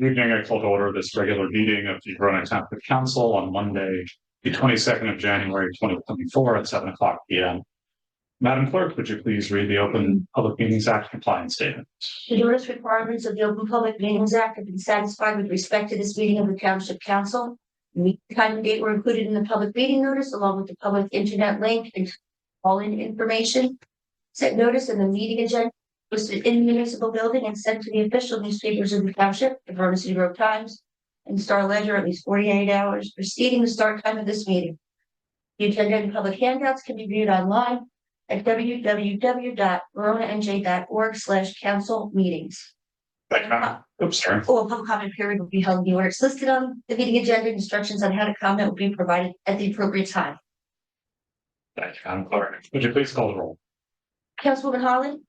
Good evening. I call to order this regular meeting of the Verona Township Council on Monday, the 22nd of January, 2024 at 7:00 p.m. Madam Clerk, would you please read the Open Public Meetings Act compliance statement? The notice requirements of the Open Public Meetings Act have been satisfied with respect to this meeting of the Township Council. The time and date were included in the public meeting notice along with the public internet link and call-in information. Set notice in the meeting agenda listed in the municipal building and sent to the official newspapers of the Township, the Verona City Road Times, and the Star Ledger at least 48 hours preceding the start time of this meeting. The agenda and public handouts can be viewed online at www.veronanj.org/council meetings. Oops, sorry. All public comment period will be held in the order it's listed on the meeting agenda. Instructions on how to comment will be provided at the appropriate time. Thank you, Madam Clerk. Would you please call the roll? Councilwoman Holland?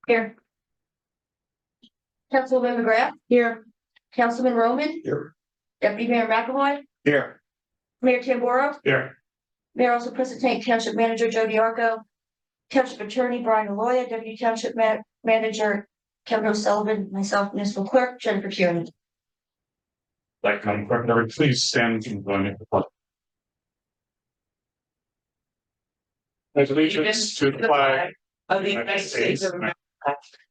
Here. Councilwoman McGrath? Here. Councilman Roman? Here. Deputy Mayor McAvoy? Here. Mayor Tamboro? Here. Mayor also present Township Manager Joe D'Arco, Township Attorney Brian Aloya, Deputy Township Manager Kevin O'Sullivan, myself, Municipal Clerk Jennifer Kieran. Thank you, Madam Clerk. Now, please stand and join me for the pledge. Pledge allegiance to the flag of the United States of America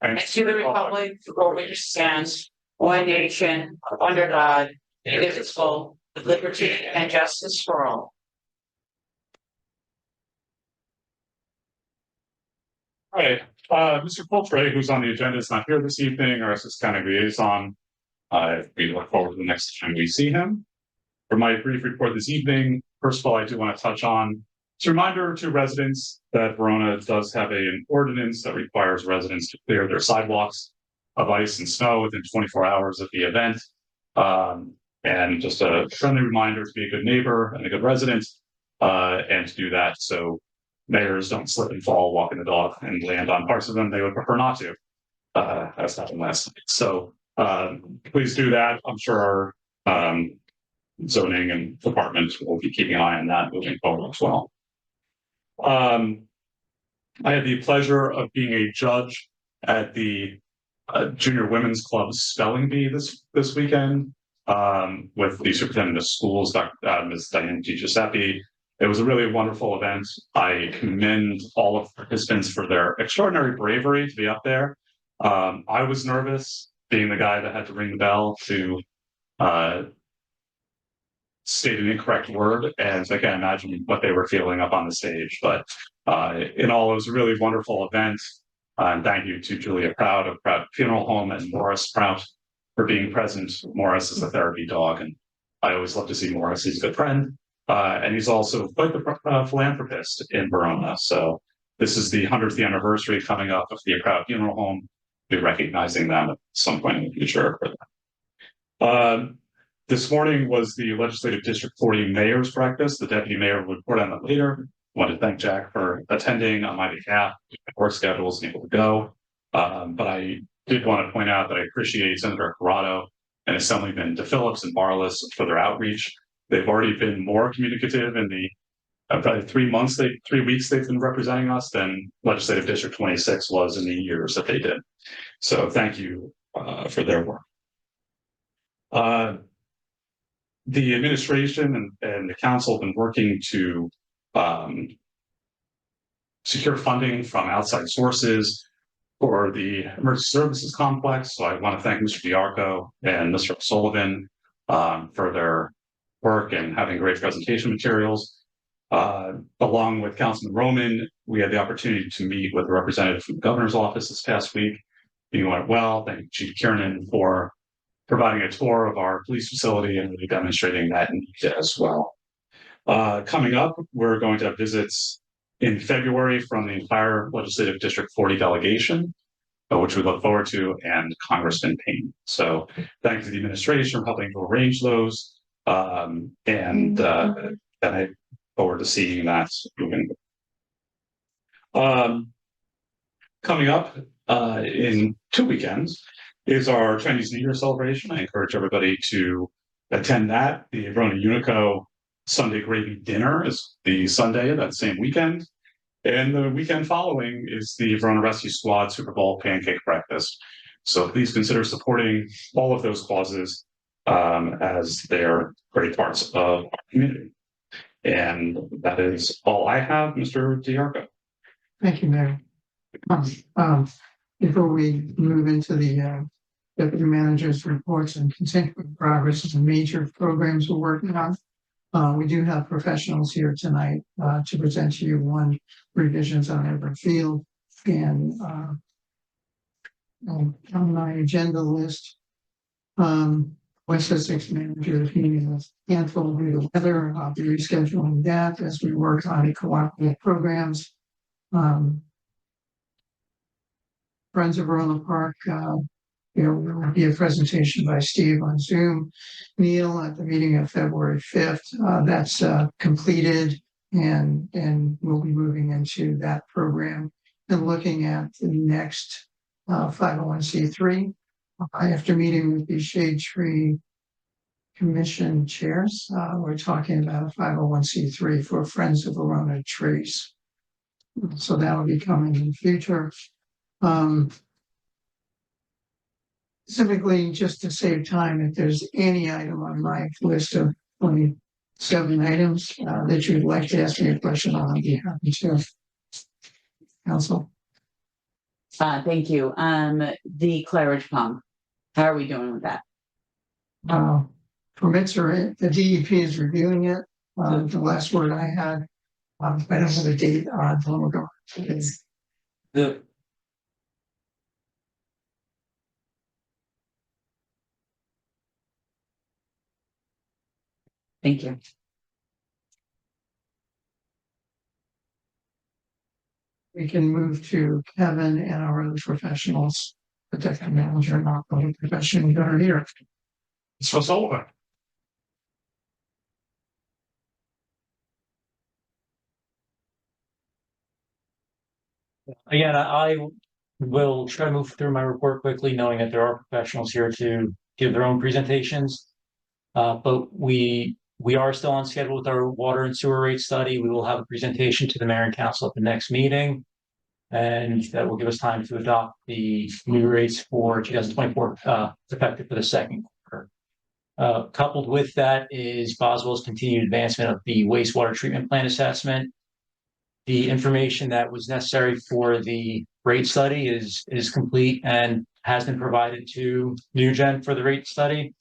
and to the republic for which it stands, one nation, under God, indivisible, with liberty and justice for all. All right, Mr. Poultry, who's on the agenda, is not here this evening, our Essex County liaison. We look forward to the next time we see him. For my brief report this evening, first of all, I do want to touch on it's a reminder to residents that Verona does have an ordinance that requires residents to clear their sidewalks of ice and snow within 24 hours of the event. And just a friendly reminder to be a good neighbor and a good resident, and to do that so mayors don't slip and fall walking the dog and land on parts of them they would prefer not to. That's happened last night. So please do that. I'm sure our zoning and department will be keeping an eye on that moving forward as well. I had the pleasure of being a judge at the Junior Women's Club Spelling Bee this weekend with the superintendent of schools, Ms. Diane DiGiuseppe. It was a really wonderful event. I commend all of the participants for their extraordinary bravery to be up there. I was nervous being the guy that had to ring the bell to state an incorrect word, and I can't imagine what they were feeling up on the stage. But in all, it was a really wonderful event. And thank you to Julia Proud of Proud Funeral Home and Morris Proud for being present. Morris is a therapy dog, and I always love to see Morris. He's a good friend. And he's also quite the philanthropist in Verona. So this is the 100th anniversary coming up of the Proud Funeral Home. We'll be recognizing them at some point in the future. This morning was the Legislative District 40 Mayor's Breakfast. The Deputy Mayor will report on it later. I want to thank Jack for attending on my behalf. Work schedules and able to go. But I did want to point out that I appreciate Senator Corrado and Assemblyman DePhillips and Barlas for their outreach. They've already been more communicative in the probably 3 weeks they've been representing us than Legislative District 26 was in the years that they did. So thank you for their work. The administration and the council have been working to secure funding from outside sources for the emergency services complex. So I want to thank Mr. D'Arco and Mr. Sullivan for their work and having great presentation materials. Along with Councilman Roman, we had the opportunity to meet with a representative from the governor's office this past week. He went well. Thank you, Chief Kiernan, for providing a tour of our police facility and really demonstrating that need as well. Coming up, we're going to have visits in February from the entire Legislative District 40 delegation, which we look forward to, and Congressman Payne. So thanks to the administration for helping to arrange those. And I look forward to seeing that moving. Coming up in 2 weekends is our Chinese New Year celebration. I encourage everybody to attend that. The Verona Unico Sunday Gravy Dinner is the Sunday of that same weekend. And the weekend following is the Verona Rescue Squad Super Bowl Pancake Breakfast. So please consider supporting all of those clauses as they're great parts of our community. And that is all I have, Mr. DiArco. Thank you, Mayor. Before we move into the deputy manager's reports and continuing progress of the major programs we're working on, we do have professionals here tonight to present to you one revisions on Everett Field and on my agenda list. West Essex manager's meeting was canceled due to weather. I'll be rescheduling that as we work on cooperative programs. Friends of Verona Park, there will be a presentation by Steve on Zoom. Neil at the meeting of February 5th. That's completed, and we'll be moving into that program and looking at the next 501c3. After meeting with the Shade Tree Commission chairs, we're talking about a 501c3 for Friends of Verona Trees. So that'll be coming in the future. Specifically, just to save time, if there's any item on my list of 27 items that you'd like to ask me a question on, I'd be happy to. Council. Thank you. The Claridge pump, how are we doing with that? Permits are in, the DEP is reviewing it. The last word I had, I don't have a date on The Thank you. We can move to Kevin and our other professionals, the deputy manager, not the professionals that are here. So Sullivan. Again, I will try to move through my report quickly, knowing that there are professionals here to give their own presentations. But we are still on schedule with our water and sewer rate study. We will have a presentation to the mayor and council at the next meeting. And that will give us time to adopt the new rates for 2024, effective for the second quarter. Coupled with that is Boswell's continued advancement of the wastewater treatment plant assessment. The information that was necessary for the rate study is complete and has been provided to NewGen for the rate study.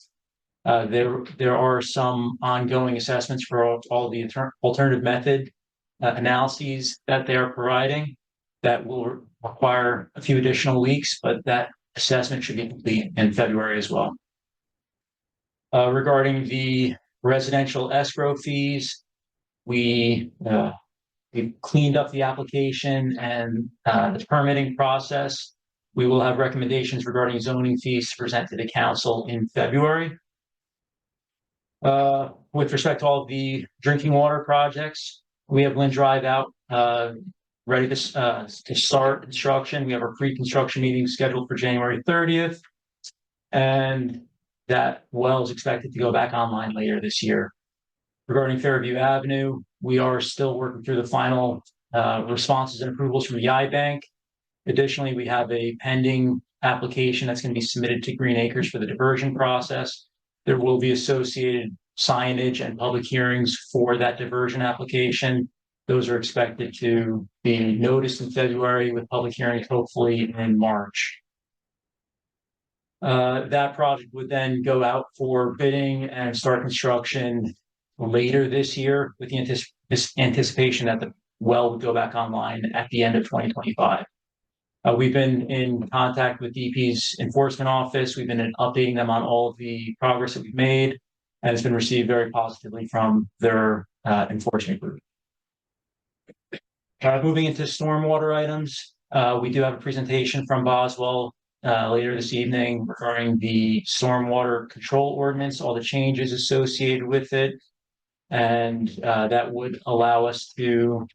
There are some ongoing assessments for all the alternative method analyses that they are providing that will require a few additional weeks, but that assessment should be complete in February as well. Regarding the residential escrow fees, we've cleaned up the application and the permitting process. We will have recommendations regarding zoning fees to present to the council in February. With respect to all of the drinking water projects, we have Lynn Drive out ready to start construction. We have our pre-construction meeting scheduled for January 30th. And that well is expected to go back online later this year. Regarding Fairview Avenue, we are still working through the final responses and approvals from the iBank. Additionally, we have a pending application that's going to be submitted to Green Acres for the diversion process. There will be associated signage and public hearings for that diversion application. Those are expected to be noticed in February with public hearings hopefully in March. That project would then go out for bidding and start construction later this year with the anticipation that the well would go back online at the end of 2025. We've been in contact with DP's enforcement office. We've been updating them on all of the progress that we've made, and it's been received very positively from their enforcement group. Moving into stormwater items, we do have a presentation from Boswell later this evening regarding the stormwater control ordinance, all the changes associated with it, and that would allow us to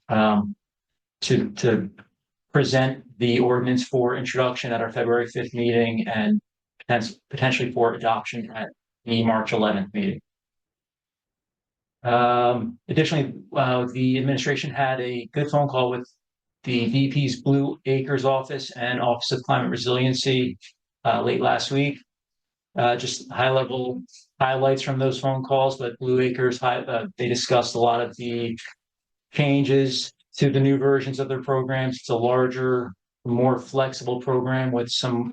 present the ordinance for introduction at our February 5th meeting and potentially for adoption at the March 11th meeting. Additionally, the administration had a good phone call with the VP's Blue Acres office and Office of Climate Resiliency late last week. Just high level highlights from those phone calls, but Blue Acres, they discussed a lot of the changes to the new versions of their programs. It's a larger, more flexible program with some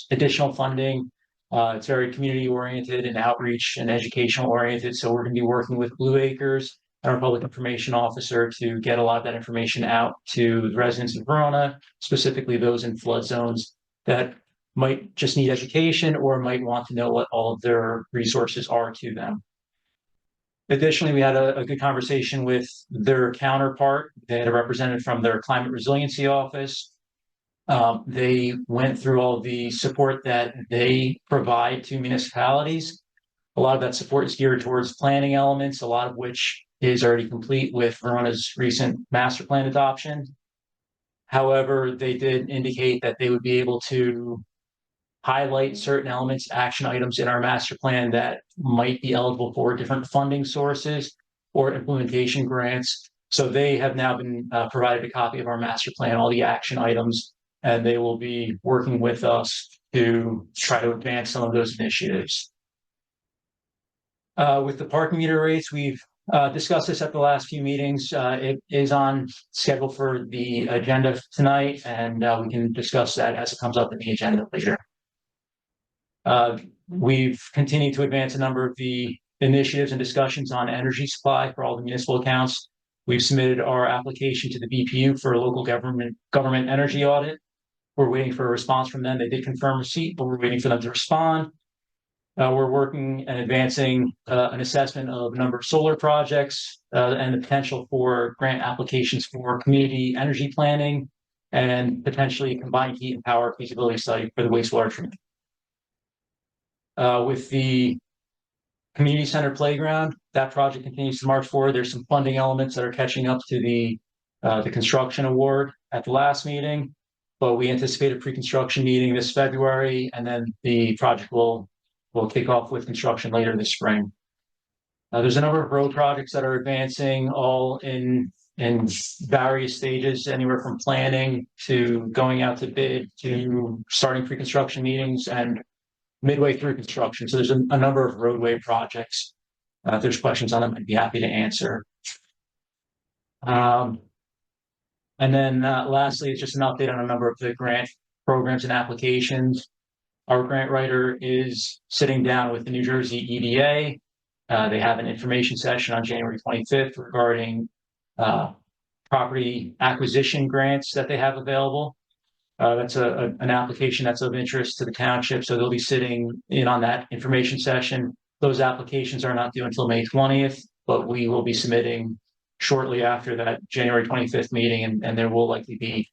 additional funding. It's very community oriented and outreach and educational oriented. So we're going to be working with Blue Acres and our public information officer to get a lot of that information out to the residents of Verona, specifically those in flood zones that might just need education or might want to know what all of their resources are to them. Additionally, we had a good conversation with their counterpart. They had a representative from their climate resiliency office. They went through all the support that they provide to municipalities. A lot of that support is geared towards planning elements, a lot of which is already complete with Verona's recent master plan adoption. However, they did indicate that they would be able to highlight certain elements, action items in our master plan that might be eligible for different funding sources or implementation grants. So they have now been provided a copy of our master plan, all the action items, and they will be working with us to try to advance some of those initiatives. With the parking meter rates, we've discussed this at the last few meetings. It is on schedule for the agenda tonight, and we can discuss that as it comes up in the agenda later. We've continued to advance a number of the initiatives and discussions on energy supply for all the municipal accounts. We've submitted our application to the BPU for a local government energy audit. We're waiting for a response from them. They did confirm receipt, but we're waiting for them to respond. We're working and advancing an assessment of a number of solar projects and the potential for grant applications for community energy planning and potentially combined heat and power feasibility study for the wastewater treatment. With the community center playground, that project continues to march forward. There's some funding elements that are catching up to the construction award at the last meeting, but we anticipate a pre-construction meeting this February, and then the project will kick off with construction later this spring. There's a number of road projects that are advancing, all in various stages, anywhere from planning to going out to bid to starting pre-construction meetings and midway through construction. So there's a number of roadway projects. If there's questions on them, I'd be happy to answer. And then lastly, it's just an update on a number of the grant programs and applications. Our grant writer is sitting down with the New Jersey EDA. They have an information session on January 25th regarding property acquisition grants that they have available. That's an application that's of interest to the township, so they'll be sitting in on that information session. Those applications are not due until May 20th, but we will be submitting shortly after that January 25th meeting, and there will likely be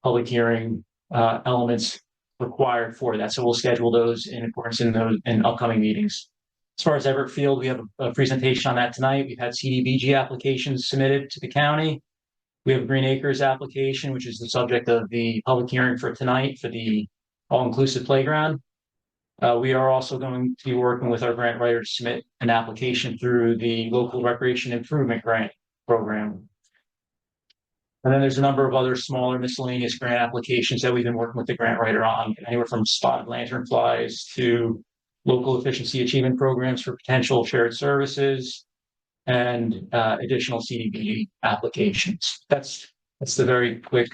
public hearing elements required for that. So we'll schedule those in accordance in upcoming meetings. As far as Everett Field, we have a presentation on that tonight. We've had CDBG applications submitted to the county. We have a Green Acres application, which is the subject of the public hearing for tonight for the all-inclusive playground. We are also going to be working with our grant writer to submit an application through the local recreation improvement grant program. And then there's a number of other smaller miscellaneous grant applications that we've been working with the grant writer on, anywhere from spotted lanternflies to local efficiency achievement programs for potential shared services and additional CDBG applications. That's the very quick,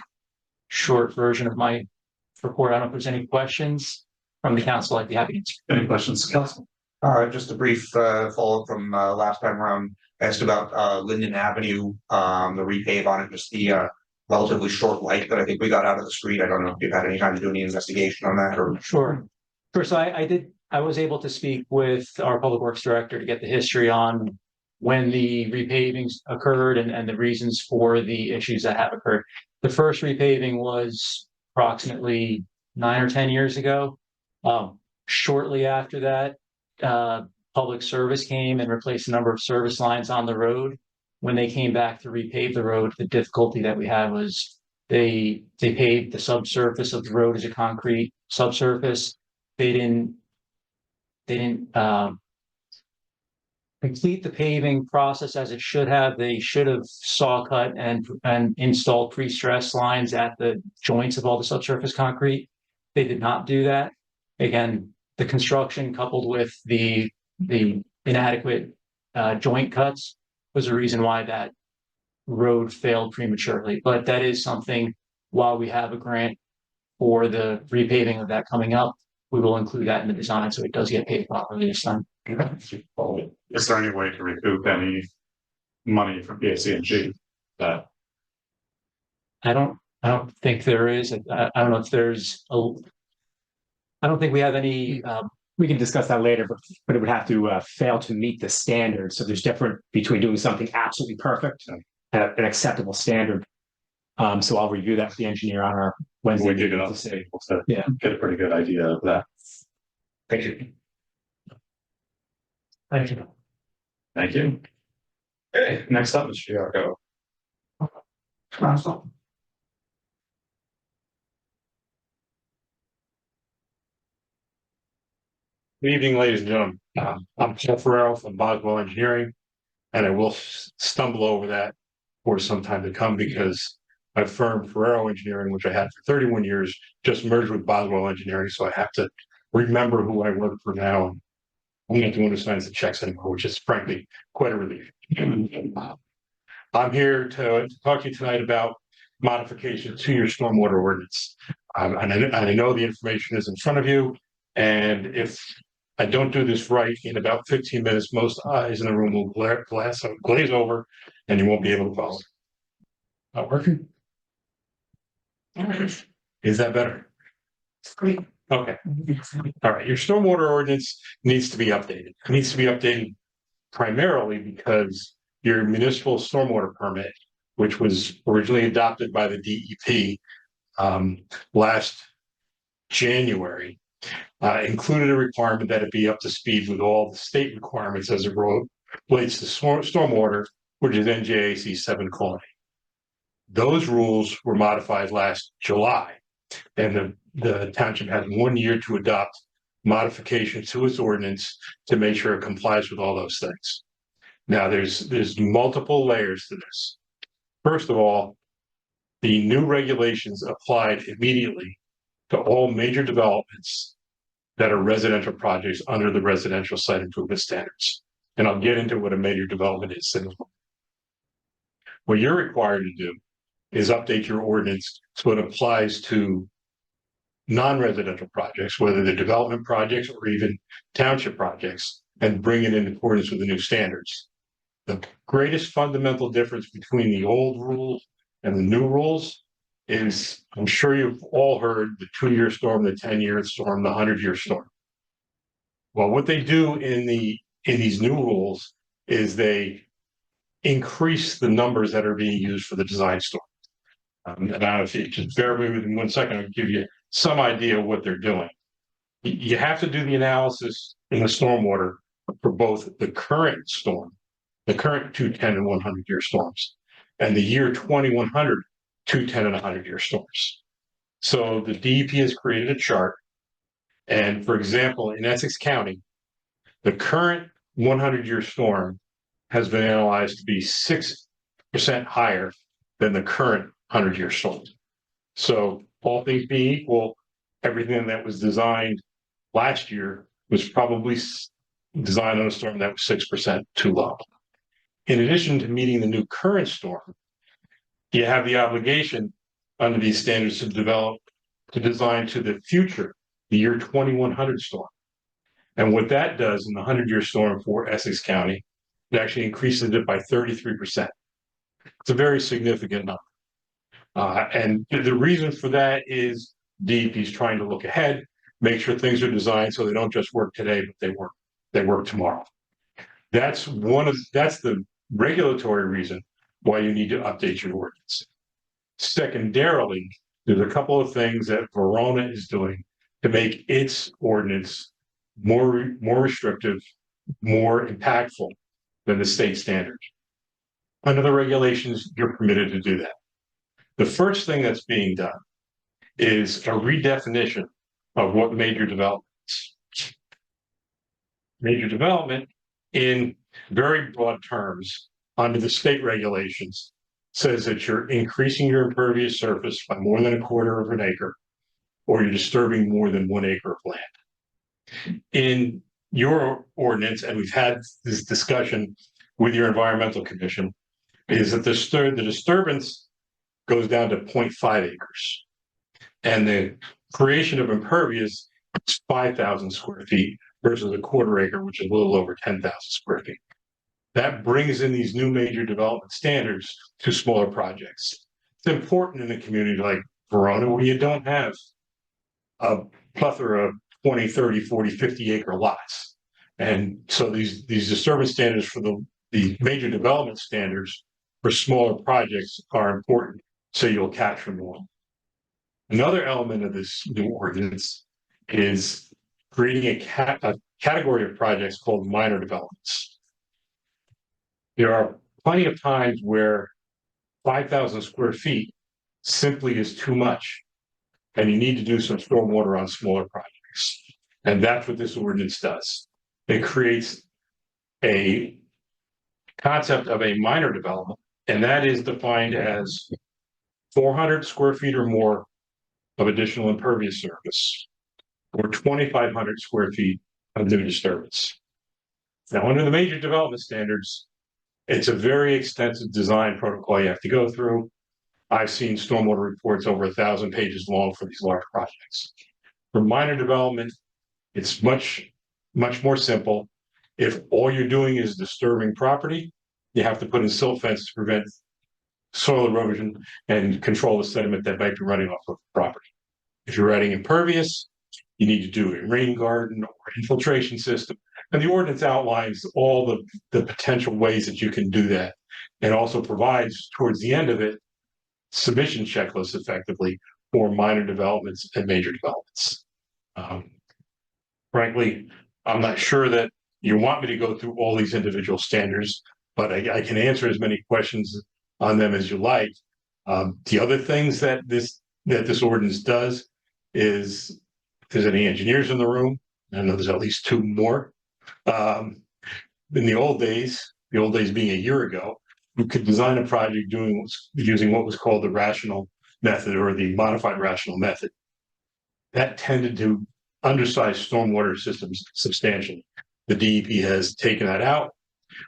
short version of my report. I don't know if there's any questions from the council. I'd be happy to answer. Any questions, council? Just a brief follow-up from last time around. Asked about Linden Avenue, the repave on it, just the relatively short light that I think we got out of the street. I don't know if you've had any time to do any investigation on that or. Sure. So I was able to speak with our public works director to get the history on when the repavings occurred and the reasons for the issues that have occurred. The first repaving was approximately 9 or 10 years ago. Shortly after that, public service came and replaced a number of service lines on the road. When they came back to repave the road, the difficulty that we had was they paved the subsurface of the road as a concrete subsurface. They didn't complete the paving process as it should have. They should have saw cut and installed pre-stressed lines at the joints of all the subsurface concrete. They did not do that. Again, the construction coupled with the inadequate joint cuts was the reason why that road failed prematurely. But that is something, while we have a grant for the repaving of that coming up, we will include that in the design so it does get paid properly this time. Is there any way to recoup any money from PSC&G? That I don't think there is. I don't know if there's a. I don't think we have any. We can discuss that later, but it would have to fail to meet the standard. So there's different between doing something absolutely perfect and an acceptable standard. So I'll review that with the engineer on our Wednesday. we dig it up to see. to Yeah. get a pretty good idea of that. Thank you. Thank you. Thank you. Okay, next up is Chicago. Council. Good evening, ladies and gentlemen. I'm Jeff Ferrero from Boswell Engineering, and I will stumble over that for some time to come because my firm Ferrero Engineering, which I had for 31 years, just merged with Boswell Engineering, so I have to remember who I work for now. And I'm not the one who signs the checks anymore, which is frankly quite a relief. I'm here to talk to you tonight about modification to your stormwater ordinance. And I know the information is in front of you, and if I don't do this right in about 15 minutes, most eyes in the room will glaze over and you won't be able to follow. Not working? Is that better? Great. Okay. All right. Your stormwater ordinance needs to be updated. It needs to be updated primarily because your municipal stormwater permit, which was originally adopted by the DEP last January, included a requirement that it be up to speed with all the state requirements as it relates to stormwater, which is NJAC 7:8. Those rules were modified last July, and the township has 1 year to adopt modifications to its ordinance to make sure it complies with all those things. Now, there's multiple layers to this. First of all, the new regulations applied immediately to all major developments that are residential projects under the residential site improvement standards. And I'll get into what a major development is. What you're required to do is update your ordinance so it applies to non-residential projects, whether they're development projects or even township projects, and bring it in accordance with the new standards. The greatest fundamental difference between the old rules and the new rules is, I'm sure you've all heard the 2-year storm, the 10-year storm, the 100-year storm. Well, what they do in these new rules is they increase the numbers that are being used for the design storm. Now, if you just bear with me 1 second, I'll give you some idea of what they're doing. You have to do the analysis in the stormwater for both the current storm, the current 210 and 100-year storms, and the year 2100 210 and 100-year storms. So the DEP has created a chart, and for example, in Essex County, the current 100-year storm has been analyzed to be 6% higher than the current 100-year storm. So all things being equal, everything that was designed last year was probably designed on a storm that was 6% too low. In addition to meeting the new current storm, you have the obligation under these standards to design to the future, the year 2100 storm. And what that does in the 100-year storm for Essex County, it actually increases it by 33%. It's a very significant number. And the reason for that is DEP is trying to look ahead, make sure things are designed so they don't just work today, but they work tomorrow. That's the regulatory reason why you need to update your ordinance. Secondarily, there's a couple of things that Verona is doing to make its ordinance more restrictive, more impactful than the state standard. Under the regulations, you're permitted to do that. The first thing that's being done is a redefinition of what major development is. Major development, in very broad terms, under the state regulations, says that you're increasing your impervious surface by more than 1/4 of an acre, or you're disturbing more than 1 acre of land. In your ordinance, and we've had this discussion with your environmental commission, is that the disturbance goes down to 0.5 acres. And the creation of impervious is 5,000 square feet versus a quarter acre, which is a little over 10,000 square feet. That brings in these new major development standards to smaller projects. It's important in a community like Verona, where you don't have a plethora of 20, 30, 40, 50 acre lots. And so these disturbance standards for the major development standards for smaller projects are important, so you'll catch them all. Another element of this new ordinance is creating a category of projects called minor developments. There are plenty of times where 5,000 square feet simply is too much, and you need to do some stormwater on smaller projects. And that's what this ordinance does. It creates a concept of a minor development, and that is defined as 400 square feet or more of additional impervious surface, or 2,500 square feet of new disturbance. Now, under the major development standards, it's a very extensive design protocol you have to go through. I've seen stormwater reports over 1,000 pages long for these large projects. For minor development, it's much more simple. If all you're doing is disturbing property, you have to put in silt fence to prevent soil erosion and control the sediment that might be running off of the property. If you're adding impervious, you need to do a rain garden or infiltration system. And the ordinance outlines all the potential ways that you can do that, and also provides towards the end of it submission checklists effectively for minor developments and major developments. Frankly, I'm not sure that you want me to go through all these individual standards, but I can answer as many questions on them as you like. The other things that this ordinance does is, if there's any engineers in the room, I know there's at least two more. In the old days being a year ago, you could design a project using what was called the rational method or the modified rational method. That tended to undersize stormwater systems substantially. The DEP has taken that out,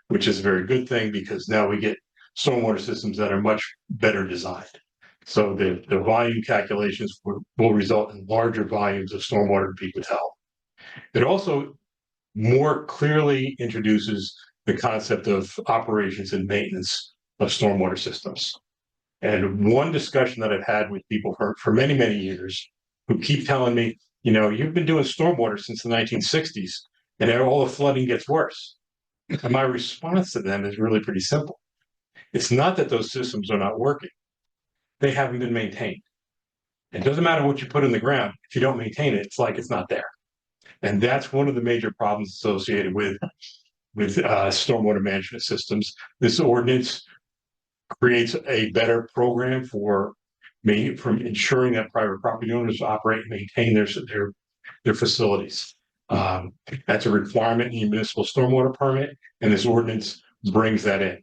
which is a very good thing, because now we get stormwater systems that are much better designed. So the volume calculations will result in larger volumes of stormwater to be withheld. It also more clearly introduces the concept of operations and maintenance of stormwater systems. And one discussion that I've had with people for many, many years, who keep telling me, you've been doing stormwater since the 1960s, and all the flooding gets worse. And my response to them is really pretty simple. It's not that those systems are not working. They haven't been maintained. It doesn't matter what you put in the ground. If you don't maintain it, it's like it's not there. And that's one of the major problems associated with stormwater management systems. This ordinance creates a better program for ensuring that private property owners operate and maintain their facilities. That's a requirement in the municipal stormwater permit, and this ordinance brings that in.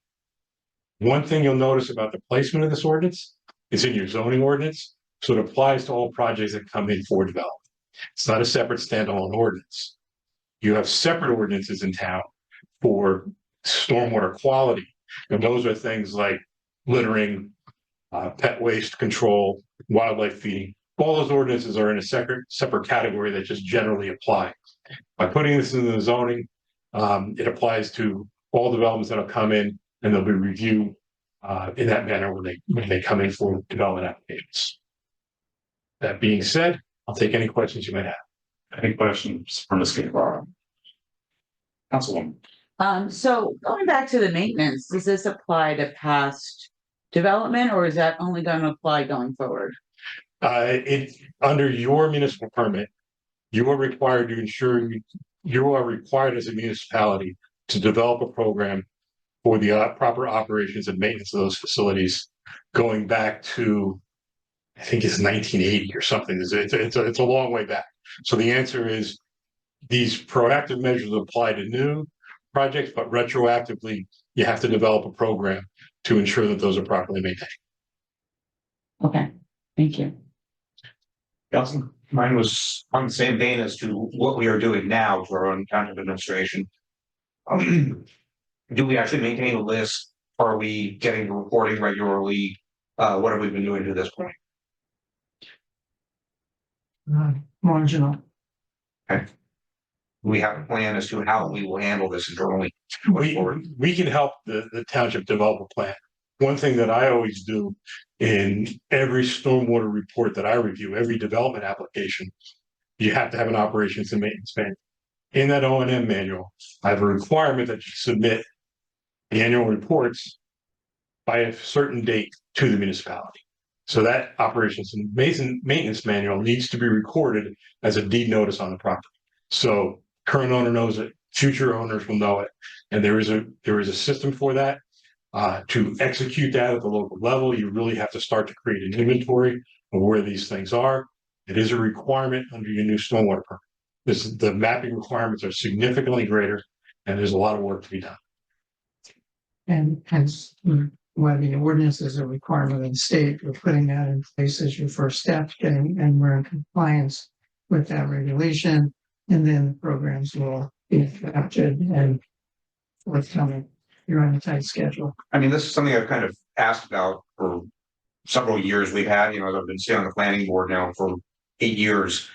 One thing you'll notice about the placement of this ordinance is in your zoning ordinance, so it applies to all projects that come in for development. It's not a separate standalone ordinance. You have separate ordinances in town for stormwater quality, and those are things like littering, pet waste control, wildlife feeding. All those ordinances are in a separate category that just generally apply. By putting this in the zoning, it applies to all developments that'll come in, and they'll be reviewed in that manner when they come in for development applications. That being said, I'll take any questions you might have. Any questions from Ms. Guevara? Councilwoman. So going back to the maintenance, does this apply to past development, or is that only going to apply going forward? Under your municipal permit, you are required to ensure you are required as a municipality to develop a program for the proper operations and maintenance of those facilities, going back to, I think it's 1980 or something. It's a long way back. So the answer is these proactive measures apply to new projects, but retroactively, you have to develop a program to ensure that those are properly maintained. Okay, thank you. Councilman. Mine was on the same vein as to what we are doing now to our own township administration. Do we actually maintain a list? Are we getting the reporting regularly? What have we been doing to this point? Marginal. We have a plan as to how we will handle this internally. We can help the township develop a plan. One thing that I always do in every stormwater report that I review, every development application, you have to have an operations and maintenance plan. In that O&M manual, I have a requirement that you submit the annual reports by a certain date to the municipality. So that operations and maintenance manual needs to be recorded as a deed notice on the property. So current owner knows it, future owners will know it. And there is a system for that. To execute that at the local level, you really have to start to create an inventory of where these things are. It is a requirement under your new stormwater permit. The mapping requirements are significantly greater, and there's a lot of work to be done. And hence, why the ordinance is a requirement of the state, we're putting that in place as your first step, and we're in compliance with that regulation. And then the programs will be adapted and forthcoming. You're on a tight schedule. I mean, this is something I've kind of asked about for several years. We've had, I've been sitting on the planning board now for 8 years.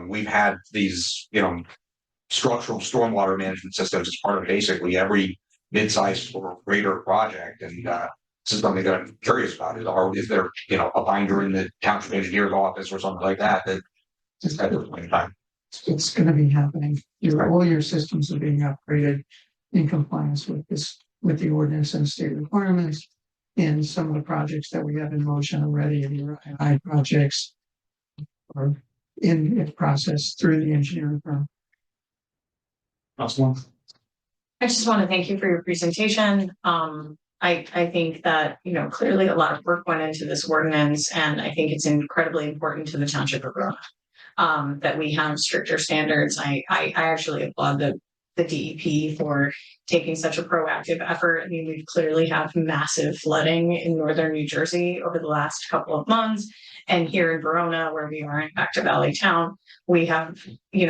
We've had these, structural stormwater management systems as part of basically every mid-sized or greater project. And this is something that I'm curious about. Is there, a binder in the township engineer's office or something like that is at this point in time? It's going to be happening. All your systems are being upgraded in compliance with the ordinance and state requirements. And some of the projects that we have in motion already, and your I projects are in process through the engineering firm. Councilman? I just want to thank you for your presentation. I think that, clearly a lot of work went into this ordinance, and I think it's incredibly important to the township of Verona that we have stricter standards. I actually applaud the DEP for taking such a proactive effort. I mean, we've clearly have massive flooding in northern New Jersey over the last couple of months. And here in Verona, where we are in fact a valley town, we have,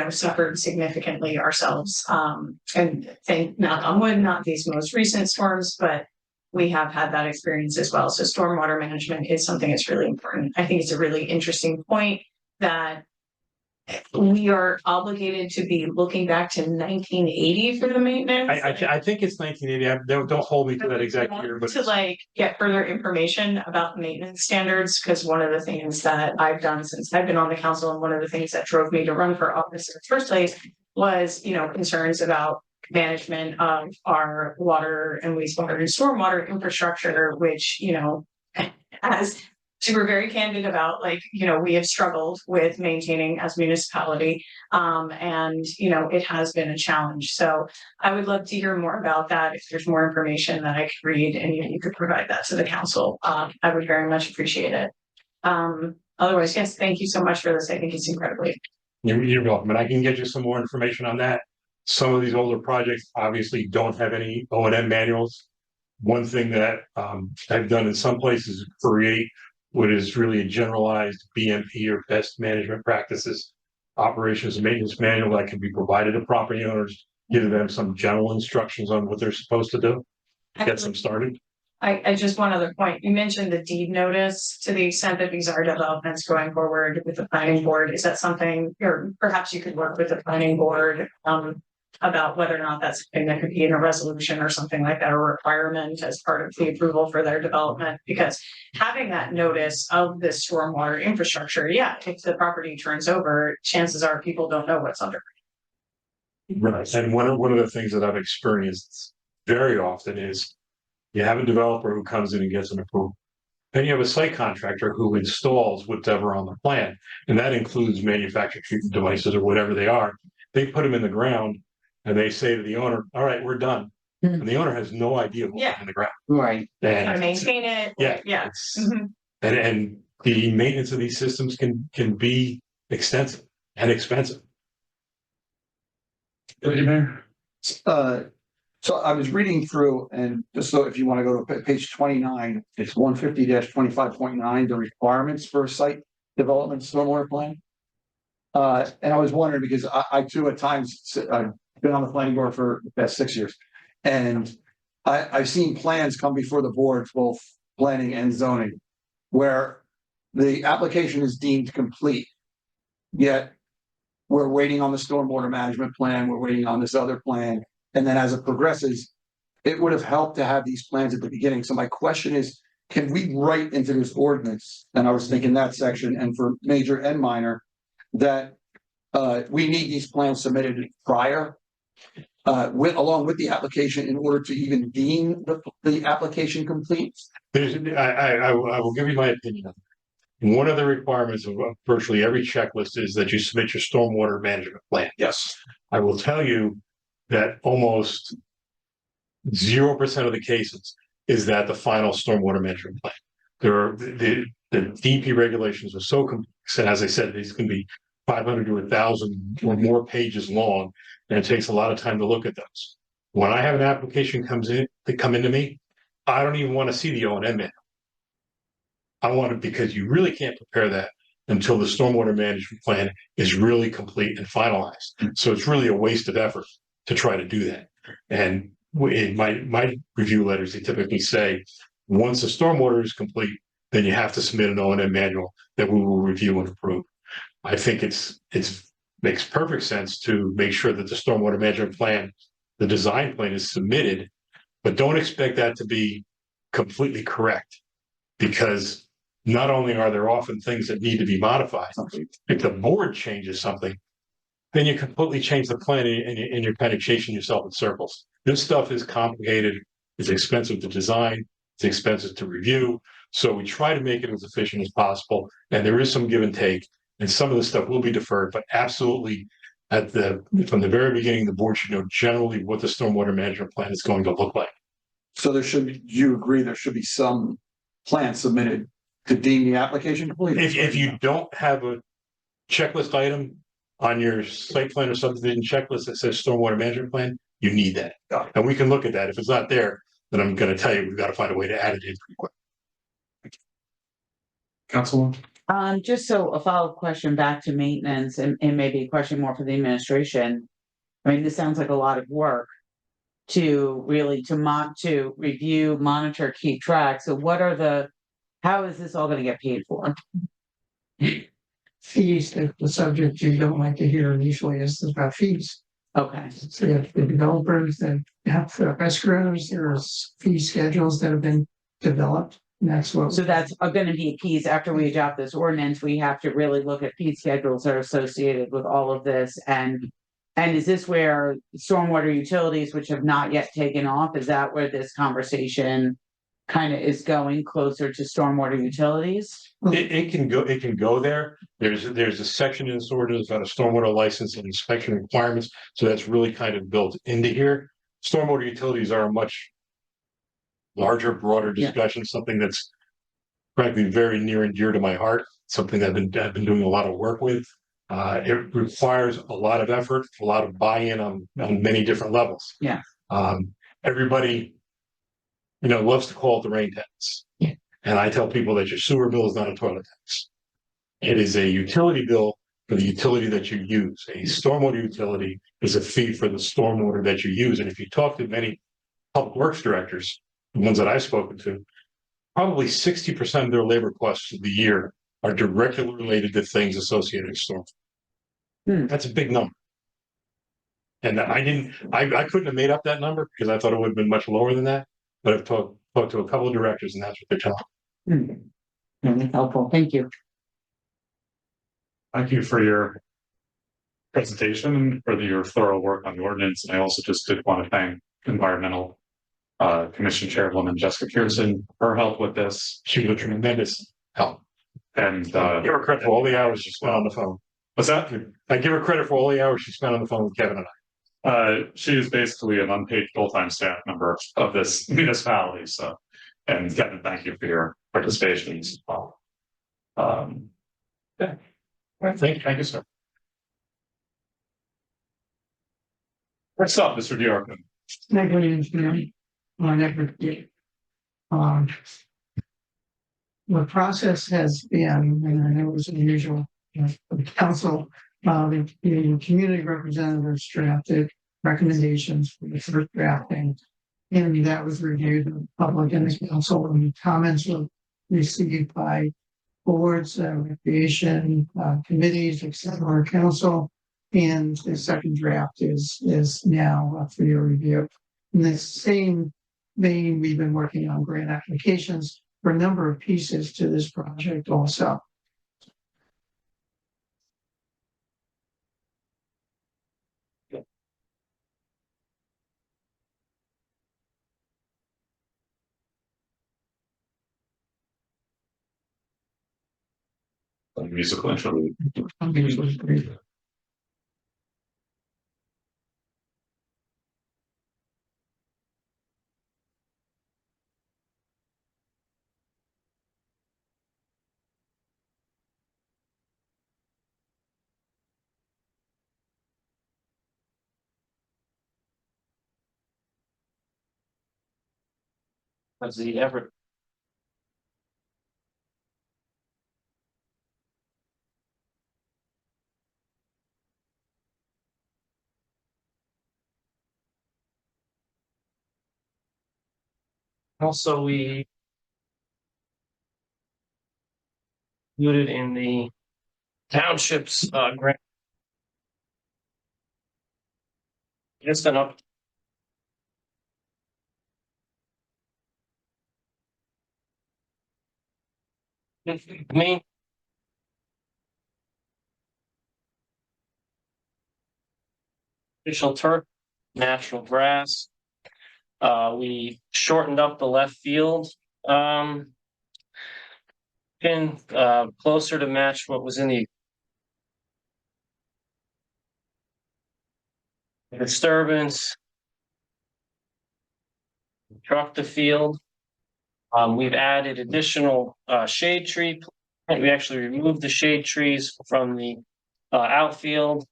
suffered significantly ourselves. And thank knock on wood, not these most recent storms, but we have had that experience as well. So stormwater management is something that's really important. I think it's a really interesting point that we are obligated to be looking back to 1980 for the maintenance. I think it's 1980. Don't hold me to that exact year, but to get further information about maintenance standards, because one of the things that I've done since I've been on the council, and one of the things that drove me to run for office in the first place was, concerns about management of our water and wastewater and stormwater infrastructure, which, as we were very candid about, we have struggled with maintaining as municipality. And, it has been a challenge. So I would love to hear more about that. If there's more information that I could read and you could provide that to the council, I would very much appreciate it. Otherwise, yes, thank you so much for this. I think it's incredibly. You're welcome. And I can get you some more information on that. Some of these older projects obviously don't have any O&M manuals. One thing that I've done in some places is create what is really a generalized BMP or best management practices operations and maintenance manual that can be provided to property owners, give them some general instructions on what they're supposed to do, get them started. I just one other point. You mentioned the deed notice. To the extent that these are developments going forward with the planning board, is that something, or perhaps you could work with the planning board about whether or not that's something that could be in a resolution or something like that, or requirement as part of the approval for their development? Because having that notice of the stormwater infrastructure, if the property turns over, chances are people don't know what's under. Right. And one of the things that I've experienced very often is you have a developer who comes in and gets an approval. Then you have a site contractor who installs whatever on the plan, and that includes manufactured treatment devices or whatever they are. They put them in the ground and they say to the owner, all right, we're done. And the owner has no idea what's in the ground. Right. And How to maintain it. Yeah. And the maintenance of these systems can be extensive and expensive. So I was reading through, and just so if you want to go to page 29, it's 150-25.9, the requirements for a site development stormwater plan. And I was wondering because I too at times, I've been on the planning board for the past 6 years. And I've seen plans come before the board, both planning and zoning, where the application is deemed complete. Yet we're waiting on the stormwater management plan, we're waiting on this other plan. And then as it progresses, it would have helped to have these plans at the beginning. So my question is, can we write into this ordinance? And I was thinking that section, and for major and minor, that we need these plans submitted prior along with the application in order to even deem the application complete. I will give you my opinion on it. One of the requirements of virtually every checklist is that you submit your stormwater management plan. Yes. I will tell you that almost 0% of the cases is that the final stormwater management plan. There are the DP regulations are so complex, and as I said, these can be 500 to 1,000 or more pages long, and it takes a lot of time to look at those. When I have an application come into me, I don't even want to see the O&M manual. I want it because you really can't prepare that until the stormwater management plan is really complete and finalized. So it's really a waste of effort to try to do that. And in my review letters, they typically say, once the stormwater is complete, then you have to submit an O&M manual that we will review and approve. I think it's makes perfect sense to make sure that the stormwater management plan, the design plan is submitted, but don't expect that to be completely correct, because not only are there often things that need to be modified, if the board changes something, then you completely change the plan and you're kind of chasing yourself in circles. This stuff is complicated, it's expensive to design, it's expensive to review. So we try to make it as efficient as possible. And there is some give and take, and some of the stuff will be deferred, but absolutely from the very beginning, the board should know generally what the stormwater management plan is going to look like. So you agree there should be some plan submitted to deem the application complete? If you don't have a checklist item on your site plan or subdivision checklist that says stormwater management plan, you need that. And we can look at that. If it's not there, then I'm going to tell you, we've got to find a way to add it in pretty quick. Councilwoman? Just so a follow-up question back to maintenance and maybe a question more for the administration. I mean, this sounds like a lot of work to review, monitor, keep track. So how is this all going to get paid for? Fees, the subject you don't like to hear initially is about fees. Okay, So you have the developers that have escrows, there's fee schedules that have been developed. And that's what. so that's going to be keys after we adopt this ordinance. We have to really look at fee schedules that are associated with all of this. And is this where stormwater utilities, which have not yet taken off, is that where this conversation kind of is going, closer to stormwater utilities? It can go there. There's a section in this ordinance about a stormwater license and inspection requirements. So that's really kind of built into here. Stormwater utilities are a much larger, broader discussion, something that's frankly very near and dear to my heart, something that I've been doing a lot of work with. It requires a lot of effort, a lot of buy-in on many different levels. Yeah. Everybody, loves to call it the rain tax. Yeah. And I tell people that your sewer bill is not a toilet tax. It is a utility bill for the utility that you use. A stormwater utility is a fee for the stormwater that you use. And if you talk to many public works directors, the ones that I've spoken to, probably 60% of their labor costs of the year are directly related to things associated with storm. That's a big number. And I couldn't have made up that number because I thought it would have been much lower than that. But I've talked to a couple of directors and that's what they're telling me. Really helpful. Thank you. Thank you for your presentation and for your thorough work on the ordinance. And I also just did want to thank Environmental Commission Chairwoman Jessica Pearson for her help with this. She was a tremendous help. And give her credit for all the hours she spent on the phone. What's that? I give her credit for all the hours she spent on the phone with Kevin and I. She is basically an unpaid full-time staff member of this municipality. So, and Kevin, thank you for your participation as well. Yeah. Thank you, sir. Next up, Mr. Diorco. The process has been, and I know it was unusual, the council the community representatives drafted recommendations for the first drafting. And that was reviewed in the public and the council, and comments were received by boards, recreation, committees, etc., council. And the second draft is now up for your review. In the same vein, we've been working on grant applications for a number of pieces to this project also. Musical interlude. Has he ever? Also, we included in the townships grant. Just an up. Main. Official turf, natural grass. We shortened up the left field. Pin closer to match what was in the disturbance. Truck the field. We've added additional shade tree. We actually removed the shade trees from the outfield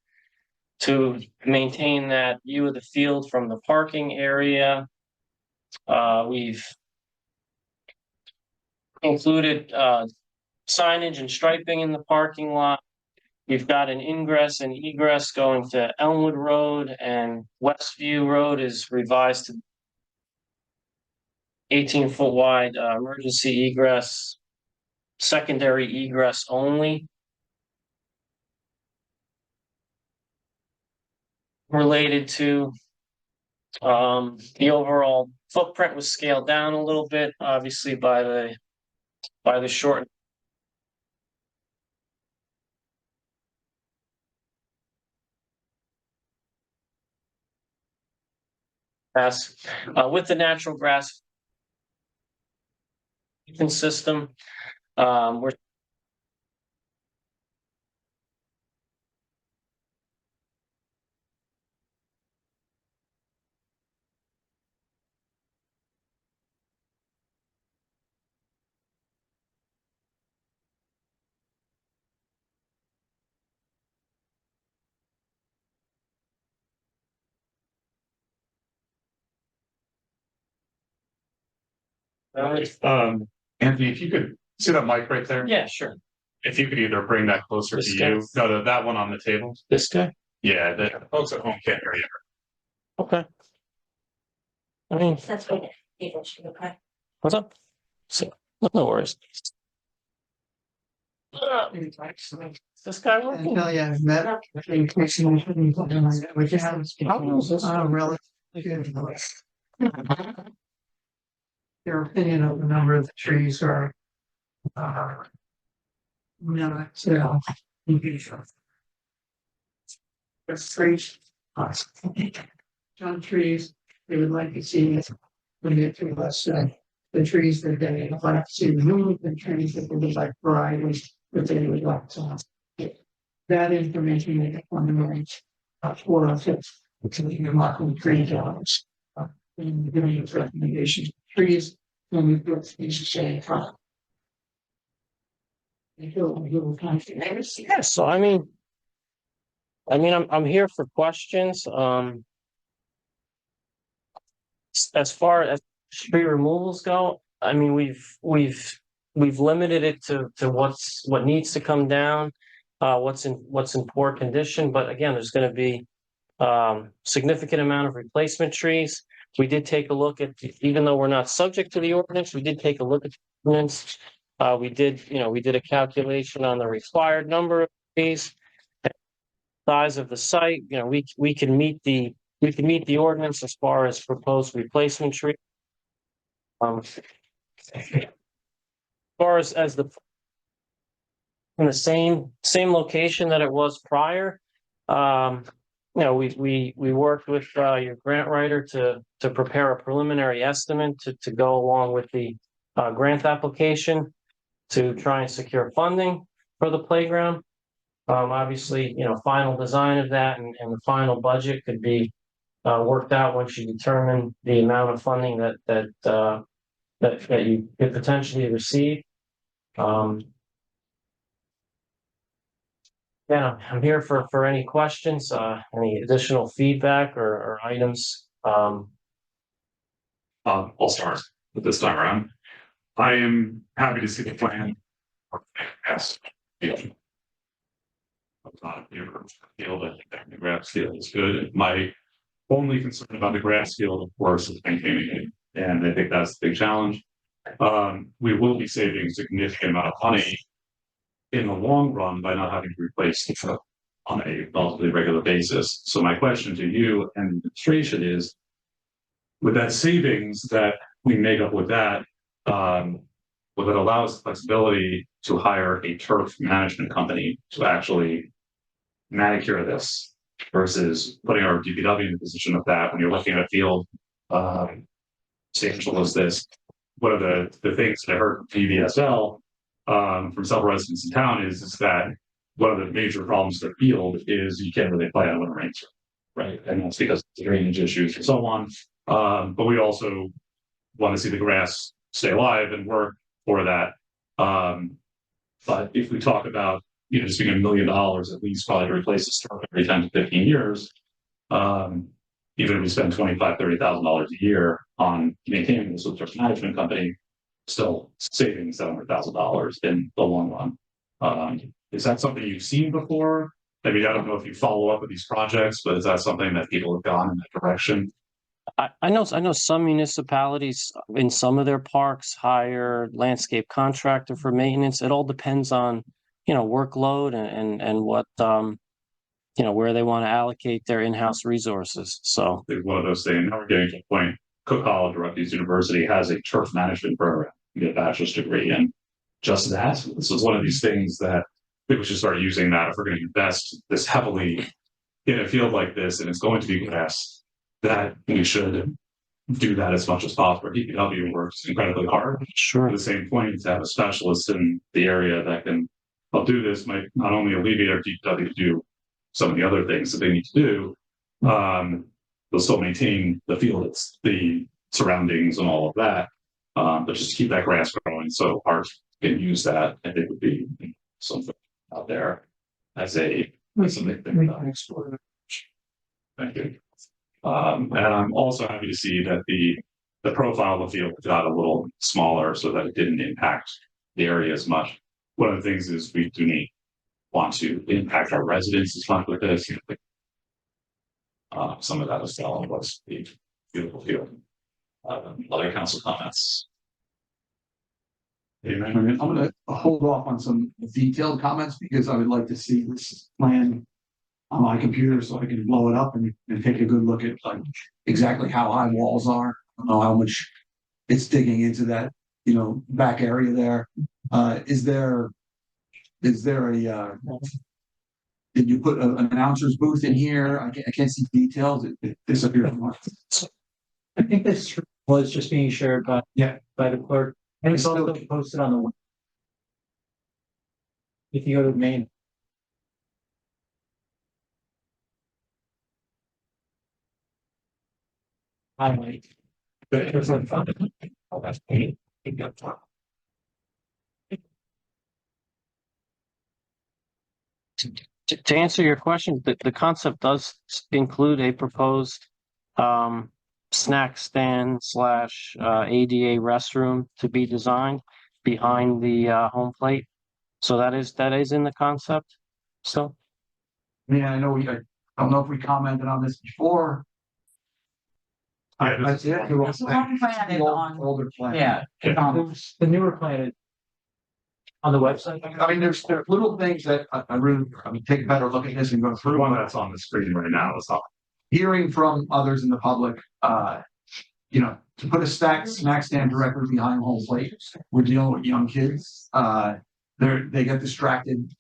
to maintain that view of the field from the parking area. We've included signage and striping in the parking lot. We've got an ingress and egress going to Elmwood Road, and Westview Road is revised to 18-foot wide emergency egress, secondary egress only. Related to the overall footprint was scaled down a little bit, obviously by the short. Grass with the natural grass system. We're Anthony, if you could see that mic right there, Yeah, sure. if you could either bring that closer This to guy? you, no, that one on the table. This guy? Yeah, the folks at home can't hear you. Okay. I mean, That's what it should look like. what's up? So, no worries. This guy And working? tell you, I've met in person, which has relative good. Their opinion of the number of the trees are not there's trees. John trees, they would like to see when they do less the trees that they would like to see removed, and trees that they would like varieties that they would like to get. That information they get on the range for us, it's leaving marking tree jobs. And giving us recommendations, trees, when we put species shade from. Yeah, so I mean, I'm here for questions. As far as tree removals go, I mean, we've limited it to what needs to come down. what's in poor condition, but again, there's gonna be significant amount of replacement trees. We did take a look at, even though we're not subject to the ordinance, we did take a look at the ordinance. We did a calculation on the required number of trees, size of the site, we can meet the ordinance as far as proposed replacement tree. As far as the in the same location that it was prior, we worked with your grant writer to prepare a preliminary estimate to go along with the grant application to try and secure funding for the playground. Obviously, final design of that and the final budget could be worked out once you determine the amount of funding that you could potentially receive. Yeah, I'm here for any questions, any additional feedback or items. I'll start with this time around. I am happy to see the plan. Yes. I'm not in favor of the field. I think the grass field is good. My only concern about the grass field, of course, is maintaining it. And I think that's the big challenge. We will be saving a significant amount of money in the long run by not having to replace the truck on a relatively regular basis. So my question to you and the administration is, with that savings that we make up with that, will it allow us flexibility to hire a turf management company to actually manicure this versus putting our DPW in the position of that when you're looking at a field, substantial as this? One of the things that I heard from PVSL from several residents in town is that one of the major problems with the field is you can't really play on when it rains, right? And that's because of the drainage issues and so on. But we also want to see the grass stay alive and work for that. But if we talk about, just being $1 million at least probably to replace the turf every 10 to 15 years, even if we spend $25,000, $30,000 a year on maintaining this turf management company, still saving $700,000 in the long run. Is that something you've seen before? I mean, I don't know if you follow up with these projects, but is that something that people have gone in that direction? I know some municipalities in some of their parks hire landscape contractor for maintenance. It all depends on, workload and what, where they want to allocate their in-house resources. So It's one of those things. Now we're getting to the point. Cook College, Rutgers University has a turf management program. You get a bachelor's degree in just that. This is one of these things that people should start using that if we're going to invest this heavily in a field like this, and it's going to be grass, that we should do that as much as possible. DPW works incredibly hard. sure. At the same point, to have a specialist in the area that can help do this might not only alleviate our DPW to do some of the other things that they need to do, they'll still maintain the field, it's the surroundings and all of that, but just keep that grass growing so parks can use that. I think would be something out there as something to explore. Thank you. And I'm also happy to see that the profile of the field got a little smaller so that it didn't impact the area as much. One of the things is we do want to impact our residents as much with this. Some of that is telling what's the beautiful field. Other council comments. Amen. I'm gonna hold off on some detailed comments because I would like to see this plan on my computer so I can blow it up and take a good look at like exactly how high walls are. I don't know how much it's digging into that, back area there. Is there a did you put an announcer's booth in here? I can't see details. It disappeared. I think this was just being shared by the clerk, and it's also posted on the web. If you go to the main. Highlight. Oh, that's paid. To answer your question, the concept does include a proposed snack stand / ADA restroom to be designed behind the home plate. So that is in the concept. So, I mean, I know I don't know if we commented on this before. That's it. So what plan is on- Older plan. Yeah. The newer plan is on the website. I mean, there's little things that I really, take a better look at this and go The through. one But that's on the screen right now is up. hearing from others in the public, to put a snack stand directly behind home plate, we're dealing with young kids. They get distracted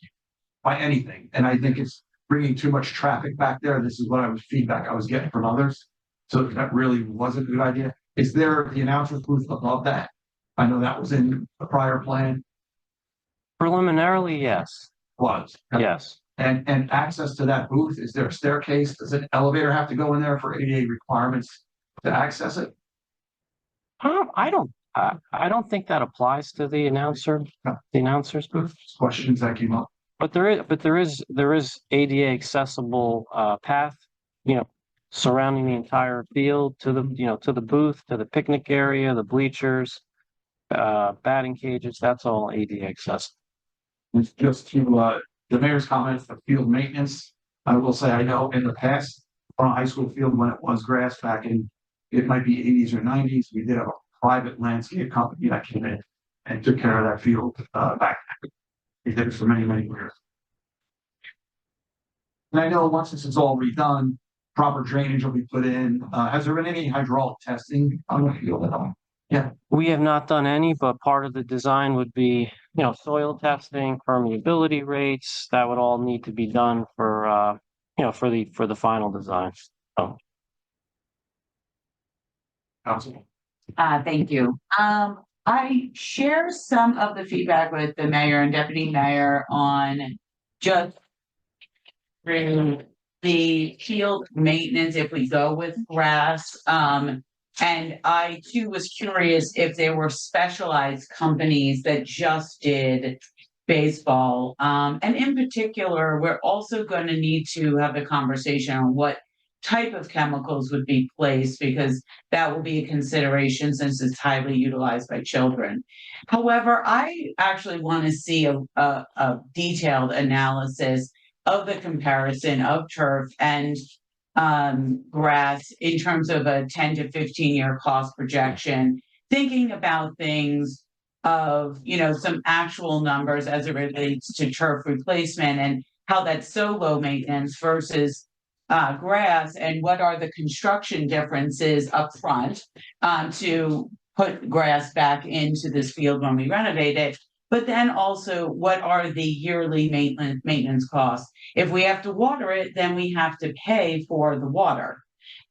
by anything, and I think it's bringing too much traffic back there. This is what feedback I was getting from others. So that really wasn't a good idea. Is there the announcer's booth above that? I know that was in the prior plan. preliminarily, yes, Was. yes. And access to that booth, is there a staircase? Does an elevator have to go in there for ADA requirements to access it? I don't think that applies to the announcer's booth. Questions that came up. But there is ADA accessible path, surrounding the entire field to the booth, to the picnic area, the bleachers, batting cages. That's all ADA accessible. It's just to the mayor's comments, the field maintenance. I will say, I know in the past, on a high school field, when it was grass back in, it might be 80s or 90s, we did have a private landscape company that came in and took care of that field back then. They did it for many, many years. And I know once this is all redone, proper drainage will be put in. Has there been any hydraulic testing on the field at all? We have not done any, but part of the design would be, soil testing, permeability rates. That would all need to be done for the final design. So, Council. Thank you. I share some of the feedback with the mayor and deputy mayor on just the field maintenance if we go with grass. And I too was curious if there were specialized companies that just did baseball. And in particular, we're also going to need to have a conversation on what type of chemicals would be placed, because that will be a consideration since it's highly utilized by children. However, I actually want to see a detailed analysis of the comparison of turf and grass in terms of a 10 to 15 year cost projection, thinking about things of, some actual numbers as it relates to turf replacement and how that's so low maintenance versus grass, and what are the construction differences up front to put grass back into this field when we renovate it. But then also, what are the yearly maintenance costs? If we have to water it, then we have to pay for the water.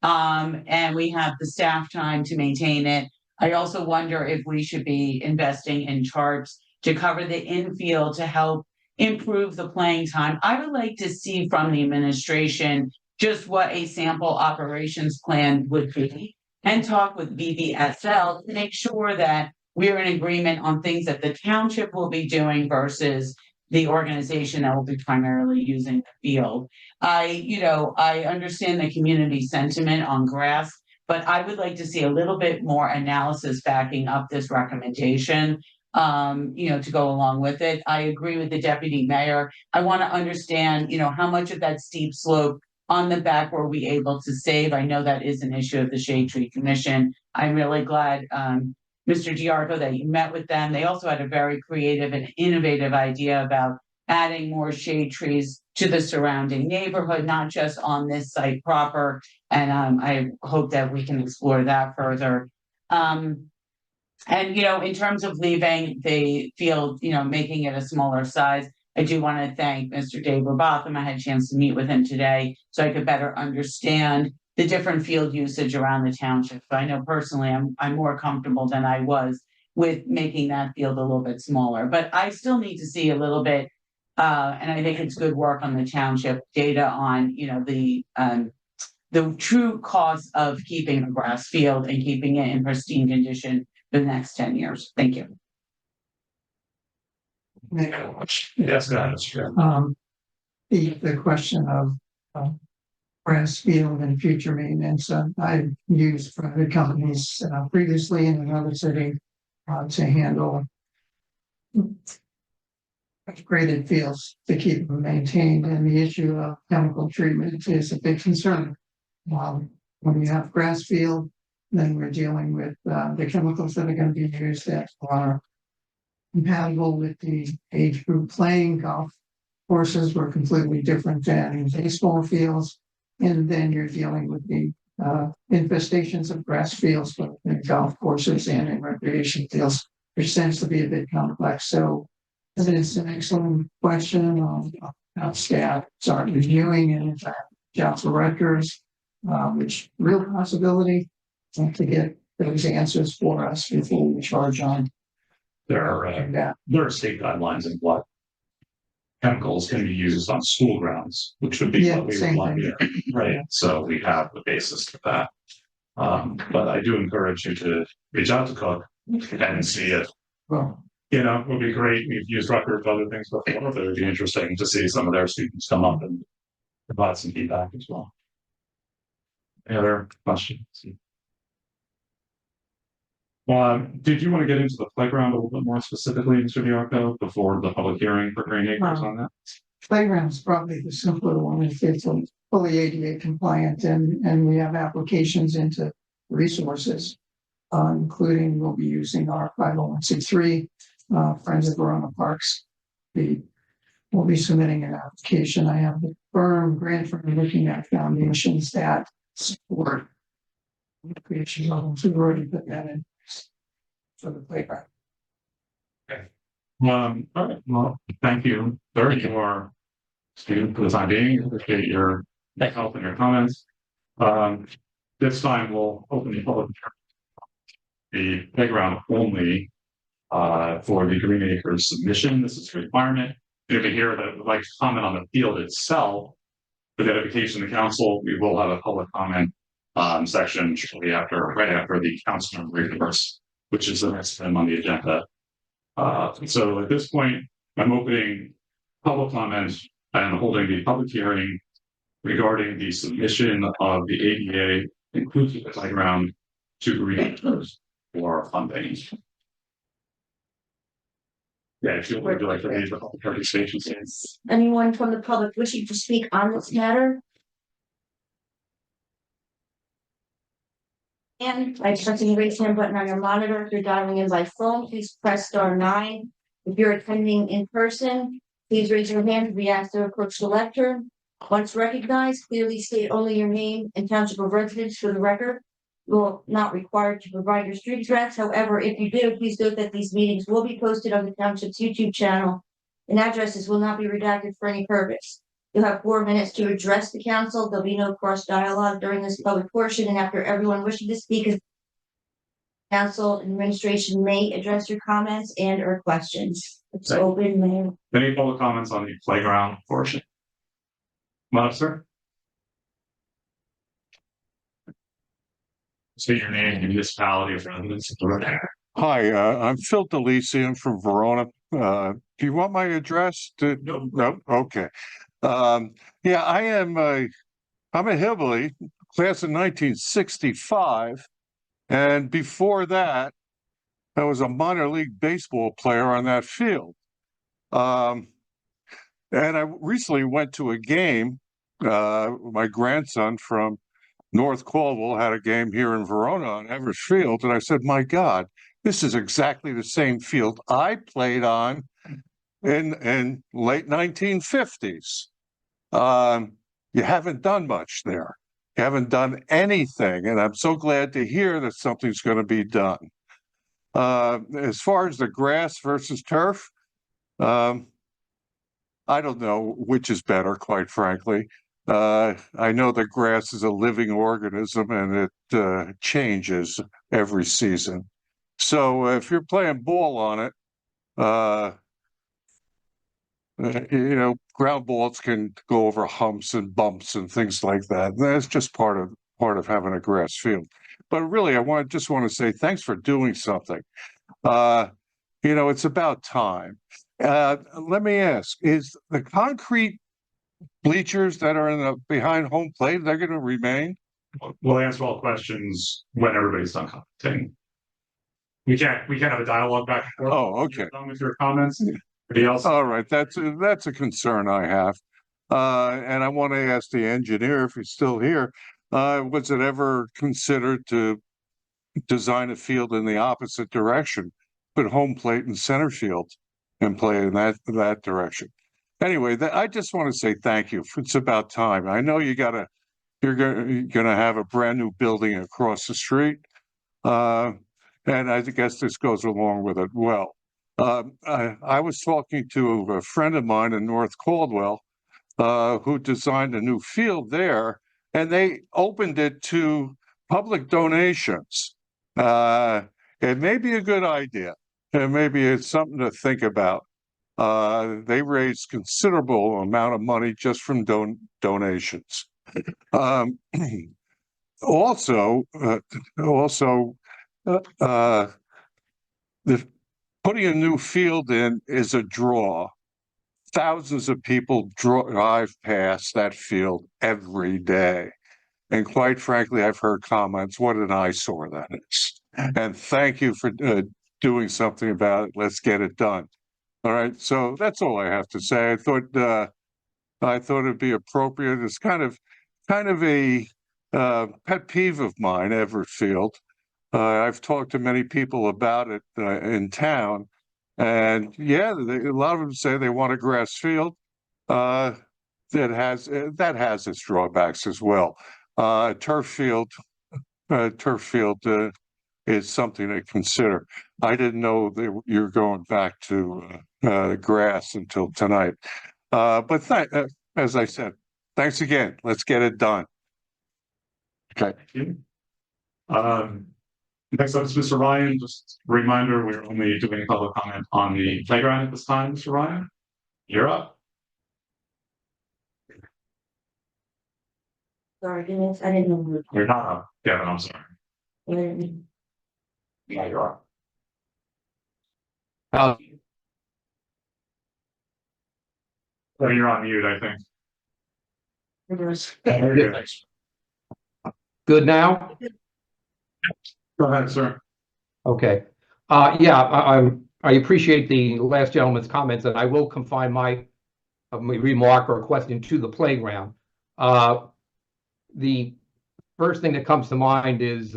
And we have the staff time to maintain it. I also wonder if we should be investing in charts to cover the infield to help improve the playing time. I would like to see from the administration just what a sample operations plan would be, and talk with BBSL to make sure that we're in agreement on things that the township will be doing versus the organization that will be primarily using the field. I understand the community sentiment on grass, but I would like to see a little bit more analysis backing up this recommendation, to go along with it. I agree with the deputy mayor. I want to understand, how much of that steep slope on the back were we able to save? I know that is an issue of the Shade Tree Commission. I'm really glad, Mr. Giarco, that you met with them. They also had a very creative and innovative idea about adding more shade trees to the surrounding neighborhood, not just on this site proper. And I hope that we can explore that further. And, in terms of leaving the field, making it a smaller size, I do want to thank Mr. Dave Robotham. I had a chance to meet with him today so I could better understand the different field usage around the township. So I know personally I'm more comfortable than I was with making that field a little bit smaller, but I still need to see a little bit, and I think it's good work on the township data on, the true cost of keeping a grass field and keeping it in pristine condition for the next 10 years. Thank you. Yes, that's The question of grass field and future maintenance, I've used private companies previously in another city to handle upgraded fields to keep them maintained, and the issue of chemical treatment is a big concern. When you have grass field, then we're dealing with the chemicals that are going to be used that are compatible with the age group playing. Golf courses were completely different than baseball fields, and then you're dealing with the infestations of grass fields, both in golf courses and in recreation fields, which tends to be a bit complex. So it's an excellent question on how staff start reviewing and in fact, council records, which real possibility to get those answers for us before we charge on. There are state guidelines in what chemicals can be used on school grounds, which would be Yeah, what we same would want thing. here, right? So we have the basis for that. But I do encourage you to reach out to Cook and see it. Well, You know, it would be great. We've used records, other things before, but it would be interesting to see some of their students come up and provide some feedback as well. Any other questions? Did you want to get into the playground a little bit more specifically, Mr. Diarco, before the public hearing for Green Acres on that? playground is probably the simpler one. It's fully ADA compliant, and we have applications into resources, including we'll be using our 501c3 Friends of Verona Parks. We'll be submitting an application. I have the grant firm looking at foundations that support creation levels. We've already put that in for the playground. All right, well, thank you, sir, for Steve, for the time being. Appreciate your help and your comments. This time we'll open the public the playground only for the Green Acres submission. This is a requirement. If you hear that would like to comment on the field itself, for the edification of the council, we will have a public comment section shortly after, right after the council member reverse, which is the next item on the agenda. So at this point, I'm opening public comments and holding the public hearing regarding the submission of the ADA inclusive playground to Green Acres for funding. Yeah, if you would like to read the public participation statements. Anyone from the public wishing to speak on this matter? And by pressing the raise hand button on your monitor, if you're dialing in by phone, please press *9. If you're attending in person, please raise your hand to be asked to approach the lectern. Once recognized, clearly state only your name and township of residence for the record. You will not required to provide your street address. However, if you do, please note that these meetings will be posted on the township's YouTube channel, and addresses will not be redacted for any purpose. You'll have 4 minutes to address the council. There'll be no cross dialogue during this public portion, and after everyone wishing to speak, council administration may address your comments and or questions. It's open, Mayor. Any public comments on the playground portion? Come on up, sir. Say your name and municipality of residence. Hi, I'm Phil DeLisi. I'm from Verona. Do you want my address? No? Okay. Yeah, I'm a hillbilly, class of 1965. And before that, I was a minor league baseball player on that field. And I recently went to a game. My grandson from North Caldwell had a game here in Verona on Evers Field. And I said, my God, this is exactly the same field I played on in late 1950s. You haven't done much there. You haven't done anything. And I'm so glad to hear that something's going to be done. As far as the grass versus turf, I don't know which is better, quite frankly. I know that grass is a living organism and it changes every season. So if you're playing ball on it, ground balls can go over humps and bumps and things like that. And that's just part of having a grass field. But really, I just want to say thanks for doing something. It's about time. Let me ask: is the concrete bleachers that are behind home plate, they're going to remain? We'll answer all questions when everybody's done commenting. We can't have a dialogue back and forth. Oh, okay. Done with your comments. Anybody else? All right, that's a concern I have. And I want to ask the engineer if he's still here. Was it ever considered to design a field in the opposite direction? Put home plate in center field and play in that direction. Anyway, I just want to say thank you. It's about time. I know you're gonna have a brand new building across the street. And I guess this goes along with it well. I was talking to a friend of mine in North Caldwell, who designed a new field there, and they opened it to public donations. It may be a good idea, and maybe it's something to think about. They raised considerable amount of money just from donations. Um, also, the putting a new field in is a draw. Thousands of people drive past that field every day. And quite frankly, I've heard comments, what an eyesore that is. And thank you for doing something about it. Let's get it done. All right. So that's all I have to say. I thought it'd be appropriate. It's kind of a pet peeve of mine, Everett Field. I've talked to many people about it in town, and yeah, a lot of them say they want a grass field. That has its drawbacks as well. Turf field is something to consider. I didn't know that you're going back to grass until tonight. But as I said, thanks again. Let's get it done. Okay. Thank you. Next up is Mr. Ryan. Just a reminder, we're only doing public comment on the playground at this time, Mr. Ryan. You're up. Sorry, Dennis, I didn't know. You're not up, Kevin, I'm sorry. you Yeah, you're up. Uh, So you're on mute, I think. were. Thanks. Good now? Go ahead, sir. Okay. Yeah, I appreciate the last gentleman's comments, and I will confine my remark or question to the playground. The first thing that comes to mind is,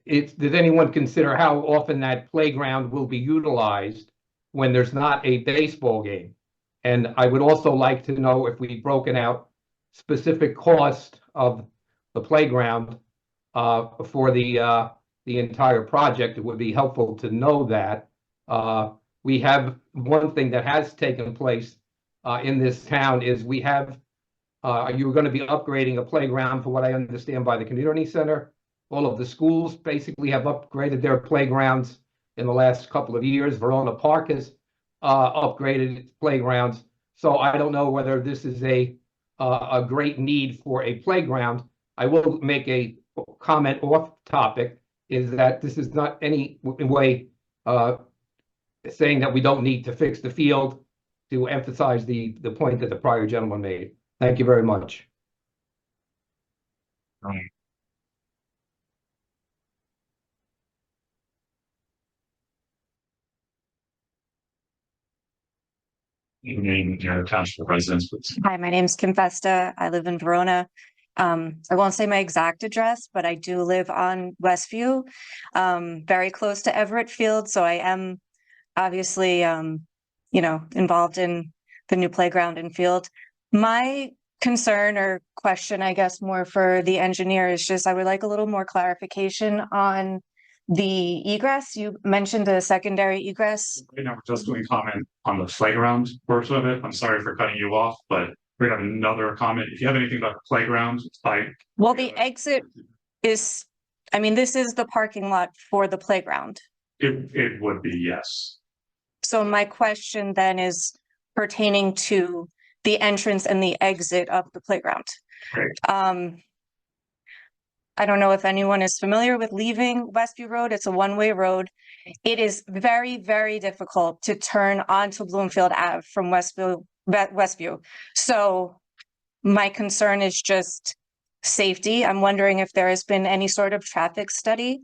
did anyone consider how often that playground will be utilized when there's not a baseball game? And I would also like to know if we've broken out specific cost of the playground for the entire project. It would be helpful to know that. We have one thing that has taken place in this town is we have you're going to be upgrading a playground, for what I understand, by the community center. All of the schools basically have upgraded their playgrounds in the last couple of years. Verona Park has upgraded its playgrounds. So I don't know whether this is a great need for a playground. I will make a comment off topic, is that this is not any way saying that we don't need to fix the field, to emphasize the point that the prior gentleman made. Thank you very much. You name your township residents, please. Hi, my name's Kim Festa. I live in Verona. I won't say my exact address, but I do live on Westview, very close to Everett Field. So I am obviously, involved in the new playground and field. My concern or question, I guess, more for the engineer is just I would like a little more clarification on the egress. You mentioned a secondary egress. Right now, we're just doing comment on the playground portion of it. I'm sorry for cutting you off, but we have another comment. If you have anything about the playground, it's fine. Well, the exit is, this is the parking lot for the playground. It would be, yes. So my question then is pertaining to the entrance and the exit of the playground. Great. I don't know if anyone is familiar with leaving Westview Road. It's a one-way road. It is very, very difficult to turn onto Bloomfield Ave from Westview. So my concern is just safety. I'm wondering if there has been any sort of traffic study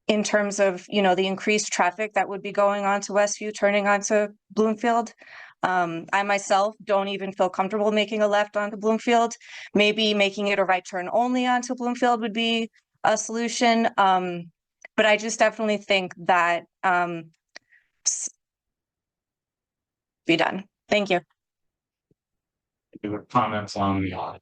in terms of, you know, the increased traffic that would be going on to Westview, turning onto Bloomfield. I myself don't even feel comfortable making a left onto Bloomfield. Maybe making it a right turn only onto Bloomfield would be a solution. But I just definitely think that be done. Thank you. Any other comments on the audit?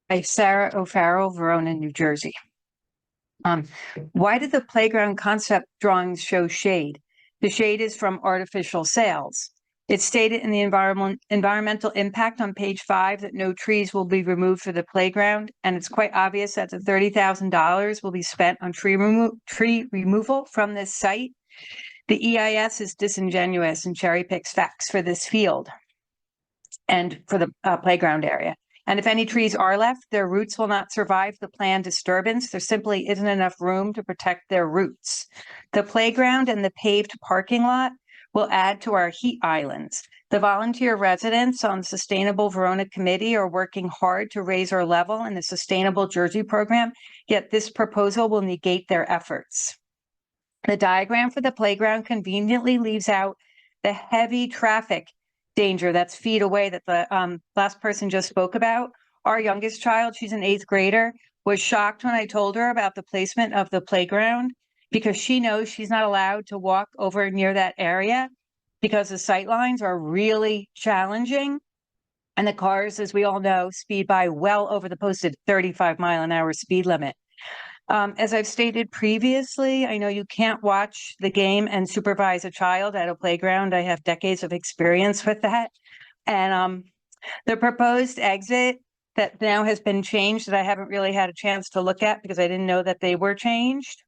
Hi, Sarah O'Farrell, Verona, New Jersey. Why did the playground concept drawings show shade? The shade is from artificial sails. It's stated in the environmental impact on page 5 that no trees will be removed for the playground, and it's quite obvious that the $30,000 will be spent on tree removal from this site. The EIS is disingenuous and cherry picks facts for this field and for the playground area. And if any trees are left, their roots will not survive the planned disturbance. There simply isn't enough room to protect their roots. The playground and the paved parking lot will add to our heat islands. The volunteer residents on the Sustainable Verona Committee are working hard to raise our level in the Sustainable Jersey program, yet this proposal will negate their efforts. The diagram for the playground conveniently leaves out the heavy traffic danger that's feet away that the last person just spoke about. Our youngest child, she's an 8th grader, was shocked when I told her about the placement of the playground because she knows she's not allowed to walk over near that area because the sight lines are really challenging. And the cars, as we all know, speed by well over the posted 35-mile-an-hour speed limit. As I've stated previously, I know you can't watch the game and supervise a child at a playground. I have decades of experience with that. And the proposed exit that now has been changed that I haven't really had a chance to look at because I didn't know that they were changed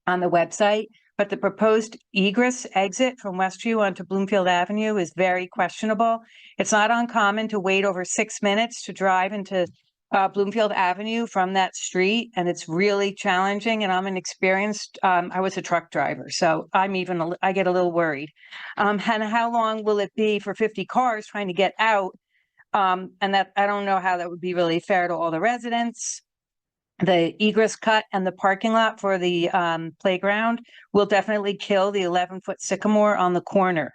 on the website. But the proposed egress exit from Westview onto Bloomfield Avenue is very questionable. It's not uncommon to wait over 6 minutes to drive into Bloomfield Avenue from that street, and it's really challenging. And I'm an experienced, I was a truck driver, so I get a little worried. And how long will it be for 50 cars trying to get out? And that I don't know how that would be really fair to all the residents. The egress cut and the parking lot for the playground will definitely kill the 11-foot sycamore on the corner.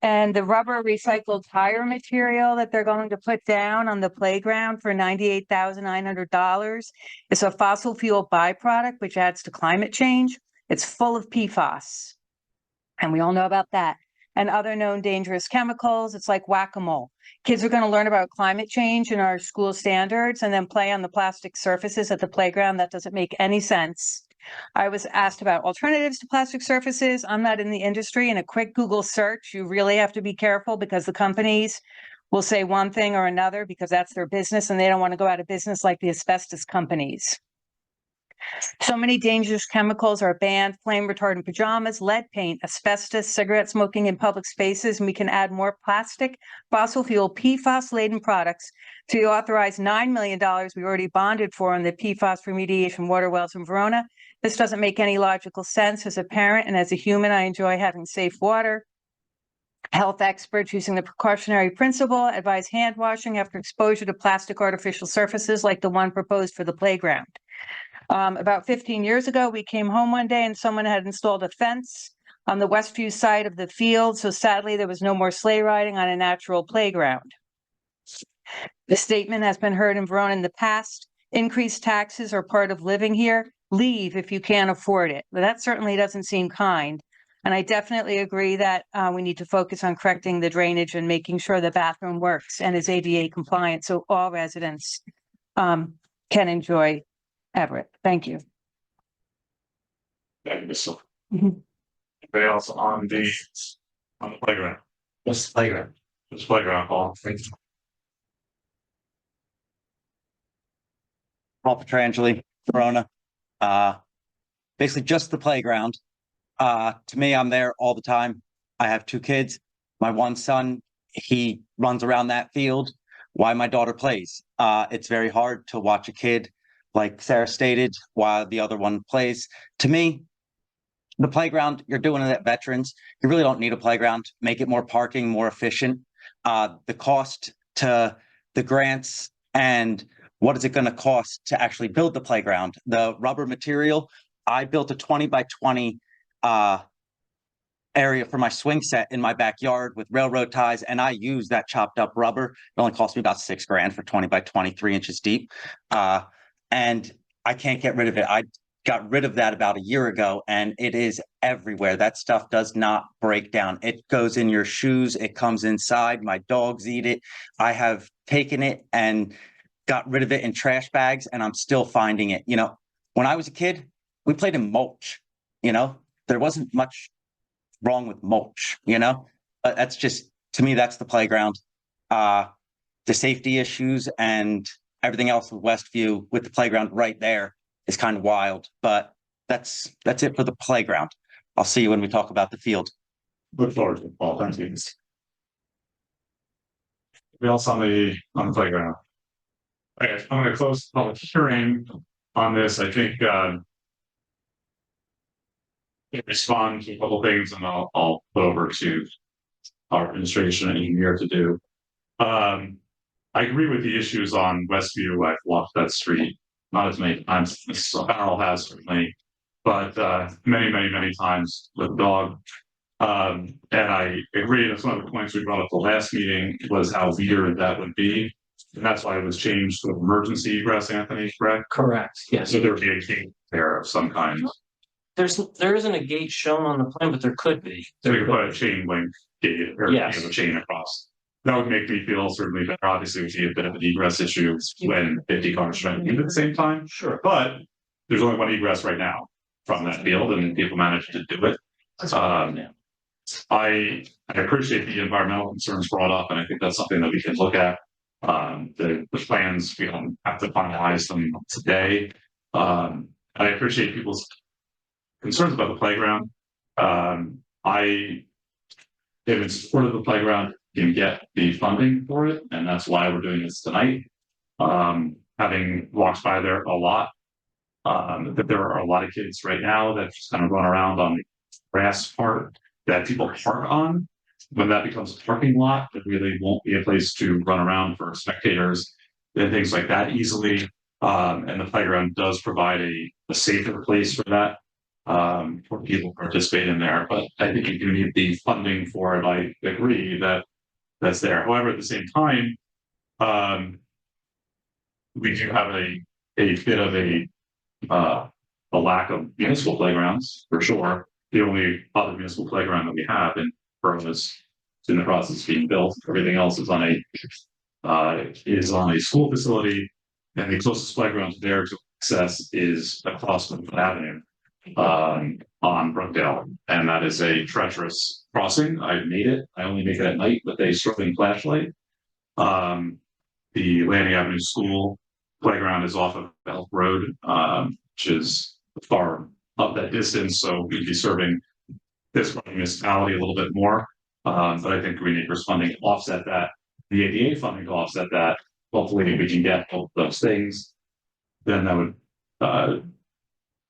And the rubber recycled tire material that they're going to put down on the playground for $98,900 is a fossil fuel byproduct, which adds to climate change. It's full of PFAS. And we all know about that. And other known dangerous chemicals. It's like whack-a-mole. Kids are going to learn about climate change in our school standards and then play on the plastic surfaces at the playground. That doesn't make any sense. I was asked about alternatives to plastic surfaces. I'm not in the industry. In a quick Google search, you really have to be careful because the companies will say one thing or another because that's their business and they don't want to go out of business like the asbestos companies. So many dangerous chemicals are banned: flame retardant pajamas, lead paint, asbestos, cigarette smoking in public spaces, and we can add more plastic, fossil fuel, PFAS-laden products to the authorized $9 million we already bonded for on the PFAS remediation water wells in Verona. This doesn't make any logical sense. As a parent and as a human, I enjoy having safe water. Health experts using the precautionary principle advise hand washing after exposure to plastic artificial surfaces like the one proposed for the playground. About 15 years ago, we came home one day and someone had installed a fence on the Westview side of the field. So sadly, there was no more sleigh riding on a natural playground. The statement has been heard in Verona in the past: increased taxes are part of living here. Leave if you can't afford it. But that certainly doesn't seem kind. And I definitely agree that we need to focus on correcting the drainage and making sure the bathroom works and is ADA compliant so all residents can enjoy Everett. Thank you. Thank you, Ms. Silver. Mhm. Anybody else on the playground? Just playground. This playground, Paul. Paul Petrangeli, Verona. Basically just the playground. To me, I'm there all the time. I have 2 kids. My one son, he runs around that field while my daughter plays. It's very hard to watch a kid, like Sarah stated, while the other one plays. To me, the playground, you're doing it at Veterans. You really don't need a playground. Make it more parking, more efficient. the cost to the grants and what is it going to cost to actually build the playground? The rubber material, I built a 20 by 20 area for my swing set in my backyard with railroad ties, and I use that chopped up rubber. It only cost me about $6,000 for 20 by 23 inches deep. And I can't get rid of it. I got rid of that about a year ago, and it is everywhere. That stuff does not break down. It goes in your shoes. It comes inside. My dogs eat it. I have taken it and got rid of it in trash bags, and I'm still finding it. You know, when I was a kid, we played in mulch. You know, there wasn't much wrong with mulch, you know, but that's just, to me, that's the playground. The safety issues and everything else with Westview with the playground right there is kind of wild, but that's it for the playground. I'll see you when we talk about the field. Look forward to it, Paul. Thank you. We also on the playground. Okay, I'm going to close the public hearing on this. I think respond to a couple things, and I'll put over to our administration and engineer to do. I agree with the issues on Westview. I've walked that street not as many times as Harold has, certainly, but many times with a dog. And I agree. That's one of the points we brought up the last meeting, was how weird that would be. And that's why it was changed to emergency egress, Anthony, correct? Correct, yes. So there would be a gate there of some kind. There isn't a gate shown on the plan, but there could be. So we could put a chain link gate or Yes. a chain across. That would make me feel certainly better. Obviously, we see a bit of an egress issue when 50 cars trying to at the same time. Sure. But there's only one egress right now from that field, and people managed to do it. I appreciate the environmental concerns brought up, and I think that's something that we can look at. The plans, we don't have to finalize them today. I appreciate people's concerns about the playground. I am in support of the playground, can get the funding for it, and that's why we're doing this tonight. Having walked by there a lot, that there are a lot of kids right now that just kind of run around on the grass part that people park on. When that becomes a parking lot, it really won't be a place to run around for spectators and things like that easily. And the playground does provide a safer place for that, for people to participate in there. But I think you do need the funding for it. I agree that that's there. However, at the same time, we do have a bit of a lack of municipal playgrounds for sure. The only other municipal playground that we have in Verona is in the process of being built. Everything else is on a school facility, and the closest playground to there to access is across Woodland Avenue on Brookdale, and that is a treacherous crossing. I've made it. I only make it at night with a struggling flashlight. The Landing Avenue School playground is off of Elk Road, which is far up that distance, so we'd be serving this municipality a little bit more. But I think we need funding to offset that, the ADA funding to offset that. Hopefully we can get both those things. Then that would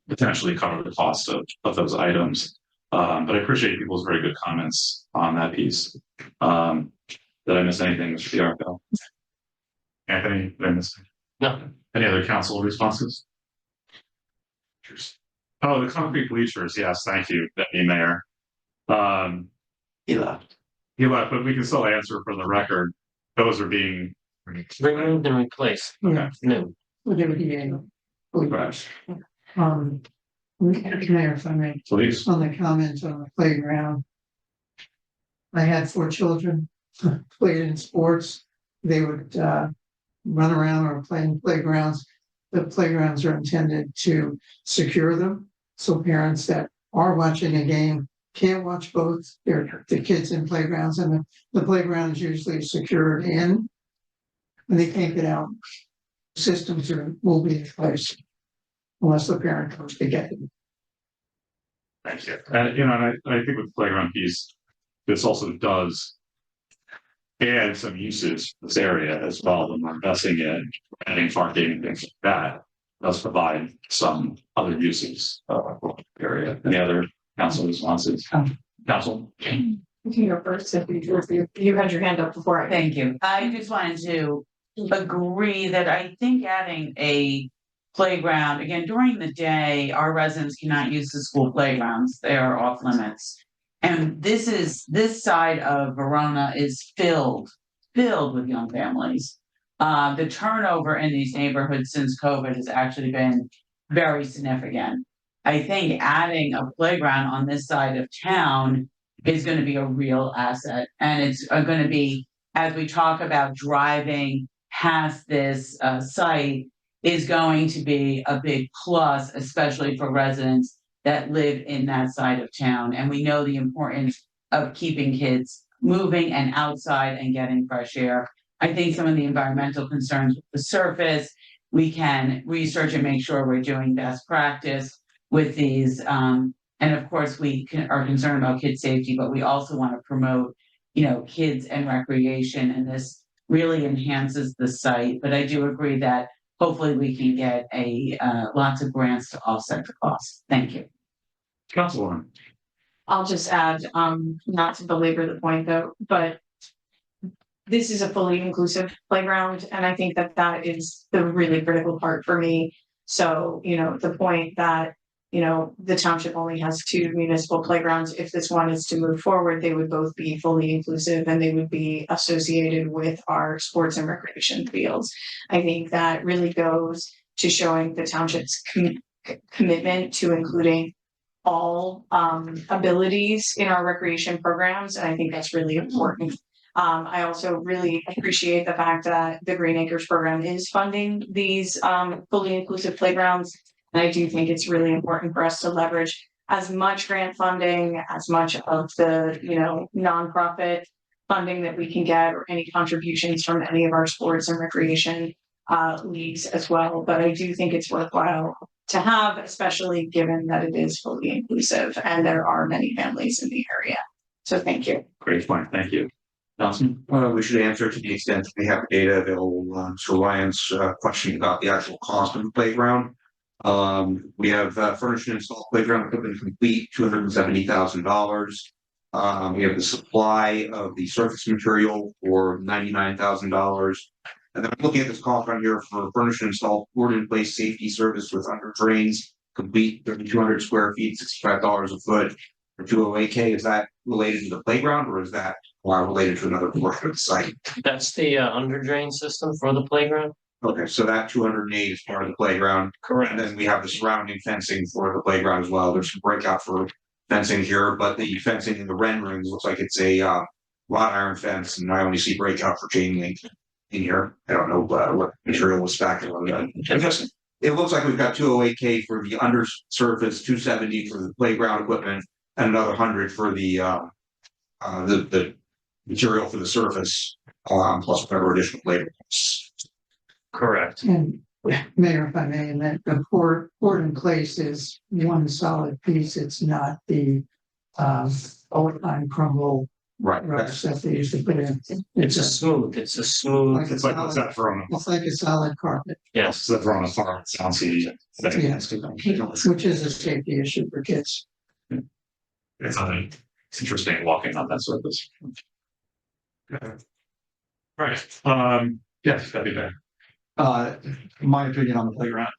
potentially cover the cost of those items. But I appreciate people's very good comments on that piece. Did I miss anything, Mr. Fiarco? Anthony, did I miss? No. Any other council responses? Oh, the concrete bleachers. Yes, thank you, Deputy Mayor. He left. He left, but we can still answer for the record. Those are being Removed and replaced. Yeah. New. Would there be a? Mayor, if I may, Please. on the comments on the playground. I had 4 children played in sports. They would run around or play in playgrounds. The playgrounds are intended to secure them. So parents that are watching a game can't watch both. They're the kids in playgrounds, and the playground is usually secured in. And they can't get out. Systems will be in place unless the parent comes to get them. Thank you. And I think with the playground piece, this also does add some uses to this area as well. When we're investing in adding parking and things like that, does provide some other uses for the area. Any other council responses? Council? You go first, if you had your hand up before I. Thank you. I just wanted to agree that I think adding a playground, again, during the day, our residents cannot use the school playgrounds. They are off limits. And this side of Verona is filled with young families. The turnover in these neighborhoods since COVID has actually been very significant. I think adding a playground on this side of town is going to be a real asset. And it's going to be, as we talk about driving past this site, is going to be a big plus, especially for residents that live in that side of town. And we know the importance of keeping kids moving and outside and getting fresh air. I think some of the environmental concerns with the surface, we can research and make sure we're doing best practice with these. And of course, are concerned about kid safety, but we also want to promote, kids and recreation, and this really enhances the site. But I do agree that hopefully we can get lots of grants to offset the cost. Thank you. Councilwoman. I'll just add, not to belabor the point though, but this is a fully inclusive playground, and I think that is the really critical part for me. So, the point that, the township only has 2 municipal playgrounds. If this one is to move forward, they would both be fully inclusive and they would be associated with our sports and recreation fields. I think that really goes to showing the township's commitment to including all abilities in our recreation programs. And I think that's really important. I also really appreciate the fact that the Green Acres program is funding these fully inclusive playgrounds. And I do think it's really important for us to leverage as much grant funding, as much of the, nonprofit funding that we can get, or any contributions from any of our sports and recreation leagues as well. But I do think it's worthwhile to have, especially given that it is fully inclusive and there are many families in the area. So thank you. Great point. Thank you. Nelson? We should answer to the extent that we have data available. So Ryan's question about the actual cost of the playground. We have furnished and installed playground equipment complete, $270,000. We have the supply of the surface material for $99,000. And then I'm looking at this cost on here for furnished and installed board in place safety service with under drains, complete 3,200 square feet, $65 a foot for 208K. Is that related to the playground, or is that related to another portion of the site? That's the under drain system for the playground. Okay, so that 208 is part of the playground. Correct. And then we have the surrounding fencing for the playground as well. There's some breakout for fencing here, but the fencing in the renderings looks like it's a wrought iron fence, and I only see breakout for chain link in here. I don't know what material was factored on that. It looks like we've got 208K for the undersurface, 270 for the playground equipment, and another 100 for the material for the surface, plus whatever additional labor. Correct. And Mayor, if I may, and that the port in place is one solid piece. It's not the overtime crumble Right. rocks that they used to put in. It's a smooth. Like It's like, what's that Verona? It's like a solid carpet. Yes. It's the Verona farm. It sounds easy. Yes, which is a safety issue for kids. It's interesting walking on that surface. Right. Yes, that'd be better. My opinion on the playground,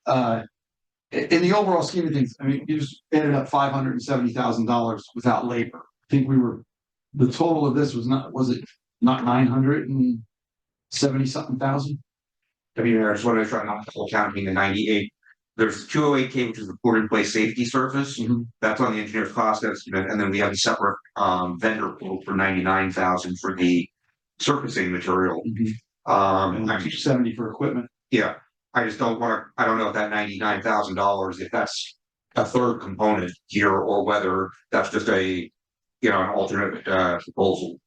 in the overall scheme of things, I mean, you just ended up $570,000 without labor. I think the total of this was it not 970 something thousand? I mean, there's what I was trying not to counting the 98. There's 208K, which is the port in place safety surface. That's on the engineer's cost estimate, and then we have a separate vendor quote for 99,000 for the surfacing material. And actually 70 for equipment. Yeah, I just don't know if that $99,000, if that's a third component here, or whether that's just an alternate proposal,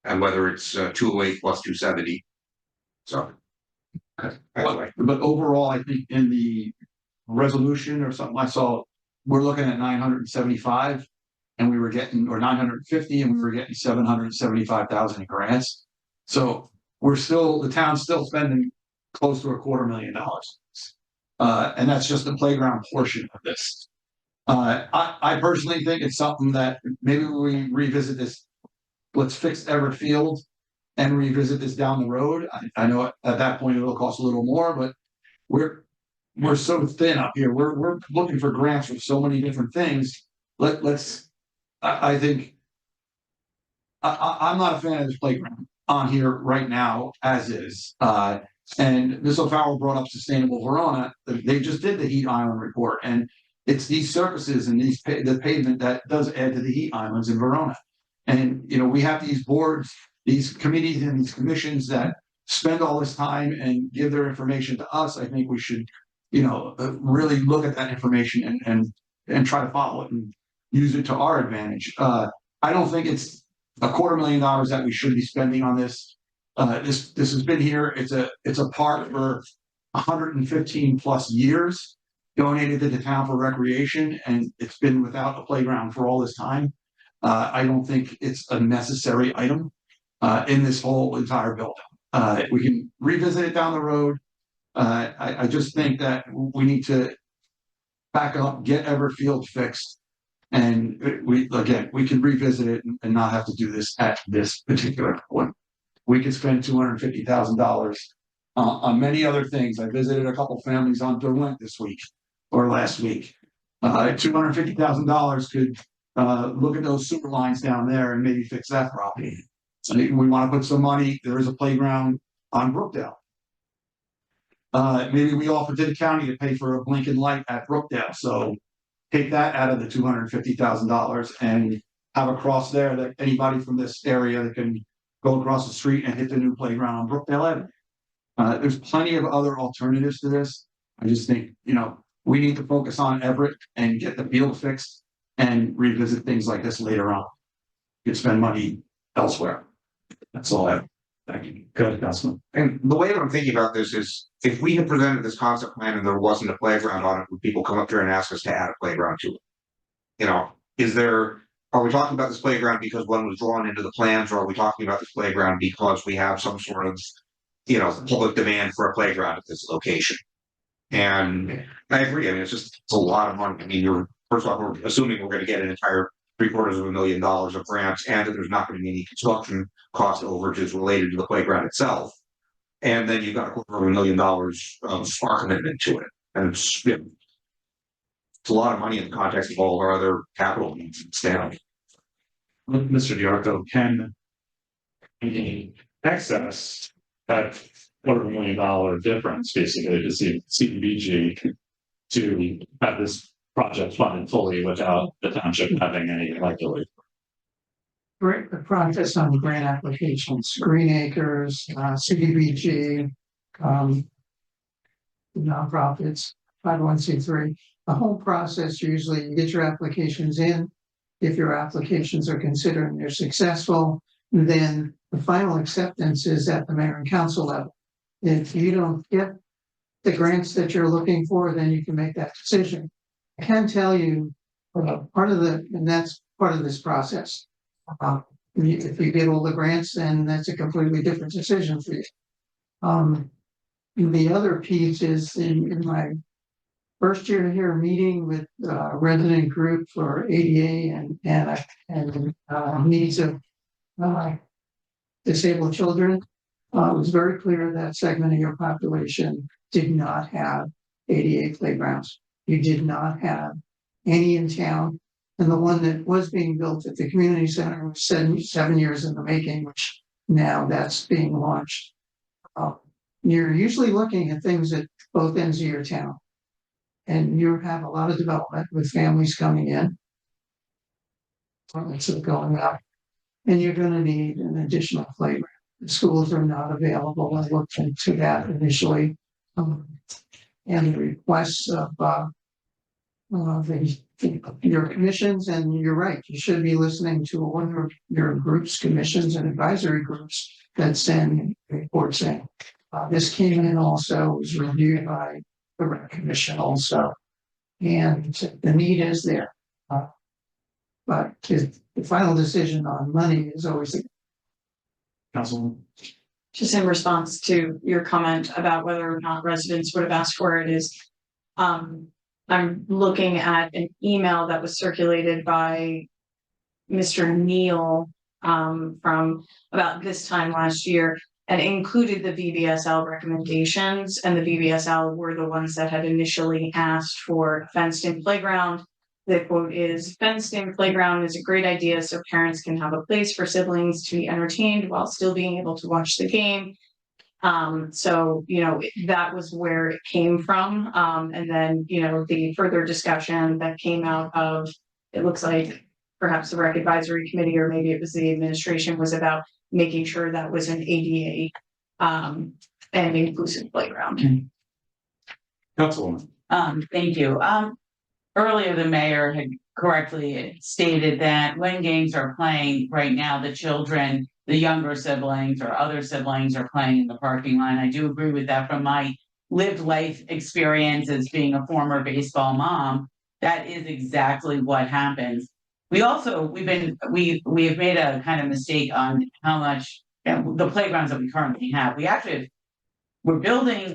and whether it's 208 plus 270. So, but overall, I think in the resolution or something I saw, we're looking at 975, and we were getting, or 950, and we were getting 775,000 in grants. So the town's still spending close to $250,000. And that's just the playground portion of this. I personally think it's something that maybe we revisit this let's fix Everett Field and revisit this down the road. I know at that point it'll cost a little more, but we're so thin up here. We're looking for grants for so many different things. I think I'm not a fan of this playground on here right now as is. And Ms. O'Farrell brought up Sustainable Verona. They just did the heat island report, and it's these surfaces and the pavement that does add to the heat islands in Verona. And we have these boards, these committees, and these commissions that spend all this time and give their information to us. I think we should, really look at that information and try to follow it and use it to our advantage. I don't think it's $250,000 that we should be spending on this. This has been here. It's a park for 115 plus years, donated to the town for recreation, and it's been without a playground for all this time. I don't think it's a necessary item in this whole entire building. We can revisit it down the road. I just think that we need to back up, get Everett Field fixed, and we can revisit it and not have to do this at this particular point. We could spend $250,000 on many other things. I visited a couple families on Derwent this week or last week. $250,000 could look at those sewer lines down there and maybe fix that property. So we want to put some money. There is a playground on Brookdale. Maybe we offer to the county to pay for a blinking light at Brookdale. So take that out of the $250,000 and have a cross there that anybody from this area that can go across the street and hit the new playground on Brookdale Avenue. There's plenty of other alternatives to this. I just think, we need to focus on Everett and get the field fixed and revisit things like this later on. You can spend money elsewhere. That's all I have. Thank you. Good, Councilman. And the way that I'm thinking about this is, if we had presented this concept plan and there wasn't a playground on it, would people come up here and ask us to add a playground to it? Are we talking about this playground because one was drawn into the plans, or are we talking about this playground because we have some sort of, public demand for a playground at this location? And I agree. I mean, it's a lot of money. I mean, first of all, we're assuming we're going to get an entire $750,000 of grants, and that there's not going to be any construction cost overages related to the playground itself. And then you've got $250,000 of our commitment to it. And it's a lot of money in the context of all of our other capital needs and staff. Mr. DiArco, can the excess that $250,000 difference basically to CDBG to have this project funded fully without the township having any liability? The process on grant applications, Green Acres, CDBG, nonprofits, 501c3. The whole process, usually you get your applications in. If your applications are considered and you're successful, then the final acceptance is at the mayor and council level. If you don't get the grants that you're looking for, then you can make that decision. I can tell you, and that's part of this process. If you get all the grants, then that's a completely different decision for you. The other piece is in my first year here, meeting with a resident group for ADA and needs of disabled children. It was very clear that segment of your population did not have ADA playgrounds. You did not have any in town. And the one that was being built at the community center was 7 years in the making, which now that's being launched. You're usually looking at things at both ends of your town. And you have a lot of development with families coming in. Apartments are going up. And you're going to need an additional playground. The schools are not available. I looked into that initially. And the requests of your commissions, and you're right, you should be listening to one of your groups, commissions, and advisory groups that send reports in. This came in also, was reviewed by the rec commission also, and the need is there. But the final decision on money is always the Councilman. Just in response to your comment about whether or not residents would have asked for it is, I'm looking at an email that was circulated by Mr. Neal from about this time last year, and included the VBSL recommendations, and the VBSL were the ones that had initially asked for fenced-in playground. The quote is, fenced-in playground is a great idea so parents can have a place for siblings to be entertained while still being able to watch the game. So, that was where it came from. And then, the further discussion that came out of, it looks like perhaps the rec advisory committee, or maybe it was the administration, was about making sure that was an ADA and inclusive playground. Councilwoman. Thank you. Earlier, the mayor had correctly stated that when games are playing right now, the children, the younger siblings or other siblings are playing in the parking lot. I do agree with that from my lived life experience as being a former baseball mom. That is exactly what happens. We have made a kind of mistake on how much the playgrounds that we currently have. We're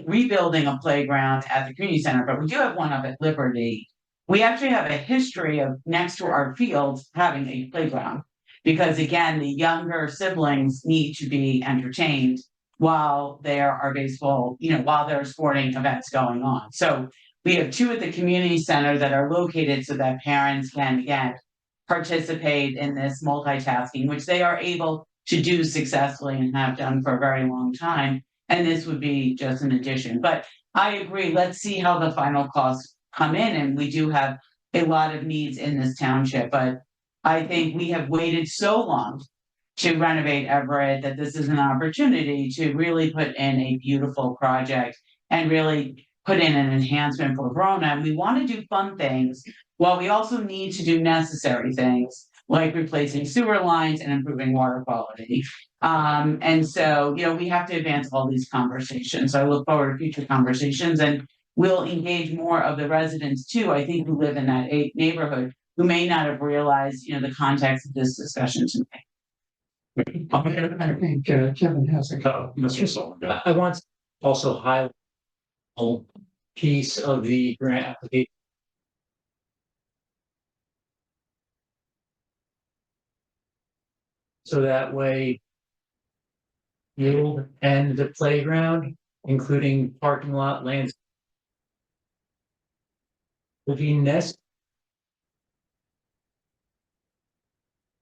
rebuilding a playground at the community center, but we do have one up at Liberty. We actually have a history of next to our fields having a playground, because again, the younger siblings need to be entertained while there are while there are sporting events going on. So we have two at the community center that are located so that parents can, again, participate in this multitasking, which they are able to do successfully and have done for a very long time. And this would be just an addition. But I agree, let's see how the final costs come in. And we do have a lot of needs in this township, but I think we have waited so long to renovate Everett that this is an opportunity to really put in a beautiful project and really put in an enhancement for Verona. And we want to do fun things while we also need to do necessary things like replacing sewer lines and improving water quality. And so, we have to advance all these conversations. So I look forward to future conversations, and we'll engage more of the residents too, I think, who live in that neighborhood, who may not have realized, the context of this discussion tonight. I think Kevin has a. Mr. Sullivan. I want to also highlight a piece of the grant application. So that way, you and the playground, including parking lot, lands, will be necessary.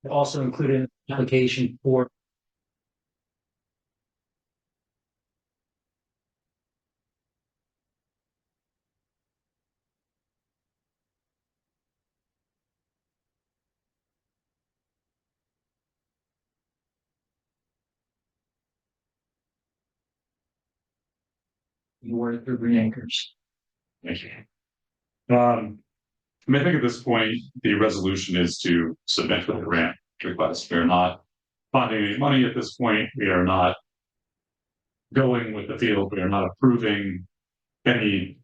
Also included in the application for more through Green Acres. Thank you. I think at this point, the resolution is to submit the grant request. We are not finding any money at this point. We are not going with the field. We are not approving any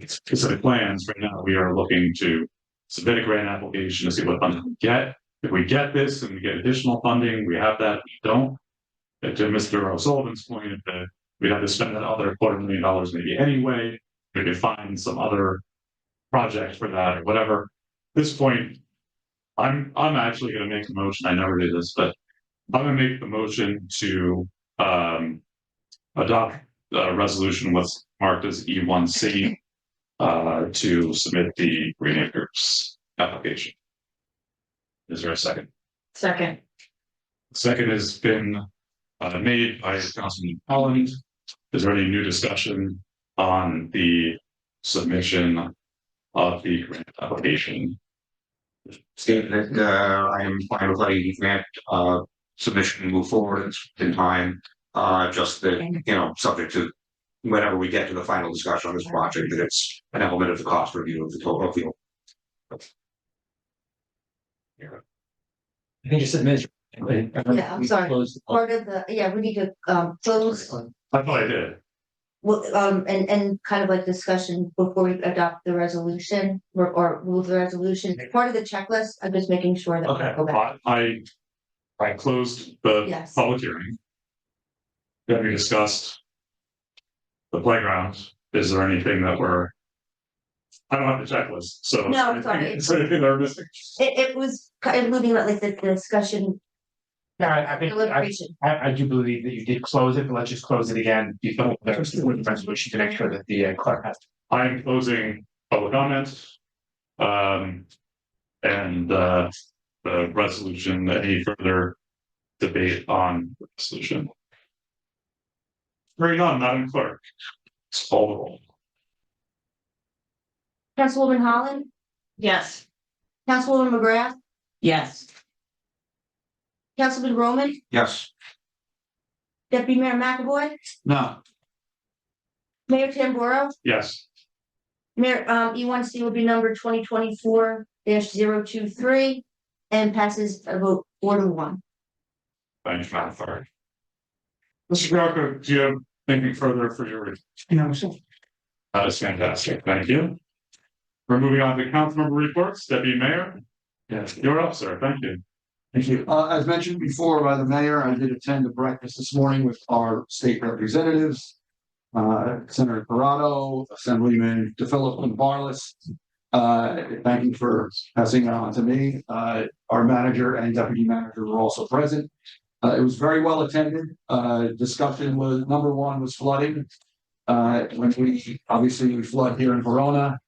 specific plans right now. We are looking to submit a grant application to see what funding we get. If we get this and we get additional funding, we have that. If we don't, to Mr. O'Sullivan's point, that we'd have to spend that other $250,000 maybe anyway. We could find some other project for that or whatever. At this point, I'm actually going to make a motion. I never do this, but I'm going to make the motion to adopt a resolution what's marked as E1C to submit the Green Acres application. Is there a second? Second. Second has been made by Councilman Holland. Is there any new discussion on the submission of the grant application? State that I am fine with letting the grant submission move forward in time. Just that, subject to whenever we get to the final discussion on this project, that it's an element of the cost review of the total field. I think just administration. Yeah, I'm sorry. Part of we need to close. I thought I did. Well, and kind of like discussion before we adopt the resolution or move the resolution. Part of the checklist, I'm just making sure that. Okay, we go back. I closed the public hearing. Then we discussed the playground. Is there anything that I don't have the checklist, so. No, sorry. Is there anything that we're missing? It was kind of moving like the discussion No, I think, deliberation. I do believe that you did close it, but let's just close it again before there's the resolution to make sure that the clerk has. I am closing public comments. And the resolution, any further debate on the resolution? Hearing none, Madam Clerk. Let's call the roll. Councilwoman Holland, Yes. Councilwoman McGrath, Yes. Councilman Roman, Yes. Deputy Mayor McAvoy, No, Mayor Tamboro, Yes. Mayor, E1C will be number 2024-023 and passes a vote 4-1. Thank you, Madam Clerk. Mr. Greco, do you have anything further for your? No, so That is fantastic. Thank you. We're moving on to council member reports. Deputy Mayor. Yes, you're up, sir. Thank you. thank you. As mentioned before by the mayor, I did attend a breakfast this morning with our state representatives. Senator Corrado, Assemblyman DeFilip and Barlis. Thank you for passing it on to me. Our manager and deputy manager were also present. It was very well attended. Discussion was, number one was flooding. When we flood here in Verona,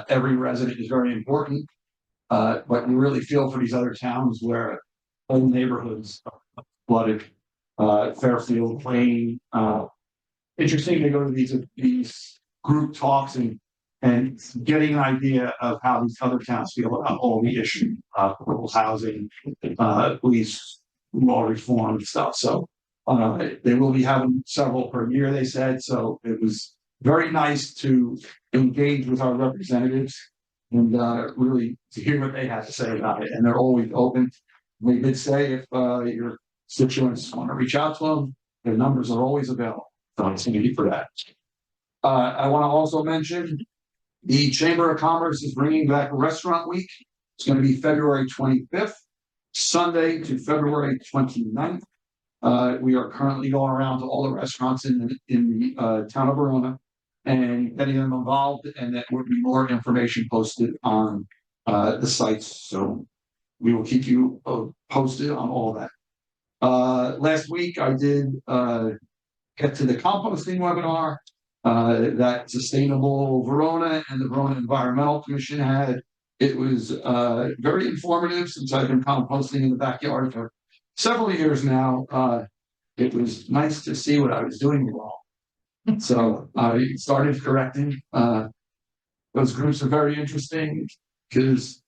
every resident is very important. But we really feel for these other towns where whole neighborhoods are flooded. Fairfield, Plain, interesting to go to these group talks and getting an idea of how these other towns feel about all the issues, affordable housing, police, law reform and stuff. So they will be having several per year, they said. So it was very nice to engage with our representatives and really to hear what they had to say about it. And they're always open. They did say if your constituents want to reach out to them, their numbers are always available. So it's going to be for that. I want to also mention the Chamber of Commerce is bringing back Restaurant Week. It's going to be February 25th, Sunday to February 29th. We are currently going around to all the restaurants in the town of Verona and getting them involved, and that will be more information posted on the sites. So we will keep you posted on all that. Last week I did get to the composting webinar that Sustainable Verona and the Verona Environmental Commission had. It was very informative since I've been composting in the backyard for several years now. It was nice to see what I was doing wrong. So I started correcting. Those groups are very interesting because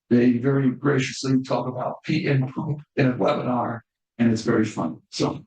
they very graciously talk about Pete and poop in a webinar, and it's very fun. So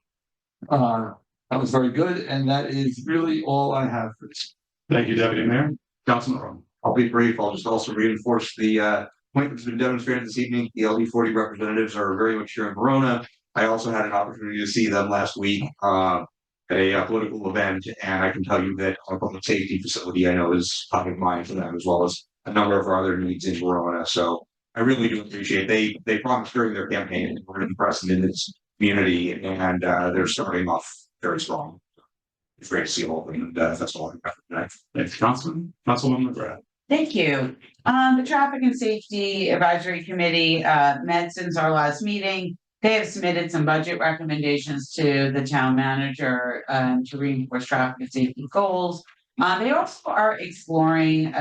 that was very good, and that is really all I have for this. Thank you, Deputy Mayor. Councilman Roman. I'll be brief. I'll just also reinforce the point that's been demonstrated this evening. The LD40 representatives are very much here in Verona. I also had an opportunity to see them last week at a political event, and I can tell you that our public safety facility I know is top of mind for them, as well as a number of our other needs in Verona. So I really do appreciate they promised during their campaign that we're impressed in this community, and they're starting off very strong. It's great to see all of them, and that's all I have for tonight. Thanks, Councilwoman McGrath. Thank you. The Traffic and Safety Advisory Committee met since our last meeting. They have submitted some budget recommendations to the town manager to reinforce traffic and safety goals. They also are exploring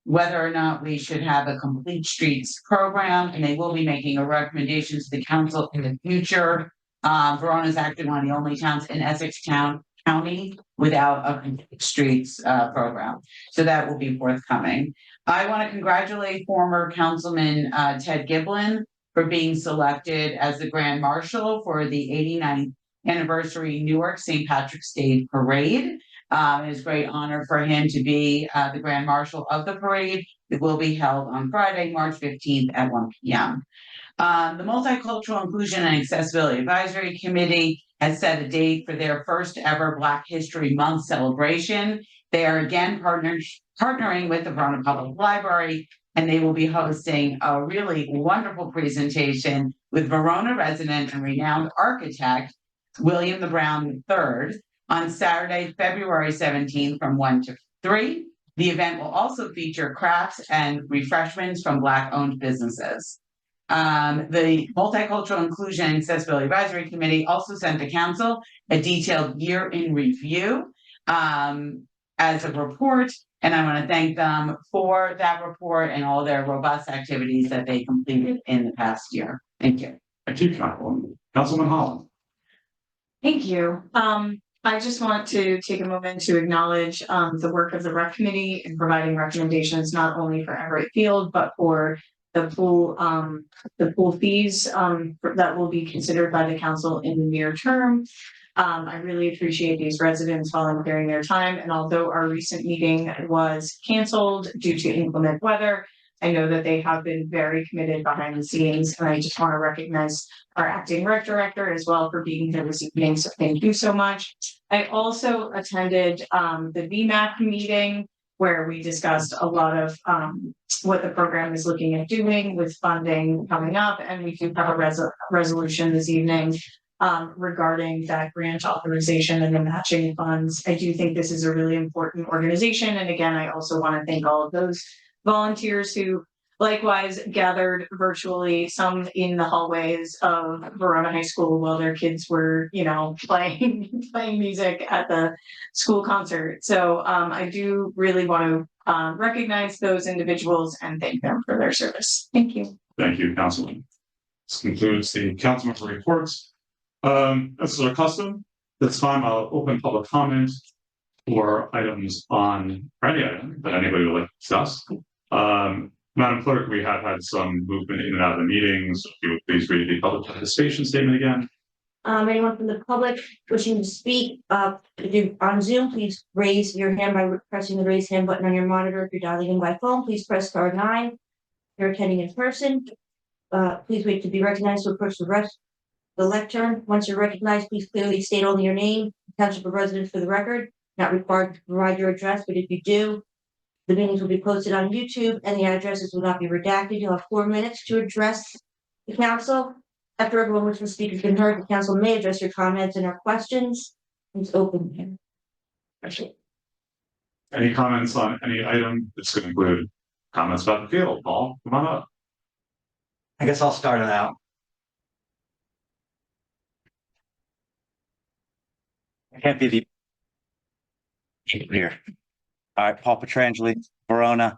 whether or not we should have a complete streets program, and they will be making a recommendation to the council in the future. Verona is actually one of the only towns in Essex County without a complete streets program. So that will be forthcoming. I want to congratulate former Councilman Ted Giblin for being selected as the Grand Marshal for the 89th anniversary Newark St. Patrick's Day Parade. It's a great honor for him to be the Grand Marshal of the parade. It will be held on Friday, March 15th at 1 p.m. The Multicultural Inclusion and Accessibility Advisory Committee has set a date for their first ever Black History Month celebration. They are again partnering with the Verona Public Library, and they will be hosting a really wonderful presentation with Verona resident and renowned architect, William the Brown III, on Saturday, February 17th from 1 to 3. The event will also feature crafts and refreshments from Black-owned businesses. The Multicultural Inclusion and Accessibility Advisory Committee also sent to council a detailed year in review as a report. And I want to thank them for that report and all their robust activities that they completed in the past year. Thank you. Thank you, Councilman Holland. Thank you. I just want to take a moment to acknowledge the work of the rec committee in providing recommendations not only for Everett Field, but for the pool fees that will be considered by the council in the near term. I really appreciate these residents volunteering their time, and although our recent meeting was canceled due to inclement weather, I know that they have been very committed behind the scenes, and I just want to recognize our acting rec director as well for being here this evening. So thank you so much. I also attended the VMAC meeting where we discussed a lot of what the program is looking at doing with funding coming up, and we do have a resolution this evening regarding that grant authorization and the matching funds. I do think this is a really important organization, and again, I also want to thank all of those volunteers who likewise gathered virtually, some in the hallways of Verona High School while their kids were, playing music at the school concert. So I do really want to recognize those individuals and thank them for their service. Thank you. Thank you, Councilman. This concludes the councilmember reports. This is our custom. This time I'll open public comment for items on any item that anybody would like to discuss. Madam Clerk, we have had some movement in and out of the meetings. If you would please read the public participation statement again. Anyone from the public wishing to speak if you're on Zoom, please raise your hand by pressing the raise hand button on your monitor. If you're dialing in by phone, please press star 9. If you're attending in person, please wait to be recognized to approach the lectern. Once you're recognized, please clearly state only your name, township of residence for the record. Not required to provide your address, but if you do, the meetings will be posted on YouTube and the addresses will not be redacted. You'll have 4 minutes to address the council. After everyone wishing to speak has been heard, the council may address your comments and our questions. It's open here. Any comments on any item? This could include comments about the field. Paul, come on up. I guess I'll start it out. I can't be the here. All right, Paul Petrangeli, Verona.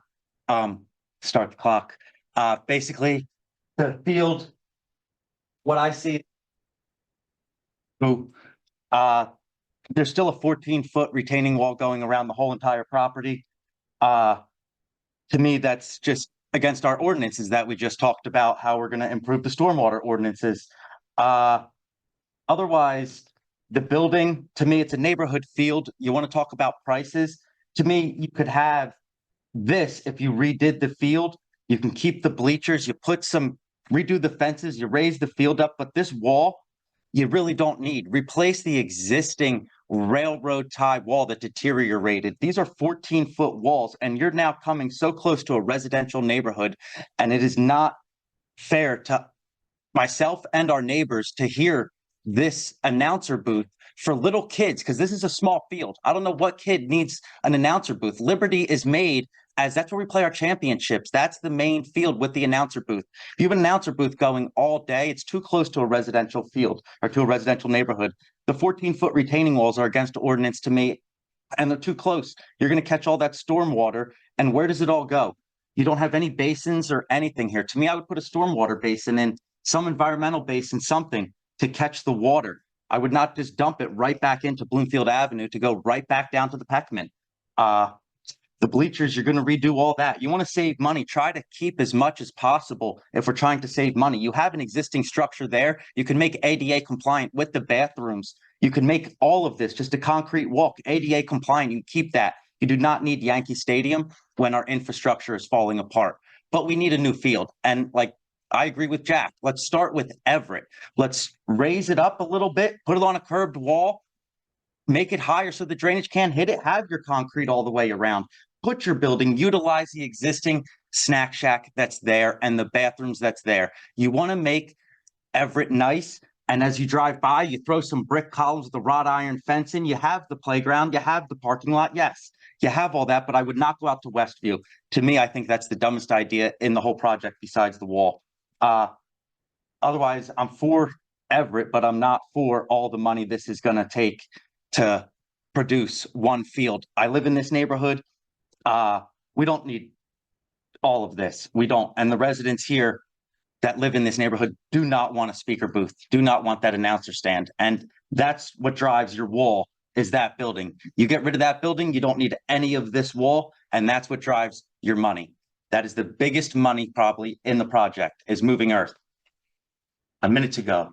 Start the clock. Basically, the field, what I see, there's still a 14-foot retaining wall going around the whole entire property. To me, that's just against our ordinances that we just talked about, how we're going to improve the stormwater ordinances. Otherwise, the building, to me, it's a neighborhood field. You want to talk about prices? To me, you could have this if you redid the field. You can keep the bleachers, you redo the fences, you raise the field up, but this wall, you really don't need. Replace the existing railroad tie wall that deteriorated. These are 14-foot walls, and you're now coming so close to a residential neighborhood, and it is not fair to myself and our neighbors to hear this announcer booth for little kids, because this is a small field. I don't know what kid needs an announcer booth. Liberty is made as that's where we play our championships. That's the main field with the announcer booth. If you have an announcer booth going all day, it's too close to a residential field or to a residential neighborhood. The 14-foot retaining walls are against ordinance to me, and they're too close. You're going to catch all that storm water, and where does it all go? You don't have any basins or anything here. To me, I would put a stormwater basin in, some environmental basin, something to catch the water. I would not just dump it right back into Bloomfield Avenue to go right back down to the Peckman. The bleachers, you're going to redo all that. You want to save money, try to keep as much as possible if we're trying to save money. You have an existing structure there. You can make ADA compliant with the bathrooms. You can make all of this just a concrete walk, ADA compliant. You can keep that. You do not need Yankee Stadium when our infrastructure is falling apart. But we need a new field. And I agree with Jack. Let's start with Everett. Let's raise it up a little bit, put it on a curved wall, make it higher so the drainage can't hit it, have your concrete all the way around, put your building, utilize the existing snack shack that's there and the bathrooms that's there. You want to make Everett nice. And as you drive by, you throw some brick columns with the wrought iron fence in, you have the playground, you have the parking lot. Yes, you have all that, but I would not go out to Westview. To me, I think that's the dumbest idea in the whole project besides the wall. Otherwise, I'm for Everett, but I'm not for all the money this is gonna take to produce one field. I live in this neighborhood. We don't need all of this. We don't. And the residents here that live in this neighborhood do not want a speaker booth, do not want that announcer stand. And that's what drives your wall, is that building. You get rid of that building, you don't need any of this wall, and that's what drives your money. That is the biggest money probably in the project, is moving earth. A minute to go.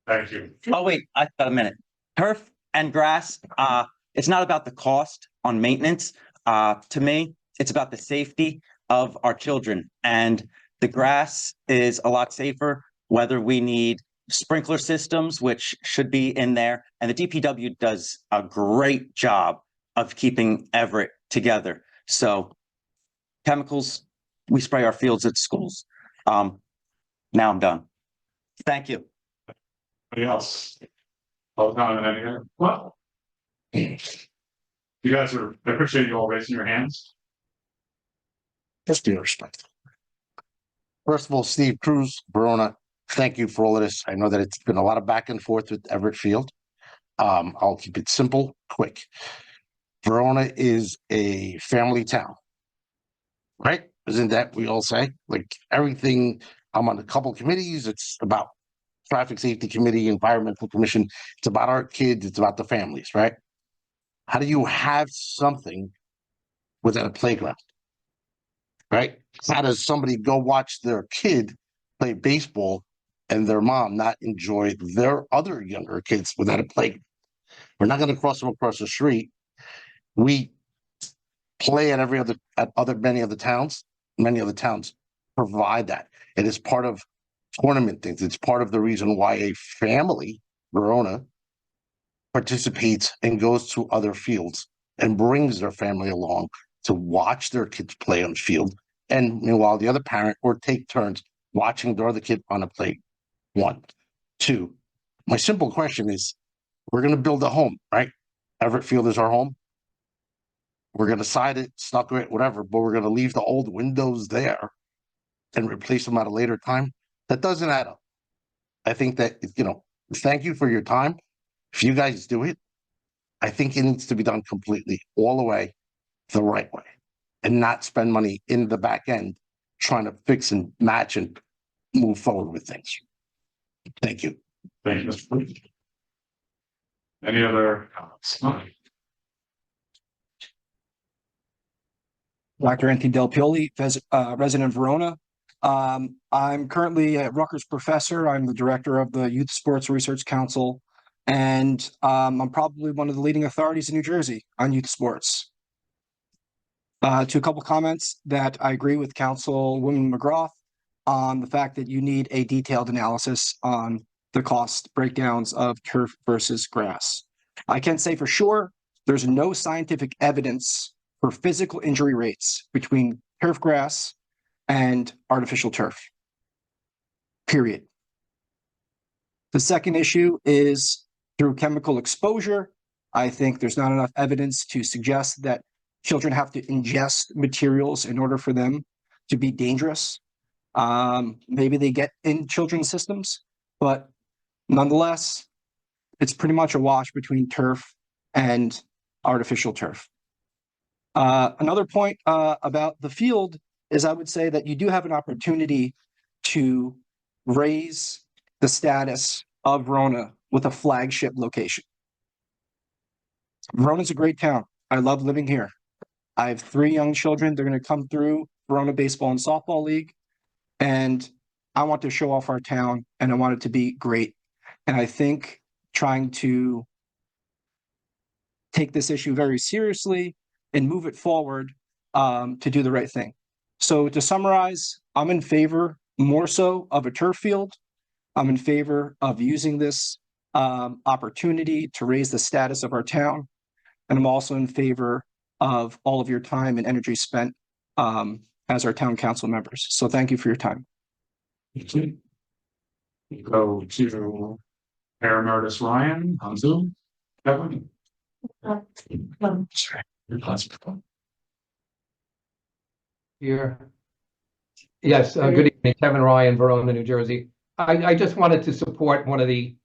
Thank you. Oh, wait, I got a minute. Turf and grass, it's not about the cost on maintenance. To me, it's about the safety of our children. And the grass is a lot safer, whether we need sprinkler systems, which should be in there. And the DPW does a great job of keeping Everett together. So chemicals, we spray our fields at schools. Now I'm done. Thank you. Anybody else? Well, not any here. Well. You guys are, I appreciate you all raising your hands. Just be respectful. First of all, Steve Cruz, Verona, thank you for all of this. I know that it's been a lot of back and forth with Everett Field. I'll keep it simple, quick. Verona is a family town, right? Isn't that we all say? Like everything, I'm on a couple committees. It's about traffic safety committee, environmental commission. It's about our kids. It's about the families, right? How do you have something without a playground? Right? How does somebody go watch their kid play baseball and their mom not enjoy their other younger kids without a playground? We're not going to cross them across the street. We play at many of the towns. Many of the towns provide that. It is part of tournament things. It's part of the reason why a family, Verona, participates and goes to other fields and brings their family along to watch their kids play on the field. And meanwhile, the other parent or take turns watching their other kid on a play. 1, 2. My simple question is, we're going to build a home, right? Everett Field is our home. We're going to side it, stucco it, whatever, but we're going to leave the old windows there and replace them at a later time. That doesn't add up. I think that, thank you for your time. If you guys do it, I think it needs to be done completely all the way, the right way, and not spend money in the back end trying to fix and match and move forward with things. Thank you. Thank you, Mr. Booth. Any other comments? Dr. Anthony Del Pioli, resident of Verona. I'm currently a Rutgers professor. I'm the director of the Youth Sports Research Council, and I'm probably one of the leading authorities in New Jersey on youth sports. To a couple comments that I agree with Councilwoman McGrath on the fact that you need a detailed analysis on the cost breakdowns of turf versus grass. I can say for sure there's no scientific evidence for physical injury rates between turf grass and artificial turf, period. The second issue is through chemical exposure. I think there's not enough evidence to suggest that children have to ingest materials in order for them to be dangerous. Maybe they get in children's systems, but nonetheless, it's pretty much a wash between turf and artificial turf. Another point about the field is I would say that you do have an opportunity to raise the status of Verona with a flagship location. Verona's a great town. I love living here. I have 3 young children. They're going to come through Verona Baseball and Softball League. And I want to show off our town and I want it to be great. And I think trying to take this issue very seriously and move it forward to do the right thing. So to summarize, I'm in favor more so of a turf field. I'm in favor of using this opportunity to raise the status of our town. And I'm also in favor of all of your time and energy spent as our town council members. So thank you for your time. Go to Mayor Emeritus Ryan on Zoom. Kevin? Here. Yes, good evening, Kevin Ryan, Verona, New Jersey. I just wanted to support one of the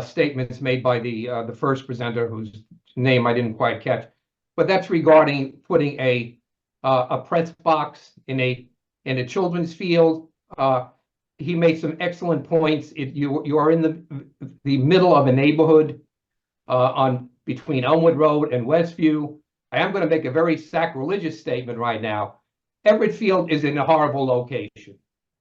statements made by the first presenter whose name I didn't quite catch. But that's regarding putting a press box in a children's field. He made some excellent points. If you are in the middle of a neighborhood on between Elmwood Road and Westview, I am going to make a very sacrilegious statement right now. Everett Field is in a horrible location.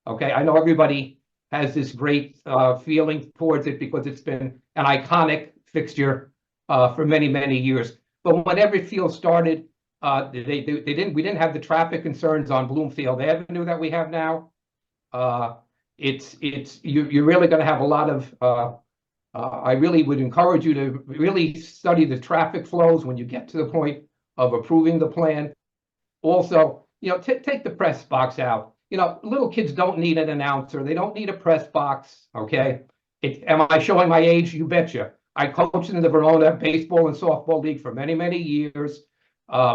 Okay, I know everybody has this great feeling towards it because it's been an iconic fixture for many, many years. But when Everett Field started, we didn't have the traffic concerns on Bloomfield Avenue that we have now. You're really going to have a lot of. I really would encourage you to really study the traffic flows when you get to the point of approving the plan. Also, take the press box out. Little kids don't need an announcer. They don't need a press box, okay? Am I showing my age? You betcha. I coached in the Verona baseball and softball league for many, many years.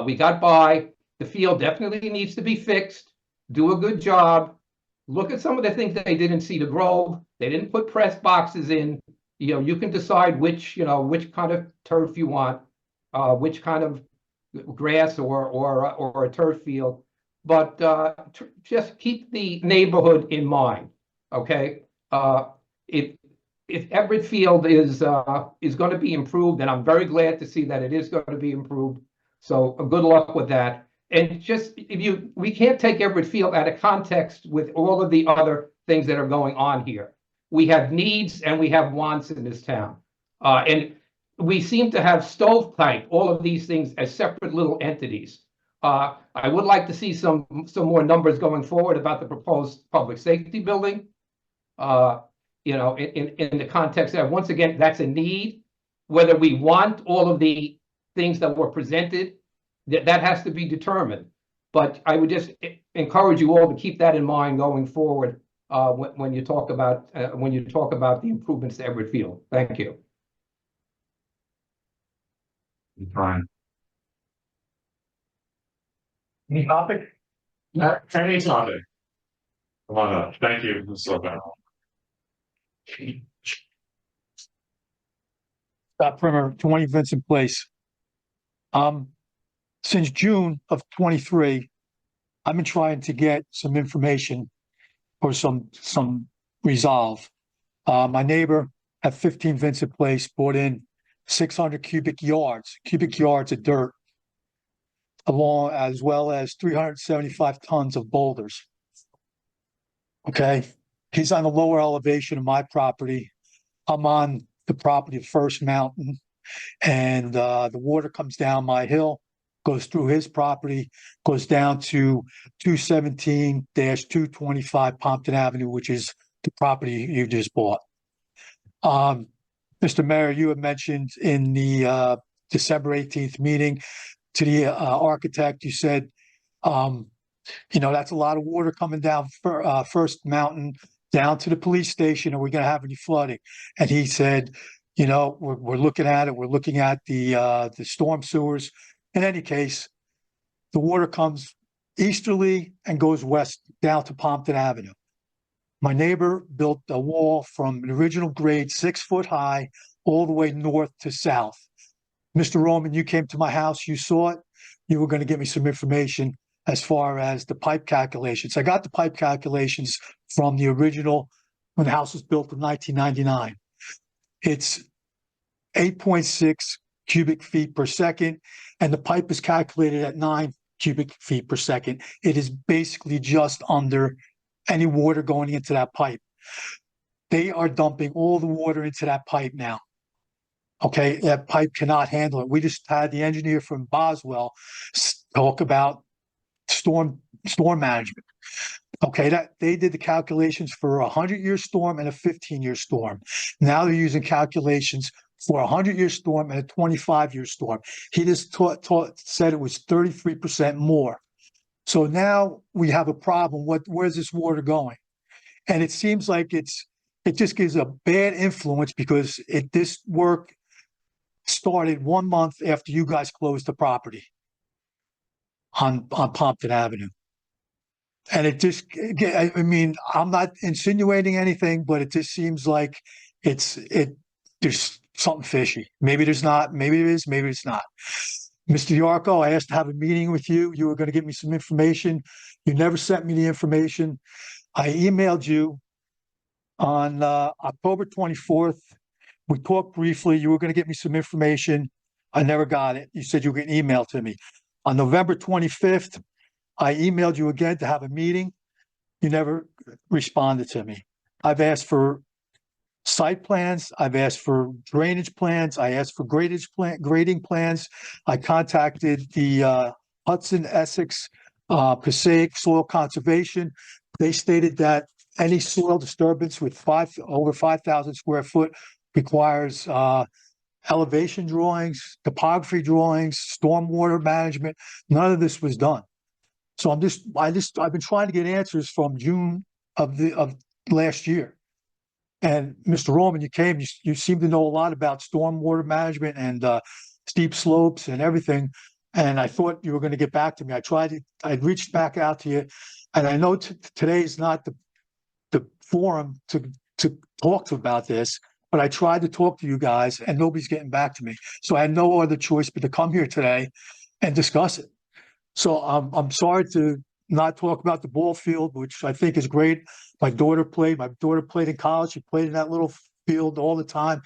We got by. The field definitely needs to be fixed. Do a good job. Look at some of the things that they did in Cedar Grove. They didn't put press boxes in. You can decide which kind of turf you want, which kind of grass or a turf field. But just keep the neighborhood in mind, okay? If Everett Field is going to be improved, and I'm very glad to see that it is going to be improved. So good luck with that. And just we can't take Everett Field out of context with all of the other things that are going on here. We have needs and we have wants in this town, and we seem to have stovepipe all of these things as separate little entities. I would like to see some more numbers going forward about the proposed public safety building. In the context that, once again, that's a need. Whether we want all of the things that were presented, that has to be determined. But I would just encourage you all to keep that in mind going forward when you talk about the improvements to Everett Field. Thank you. Fine. Any topic? Any topic. Come on up. Thank you, Mr. O'Donnell. Scott Primer, 20 Vincent Place. Since June of 23, I've been trying to get some information or some resolve. My neighbor at 15 Vincent Place brought in 600 cubic yards of dirt, along as well as 375 tons of boulders. Okay, he's on the lower elevation of my property. I'm on the property of First Mountain, and the water comes down my hill, goes through his property, goes down to 217-225 Pompton Avenue, which is the property you just bought. Mr. Mayor, you had mentioned in the December 18th meeting to the architect, you said, that's a lot of water coming down First Mountain down to the police station. Are we going to have any flooding? And he said, we're looking at it. We're looking at the storm sewers. In any case, the water comes easterly and goes west down to Pompton Avenue. My neighbor built a wall from an original grade 6 foot high all the way north to south. Mr. Roman, you came to my house, you saw it. You were going to give me some information as far as the pipe calculations. I got the pipe calculations from the original when the house was built in 1999. It's 8.6 cubic feet per second, and the pipe is calculated at 9 cubic feet per second. It is basically just under any water going into that pipe. They are dumping all the water into that pipe now. Okay, that pipe cannot handle it. We just had the engineer from Boswell talk about storm management. Okay, that they did the calculations for a 100-year storm and a 15-year storm. Now they're using calculations for a 100-year storm and a 25-year storm. He just said it was 33% more. So now we have a problem. Where's this water going? And it seems like it just gives a bad influence because this work started 1 month after you guys closed the property on Pompton Avenue. And it just, I mean, I'm not insinuating anything, but it just seems like there's something fishy. Maybe there's not, maybe it is, maybe it's not. Mr. Yarko, I asked to have a meeting with you. You were going to give me some information. You never sent me the information. I emailed you on October 24th. We talked briefly. You were going to get me some information. I never got it. You said you were going to email to me. On November 25th, I emailed you again to have a meeting. You never responded to me. I've asked for site plans. I've asked for drainage plans. I asked for grading plans. I contacted the Hudson Essex Passaic Soil Conservation. They stated that any soil disturbance with over 5,000 square foot requires elevation drawings, topography drawings, stormwater management. None of this was done. So I've been trying to get answers from June of last year. And Mr. Roman, you seem to know a lot about stormwater management and steep slopes and everything. And I thought you were going to get back to me. I reached back out to you, and I know today is not the forum to talk to about this, but I tried to talk to you guys and nobody's getting back to me. So I had no other choice but to come here today and discuss it. So I'm sorry to not talk about the ball field, which I think is great. My daughter played in college. She played in that little field all the time.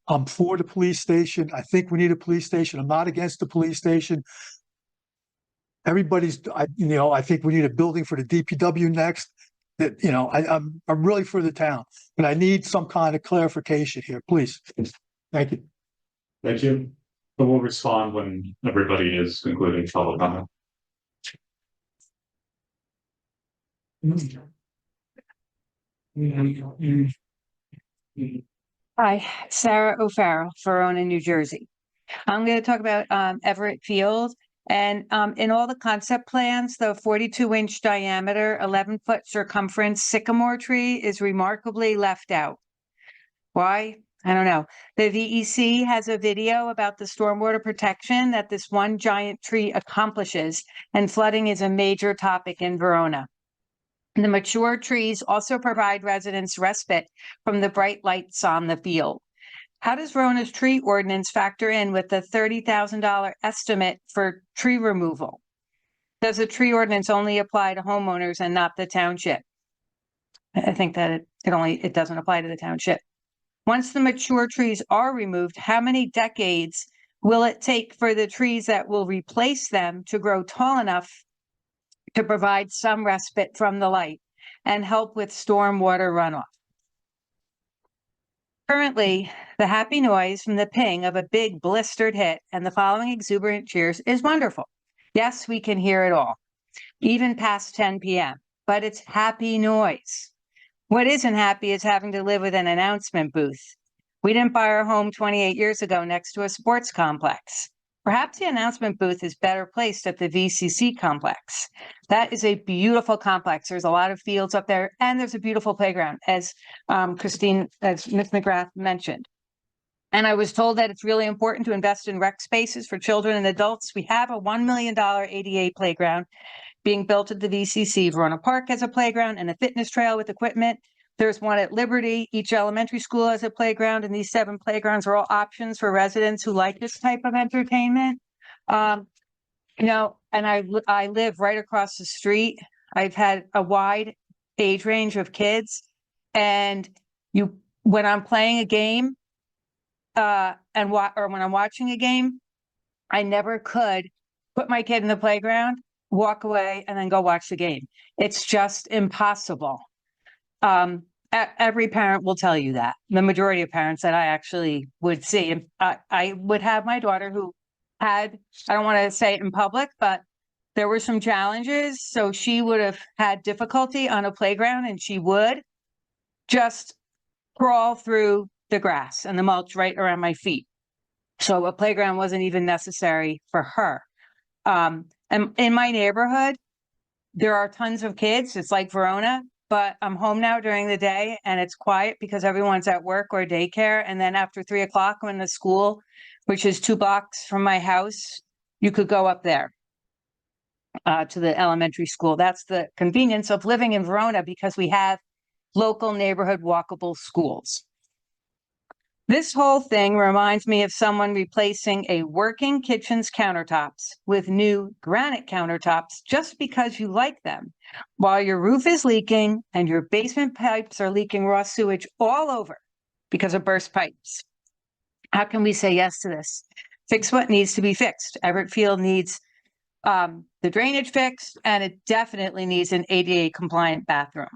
I'm for the police station. I think we need a police station. I'm not against the police station. I think we need a building for the DPW next. I'm really for the town, but I need some kind of clarification here, please. Thank you. Thank you. But we'll respond when everybody is concluding public comment. Hi, Sarah O'Farrell, Verona, New Jersey. I'm going to talk about Everett Field. And in all the concept plans, the 42-inch diameter, 11-foot circumference sycamore tree is remarkably left out. Why? I don't know. The VEC has a video about the stormwater protection that this one giant tree accomplishes, and flooding is a major topic in Verona. The mature trees also provide residents respite from the bright lights on the field. How does Verona's tree ordinance factor in with the $30,000 estimate for tree removal? Does the tree ordinance only apply to homeowners and not the township? I think that it doesn't apply to the township. Once the mature trees are removed, how many decades will it take for the trees that will replace them to grow tall enough to provide some respite from the light and help with stormwater runoff? Currently, the happy noise from the ping of a big blistered hit and the following exuberant cheers is wonderful. Yes, we can hear it all, even past 10 p.m., but it's happy noise. What isn't happy is having to live with an announcement booth. We didn't buy our home 28 years ago next to a sports complex. Perhaps the announcement booth is better placed at the VCC complex. That is a beautiful complex. There's a lot of fields up there, and there's a beautiful playground, as Ms. McGrath mentioned. And I was told that it's really important to invest in rec spaces for children and adults. We have a $1 million ADA playground being built at the VCC. Verona Park has a playground and a fitness trail with equipment. There's one at Liberty. Each elementary school has a playground, and these 7 playgrounds are all options for residents who like this type of entertainment. And I live right across the street. I've had a wide age range of kids, and when I'm playing a game, or when I'm watching a game, I never could put my kid in the playground, walk away, and then go watch the game. It's just impossible. Every parent will tell you that. The majority of parents that I actually would see. I would have my daughter who had, I don't want to say it in public, but there were some challenges. So she would have had difficulty on a playground, and she would just crawl through the grass and the mulch right around my feet. So a playground wasn't even necessary for her. And in my neighborhood, there are tons of kids. It's like Verona, but I'm home now during the day and it's quiet because everyone's at work or daycare. And then after 3 o'clock, when the school, which is 2 blocks from my house, you could go up there. to the elementary school. That's the convenience of living in Verona because we have local neighborhood walkable schools. This whole thing reminds me of someone replacing a working kitchen's countertops with new granite countertops just because you like them, while your roof is leaking and your basement pipes are leaking raw sewage all over because of burst pipes. How can we say yes to this? Fix what needs to be fixed. Everett Field needs the drainage fixed, and it definitely needs an ADA compliant bathroom.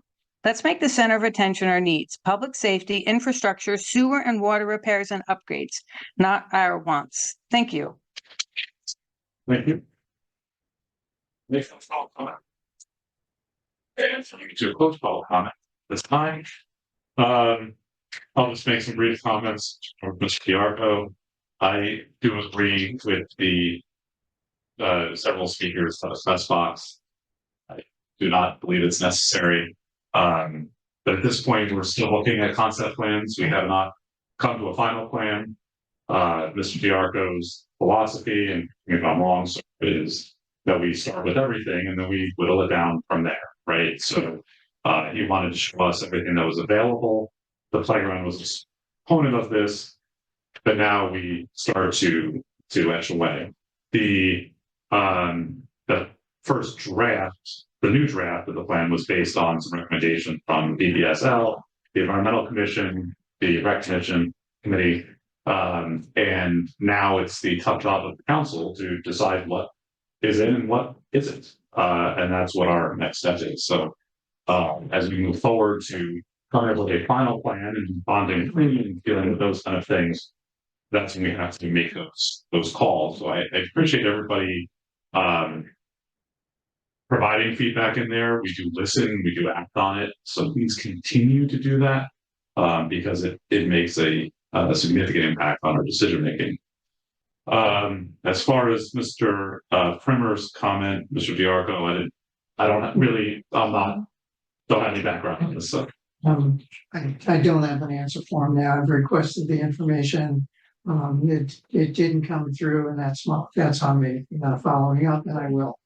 Let's make the center of attention our needs: public safety, infrastructure, sewer and water repairs and upgrades, not our wants. Thank you. Thank you. Next, I'll comment. And so you can do a close public comment this time. I'll just make some brief comments for Mr. Diarco. I do agree with the several speakers on the press box. I do not believe it's necessary. But at this point, we're still looking at concept plans. We have not come to a final plan. Mr. Diarco's philosophy, and if I'm wrong, so is that we start with everything and then we whittle it down from there, right? So he wanted to show us everything that was available. The playground was a component of this, but now we start to etch away. The first draft, the new draft of the plan was based on some recommendations from BPSL, the Environmental Commission, the Rec Committee, and now it's the tough job of the council to decide what is in and what isn't, and that's what our next step is. So, as we move forward to come up with a final plan and bonding and dealing with those kind of things, that's when we have to make those calls. So I appreciate everybody providing feedback in there. We do listen, we do act on it. So please continue to do that because it makes a significant impact on our decision making. As far as Mr. Primer's comment, Mr. Diarco, don't have any background on this. So. I don't have an answer for him now. I've requested the information. It didn't come through, and that's on me. Following up, and I will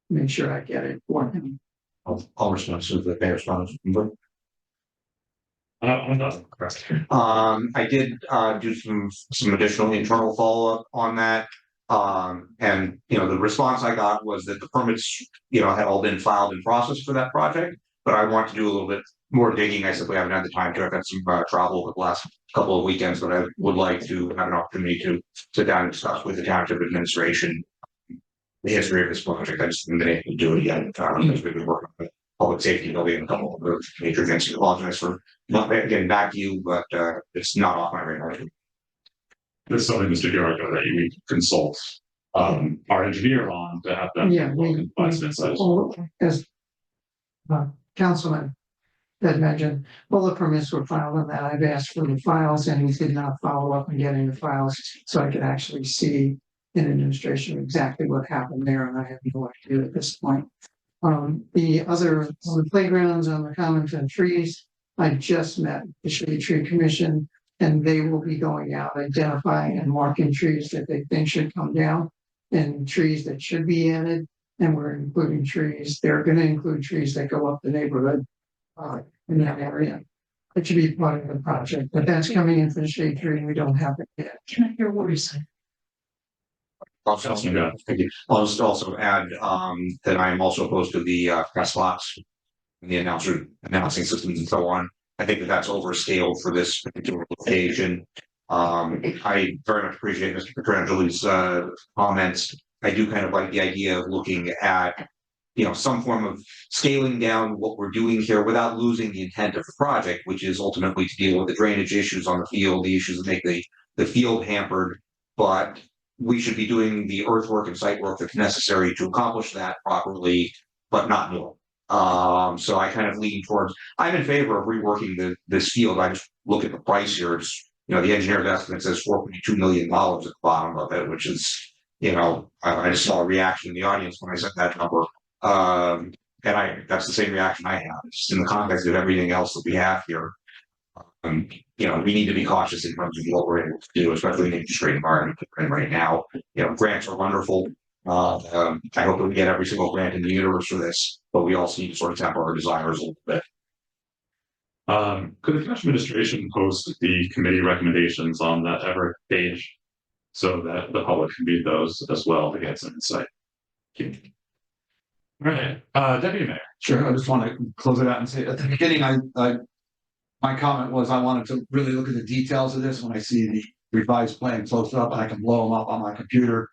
make sure I get it for him. I'll respond to the mayor's response. I'm not. I did do some additional internal follow-up on that. And the response I got was that the permits, had all been filed and processed for that project, but I want to do a little bit more digging. I simply haven't had the time to. I've had some travel over the last couple of weekends, but I would like to have an opportunity to sit down and discuss with the township administration the history of this project. I just haven't been able to do it yet because we've been working with public safety building and a couple of other major things. I apologize for not getting back to you, but it's not off my radar. This is something, Mr. Diarco, that you consult our engineer on to have them. Yeah, as Councilman had mentioned, all the permits were filed on that. I've asked for the files, and he did not follow up in getting the files, so I could actually see in administration exactly what happened there, and I have no idea at this point. The other on the playgrounds, on the commons and trees, I just met the Shade Tree Commission, and they will be going out identifying and marking trees that they think should come down and trees that should be added. And we're including trees. They're going to include trees that go up the neighborhood in that area. It should be part of the project, but that's coming in for the shade tree, and we don't have it yet. Can I hear what you're saying? I'll just also add that I am also opposed to the press box and the announcing systems and so on. I think that's overscaled for this particular location. I very much appreciate Mr. Petrangeli's comments. I do kind of like the idea of looking at, some form of scaling down what we're doing here without losing the intent of the project, which is ultimately to deal with the drainage issues on the field, the issues that make the field hampered. But we should be doing the earthwork and site work that's necessary to accomplish that properly, but not more. So I kind of lean towards, I'm in favor of reworking this field. I just look at the price here. It's, the engineer's estimate says $4.2 million at the bottom of it, which is, I just saw a reaction in the audience when I said that number. And that's the same reaction I have. It's just in the context of everything else that we have here. We need to be cautious in terms of what we're able to do, especially in the interest rate environment that we're in right now. Grants are wonderful, I hope that we get every single grant in the universe for this, but we also need to sort of temper our desires a little bit. Could the township administration post the committee recommendations on that Everett page so that the public can read those as well to get some insight? Thank you. All right, Deputy Mayor. Sure, I just want to close it out and say, at the beginning, my comment was I wanted to really look at the details of this when I see the revised plan close up, and I can blow them up on my computer.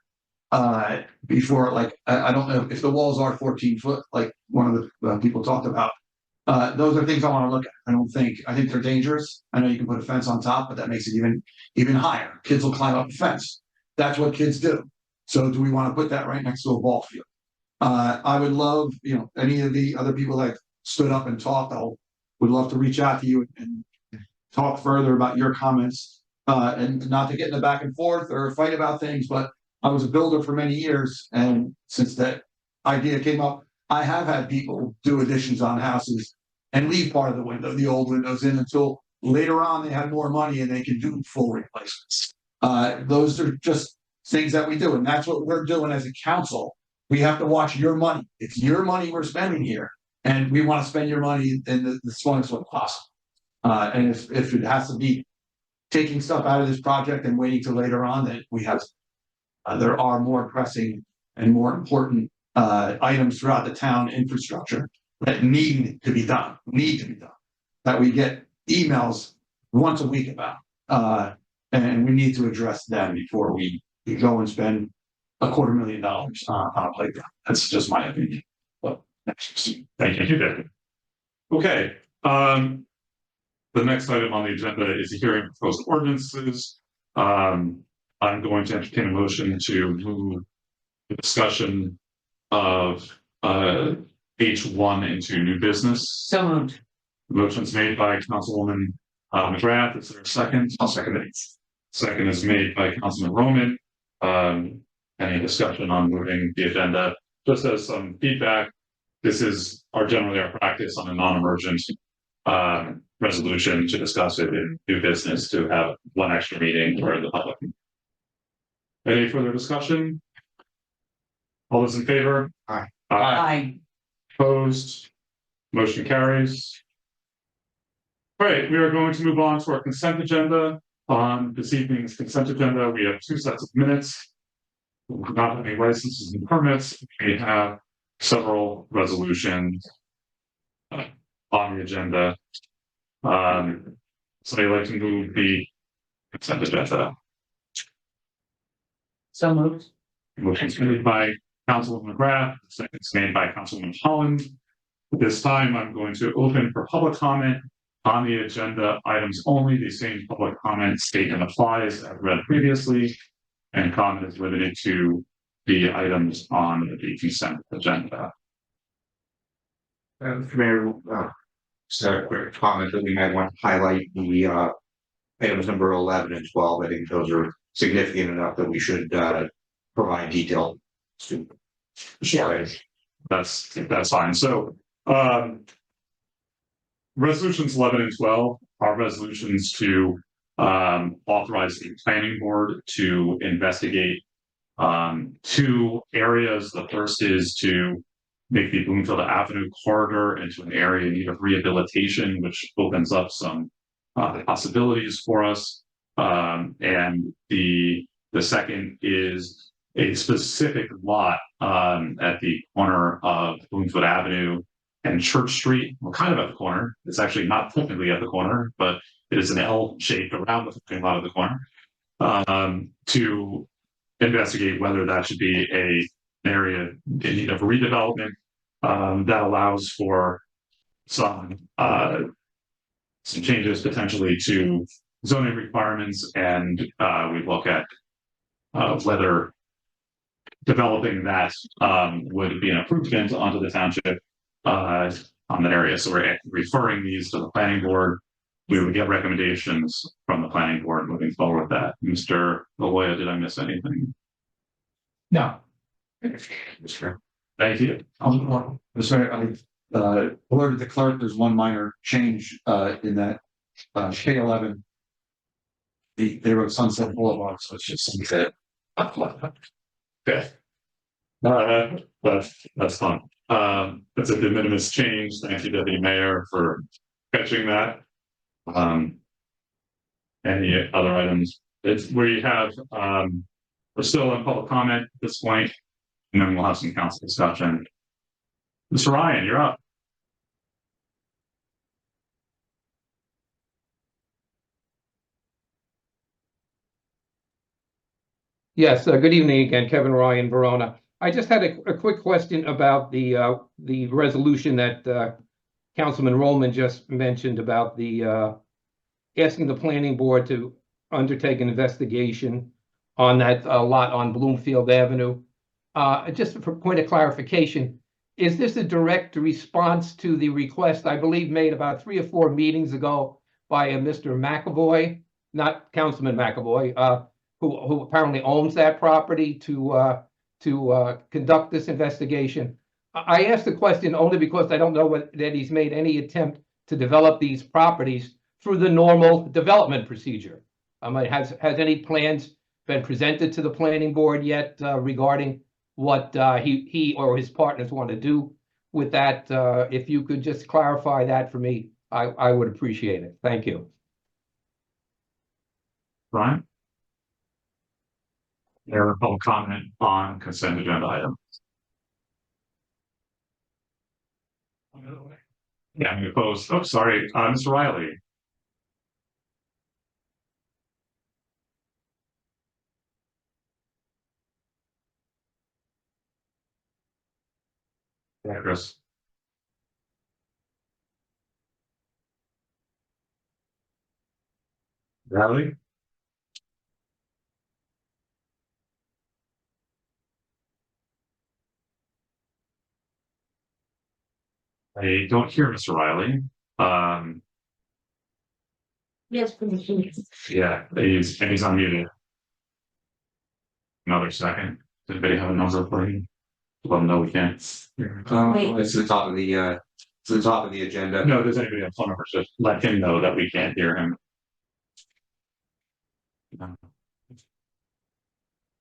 Before, like, I don't know if the walls are 14 foot, like one of the people talked about. Those are things I want to look at. I think they're dangerous. I know you can put a fence on top, but that makes it even higher. Kids will climb up the fence. That's what kids do. So do we want to put that right next to a ball field? I would love, any of the other people that stood up and talked, would love to reach out to you and talk further about your comments. And not to get in the back and forth or fight about things, but I was a builder for many years, and since that idea came up, I have had people do additions on houses and leave part of the old windows in until later on they have more money and they can do full replacements. Those are just things that we do, and that's what we're doing as a council. We have to watch your money. It's your money we're spending here, and we want to spend your money in the smallest way possible. And if it has to be taking stuff out of this project and waiting till later on, then we have. There are more pressing and more important items throughout the town infrastructure that need to be done, that we get emails once a week about. And we need to address them before we go and spend $250,000 on a playground. That's just my opinion. But thank you, David. Okay. The next item on the agenda is a hearing of proposed ordinances. I'm going to entertain a motion to move the discussion of H1 into new business. So moved. Motion's made by Councilwoman McGrath. Is there a second? I'll second it. Second is made by Councilman Roman. Any discussion on moving the agenda? Just as some feedback, this is generally our practice on a non-emergent resolution to discuss it in new business, to have one extra meeting for the public. Any further discussion? All those in favor? Aye. Aye. Opposed? Motion carries. All right, we are going to move on to our consent agenda. On this evening's consent agenda, we have 2 sets of minutes. Not any licenses and permits. We have several resolutions on the agenda. Somebody like to move the consent agenda? So moved. Motion's made by Councilwoman McGrath, second's made by Councilwoman Holland. At this time, I'm going to open for public comment on the agenda items only. The same public comment statement applies as read previously, and comment is limited to the items on the consent agenda. Mayor, just a quick comment that we might want to highlight the items number 11 and 12. I think those are significant enough that we should provide detail to. Sure. That's fine. So resolutions 11 and 12 are resolutions to authorize the planning board to investigate 2 areas. The first is to make the Bloomfield Avenue corridor into an area in need of rehabilitation, which opens up some possibilities for us. And the second is a specific lot at the corner of Bloomfield Avenue and Church Street. Well, kind of at the corner. It's actually not technically at the corner, but it is an L shaped around the parking lot of the corner, to investigate whether that should be an area in need of redevelopment that allows for some changes potentially to zoning requirements, and we look at whether developing that would be an improvement onto the township on that area. So we're referring these to the planning board. We would get recommendations from the planning board moving forward with that. Mr. Lavoya, did I miss anything? No. Thank you. Sorry, I alerted the clerk. There's one minor change in that K11. They wrote Sunset Boulevard, so it's just sunset. Okay. That's fun. It's a de minimis change. Thank you, Deputy Mayor, for catching that. Any other items? It's we have we're still in public comment at this point, and then we'll have some council discussion. Mr. Ryan, you're up. Yes, good evening again, Kevin Ryan, Verona. I just had a quick question about the resolution that Councilman Rollman just mentioned about the asking the planning board to undertake an investigation on that lot on Bloomfield Avenue. Just for point of clarification, is this a direct response to the request, I believe, made about 3 or 4 meetings ago by a Mr. McAvoy, not Councilman McAvoy, who apparently owns that property to conduct this investigation? I asked the question only because I don't know that he's made any attempt to develop these properties through the normal development procedure. Has any plans been presented to the planning board yet regarding what he or his partners want to do with that? If you could just clarify that for me, I would appreciate it. Thank you. Brian? There a public comment on consent agenda items. Yeah, I'm opposed. Oh, sorry, Mr. Riley. Yeah, Chris. Riley? I don't hear Mr. Riley. Yes, please. Yeah, he's unmuted. Another second. Does anybody have a number for him? Let them know we can't. It's to the top of the agenda. No, does anybody have phone numbers? Just let him know that we can't hear him.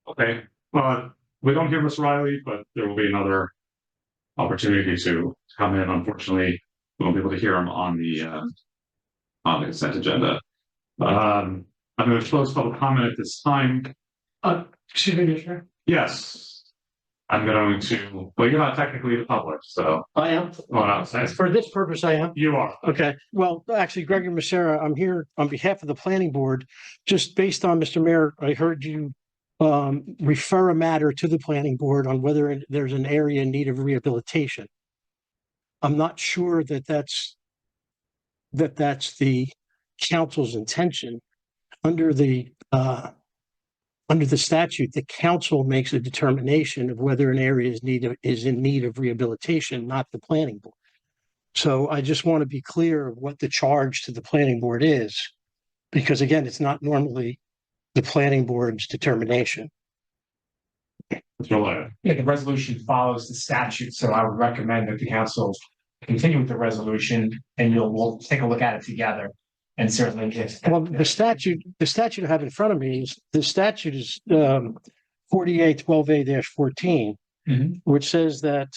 Okay, well, we don't hear Mr. Riley, but there will be another opportunity to come in. Unfortunately, we won't be able to hear him on the consent agenda. I'm going to close public comment at this time. Excuse me, Chair. Yes. I'm going to, well, you're not technically the public, so. I am. Well, For this purpose, I am. You are. Okay, well, actually, Gregory Messera, I'm here on behalf of the planning board. Just based on, Mr. Mayor, I heard you refer a matter to the planning board on whether there's an area in need of rehabilitation. I'm not sure that that's the council's intention. Under the statute, the council makes a determination of whether an area is in need of rehabilitation, not the planning board. So I just want to be clear of what the charge to the planning board is, because again, it's not normally the planning board's determination. Yeah, the resolution follows the statute, so I would recommend that the council continue with the resolution and we'll take a look at it together. And certainly well, the statute I have in front of me is the statute is 4812A-14, which says that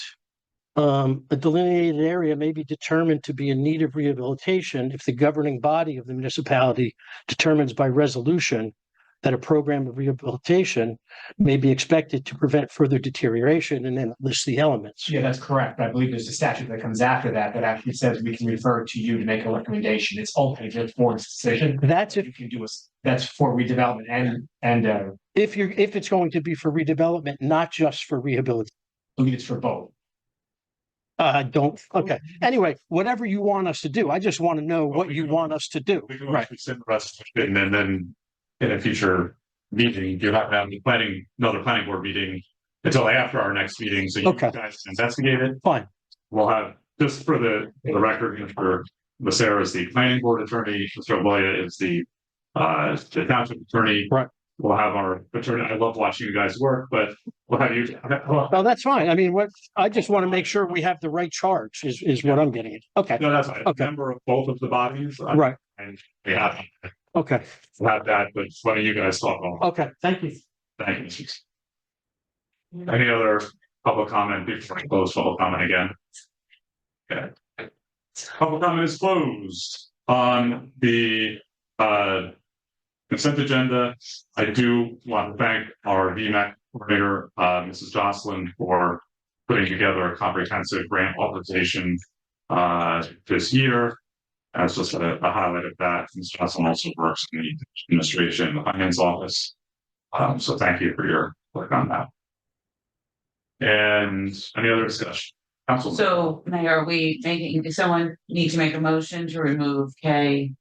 a delineated area may be determined to be in need of rehabilitation if the governing body of the municipality determines by resolution that a program of rehabilitation may be expected to prevent further deterioration, and then it lists the elements. Yeah, that's correct. I believe there's a statute that comes after that actually says we can refer to you to make a recommendation. It's ultimately the board's decision. That's if you can do that's for redevelopment and if it's going to be for redevelopment, not just for rehabilitation. I believe it's for both. Okay. Anyway, whatever you want us to do, I just want to know what you want us to do. Right. And then in a future meeting, you have to have another planning board meeting until after our next meeting. So you guys investigate it. Fine. We'll have, just for the record, Mr. Becerra is the planning board attorney. Mr. Oboya is the township attorney. Right. We'll have our attorney. I love watching you guys work, but we'll have you. Well, that's fine. I mean, I just want to make sure we have the right charge is what I'm getting at. Okay. No, that's fine. Okay. Member of both of the bodies. Right. And we have. Okay. We'll have that, but why don't you guys talk on? Okay. Thank you. Thank you. Any other public comment before I close public comment again? Okay. Public comment is closed on the consent agenda. I do want to thank our VMAC coordinator, Mrs. Jocelyn, for putting together a comprehensive grant authorization this year. As just a highlight of that, Mrs. Jocelyn also works in the administration, the finance office. So thank you for your work on that. And any other discussion? Council. So, Mayor, does someone need to make a motion to remove K?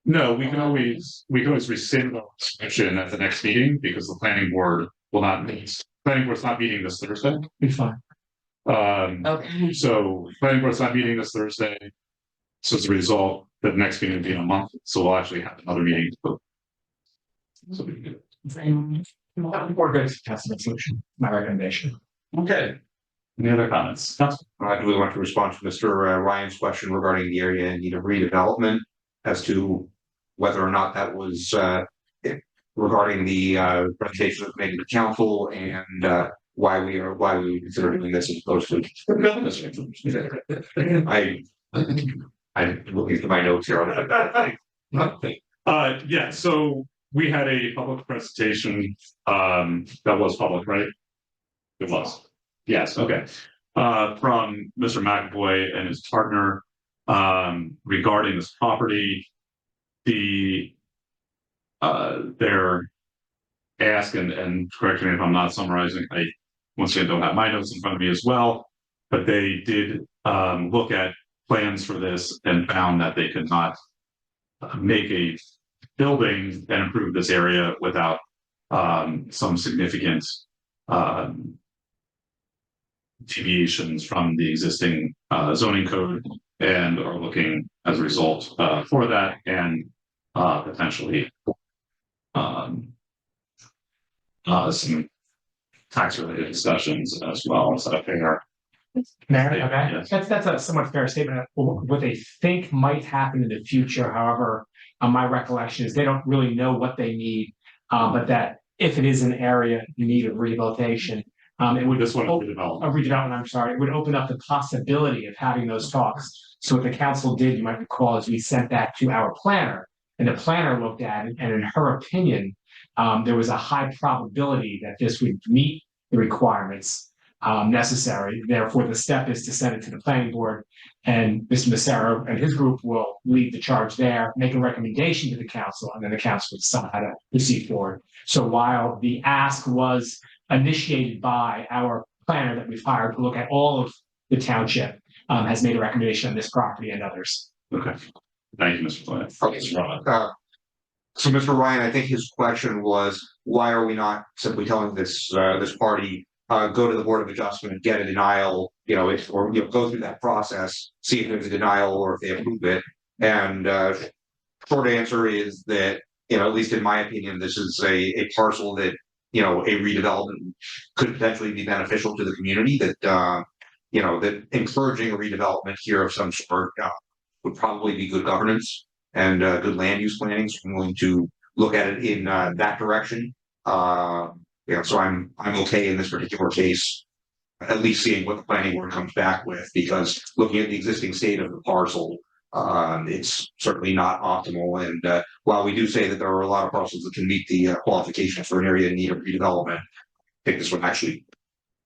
No, we can always rescind our discussion at the next meeting because the planning board will not meet. Planning board's not meeting this Thursday. Be fine. Okay. So planning board's not meeting this Thursday. So as a result, the next meeting will be in a month. So we'll actually have another meeting. So we can We're good to pass the resolution, my recommendation. Okay. Any other comments? I really want to respond to Mr. Ryan's question regarding the area in need of redevelopment as to whether or not that was regarding the presentation that was made to the council and why we consider doing this as opposed to I'm looking through my notes here on that. Yeah, so we had a public presentation that was public, right? It was. Yes, okay. From Mr. McAvoy and his partner regarding this property. Their ask and correct me if I'm not summarizing, I once again don't have my notes in front of me as well, but they did look at plans for this and found that they could not make a building and improve this area without some significant deviations from the existing zoning code, and are looking as a result for that and potentially some tax related discussions as well. Is that fair? Mayor, Yes. that's a somewhat fair statement of what they think might happen in the future. However, my recollection is they don't really know what they need, but that if it is an area in need of rehabilitation, it would This one a redevelopment. I'm sorry, it would open up the possibility of having those talks. So what the council did, you might recall, is we sent that to our planner, and the planner looked at it, and in her opinion, there was a high probability that this would meet the requirements necessary. Therefore, the step is to send it to the planning board, and Mr. Massaro and his group will lead the charge there, make a recommendation to the council, and then the council will decide how to proceed forward. So while the ask was initiated by our planner that we've hired to look at all of the township, has made a recommendation on this property and others. Okay. Thank you, Mr. Flynn. So Mr. Ryan, I think his question was, why are we not simply telling this party, go to the Board of Adjustment and get a denial, or go through that process, see if there's a denial or if they approve it. And short answer is that, at least in my opinion, this is a parcel that, a redevelopment could potentially be beneficial to the community, that that encouraging a redevelopment here of some sort would probably be good governance and good land use planning. So I'm willing to look at it in that direction. So I'm okay in this particular case, at least seeing what the planning board comes back with, because looking at the existing state of the parcel, it's certainly not optimal. And while we do say that there are a lot of parcels that can meet the qualifications for an area in need of redevelopment, I think this one actually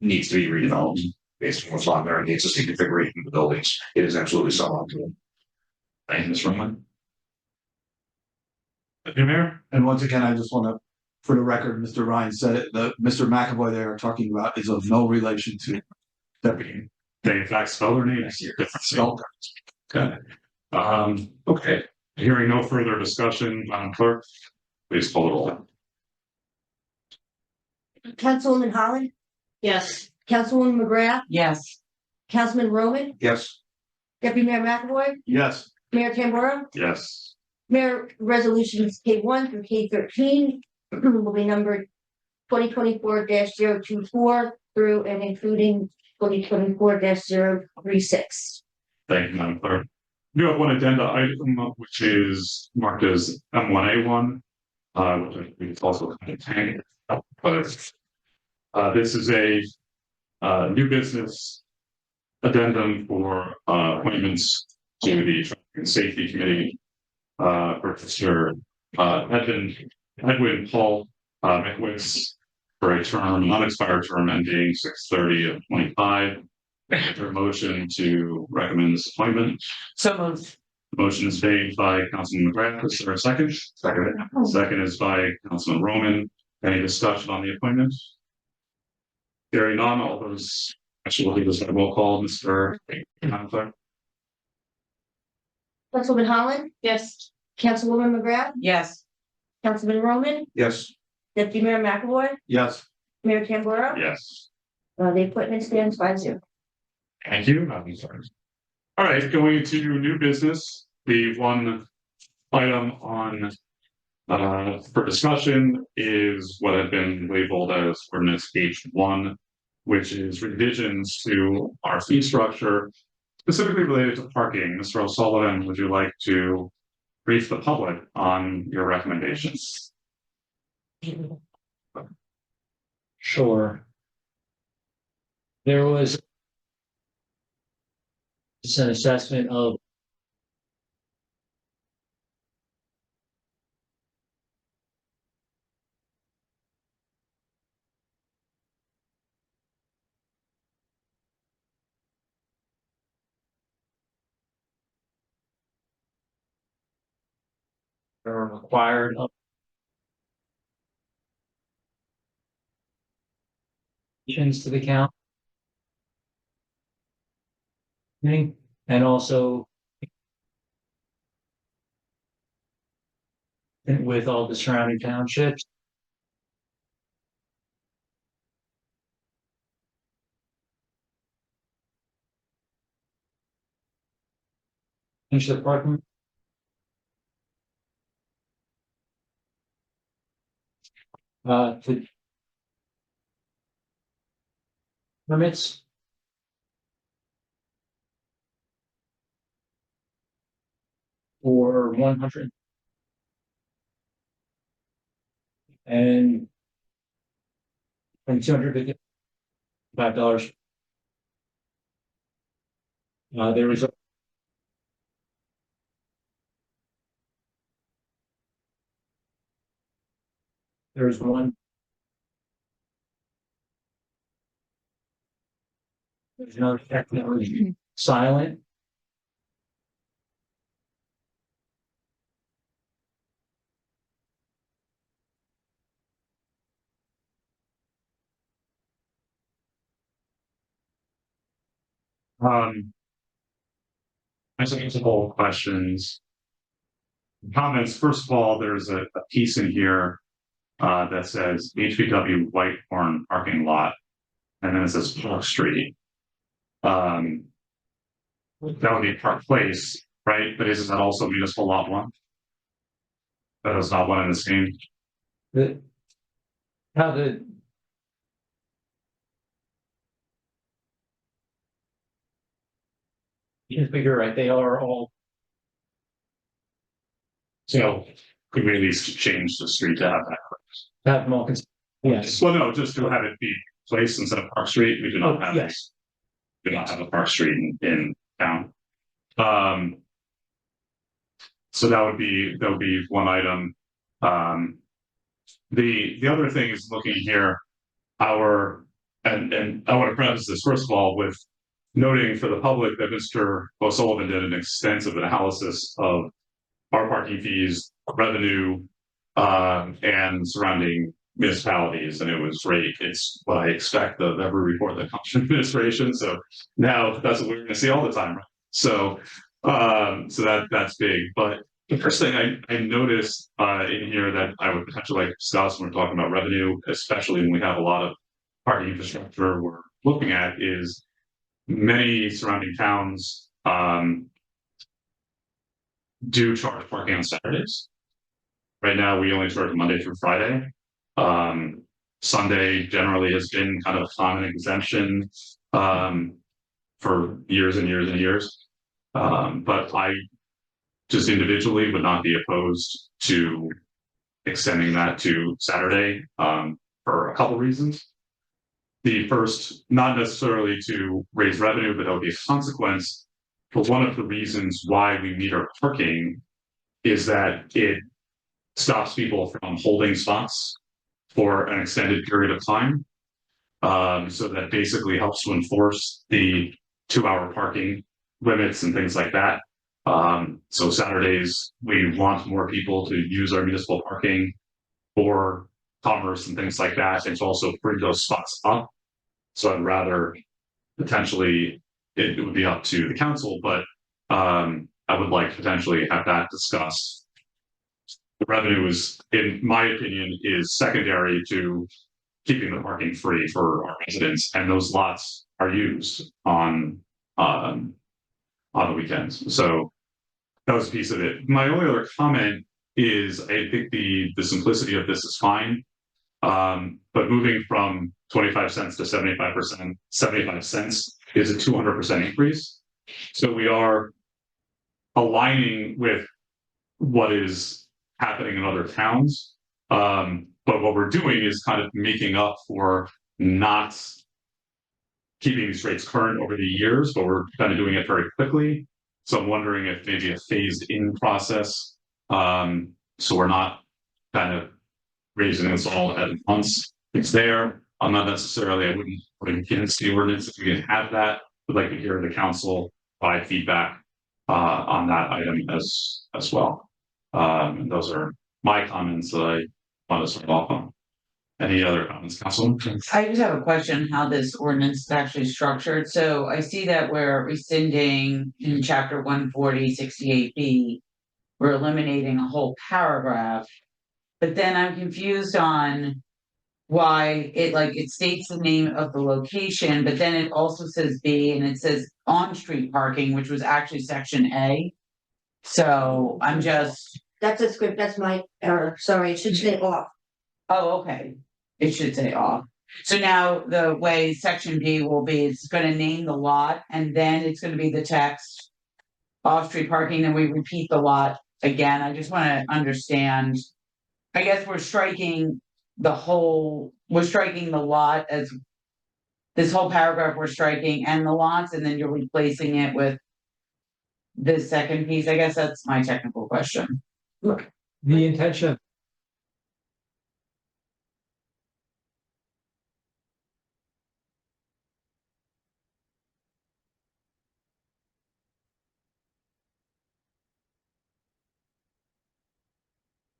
needs to be redeveloped based on what's on there and the existing configuration of the buildings. It is absolutely suboptimal. Thank you, Mr. Roman. Mayor? And once again, I just want to, for the record, Mr. Ryan said it, the Mr. McAvoy they are talking about is of no relation to Deputy. They in fact spell their names here. Different spell. Okay. Okay. Hearing no further discussion, Madam Clerk, please call the roll. Councilwoman Holland, Yes. Councilwoman McGrath, Yes. Councilman Roman, Yes. Deputy Mayor McAvoy, Yes. Mayor Tamboro. Yes. Mayor, resolutions K1 through K13 will be numbered 2024-024 through and including 2024-036. Thank you, Madam Clerk. We have one addenda item, which is marked as M1A1, which I think is also contained. But this is a New business addendum for appointments to the Traffic and Safety Committee. Professor Edwin Paul Mickwitz for a term, unexpired term ending 6/30/25. For a motion to recommend this appointment. So moved. Motion is made by Councilman McGrath. Is there a second? Second is by Councilman Roman. Any discussion on the appointment? Hearing none, all those, actually, we'll leave this by roll call, Mr. Clerk. Councilwoman Holland? Yes. Councilwoman McGrath? Yes. Councilman Roman? Yes. Deputy Mayor McAvoy? Yes. Mayor Tamboro? Yes. The appointment stands 5-0. Thank you. I'm sorry. All right, going to new business, the one item on for discussion is what had been labeled as ordinance H1, which is revisions to our fee structure, specifically related to parking. Mr. O'Sullivan, would you like to brief the public on your recommendations? Sure. There was just an assessment of are required of to the count. And also with all the surrounding townships. Into the parking. To permits. For 100. And $255. There was there's one. There's another check that was silent. I have some simple questions. Comments. First of all, there's a piece in here that says HPW Whitehorn parking lot, and then it says Park Street. That would be Park Place, right? But isn't that also municipal lot 1? That is not one in the same. How the you figure, right? They are all. So could we at least change the street to have that? Have them all. Yes. Well, no, just to have it be placed instead of Park Street. We do not have. Yes. We do not have a Park Street in town. So that would be one item. The other thing is looking here, and I want to preface this first of all with noting for the public that Mr. O'Sullivan did an extensive analysis of our parking fees, revenue, and surrounding municipalities, and it was great. It's what I expect of every report that comes from administration. So now that's what we're going to see all the time, right? So that's big. But the first thing I noticed in here that I would potentially like to discuss when we're talking about revenue, especially when we have a lot of parking infrastructure we're looking at, is many surrounding towns do charge parking on Saturdays. Right now, we only charge Monday through Friday. Sunday generally has been kind of a common exemption for years and years and years. But I just individually would not be opposed to extending that to Saturday for a couple reasons. the first, not necessarily to raise revenue, but there'll be a consequence. But one of the reasons why we meter parking is that it stops people from holding spots for an extended period of time. So that basically helps to enforce the 2-hour parking limits and things like that. So Saturdays, we want more people to use our municipal parking for commerce and things like that, and to also bring those spots up. So I'd rather potentially, it would be up to the council, but I would like to potentially have that discussed. The revenue is, in my opinion, is secondary to keeping the parking free for our residents, and those lots are used on the weekends. So that was a piece of it. My only other comment is I think the simplicity of this is fine. But moving from 25 cents to 75 cents is a 200% increase. So we are aligning with what is happening in other towns. But what we're doing is kind of making up for not keeping these rates current over the years, but we're kind of doing it very quickly. So I'm wondering if maybe a phased in process, so we're not kind of raising this all at once. It's there. I'm not necessarily, I wouldn't put against the ordinance if we didn't have that. I'd like to hear the council provide feedback on that item as well. And those are my comments that I want to start off on. Any other comments, Councilman? I just have a question how this ordinance is actually structured. So I see that we're rescinding in chapter 140-68B. We're eliminating a whole paragraph. But then I'm confused on why it states the name of the location, but then it also says B and it says on-street parking, which was actually section A. So I'm just. That's a script, that's my error, sorry, it should say off. Oh, okay. It should say off. So now the way section B will be, it's gonna name the lot and then it's gonna be the text. Off-street parking, and we repeat the lot again. I just wanna understand. I guess we're striking the lot as. This whole paragraph we're striking and the lots, and then you're replacing it with. This second piece, I guess that's my technical question. Look, the intention.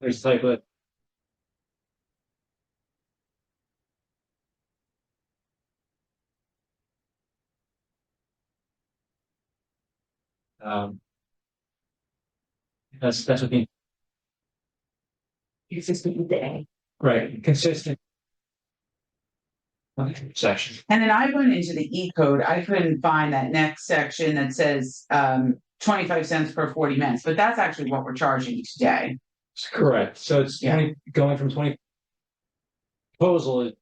There's type of. That's what the. Consistent with the A. Right, consistent. Section. And then I went into the E code, I couldn't find that next section that says 25 cents per 40 minutes, but that's actually what we're charging today. Correct, so it's 20, going from 20. Proposal is.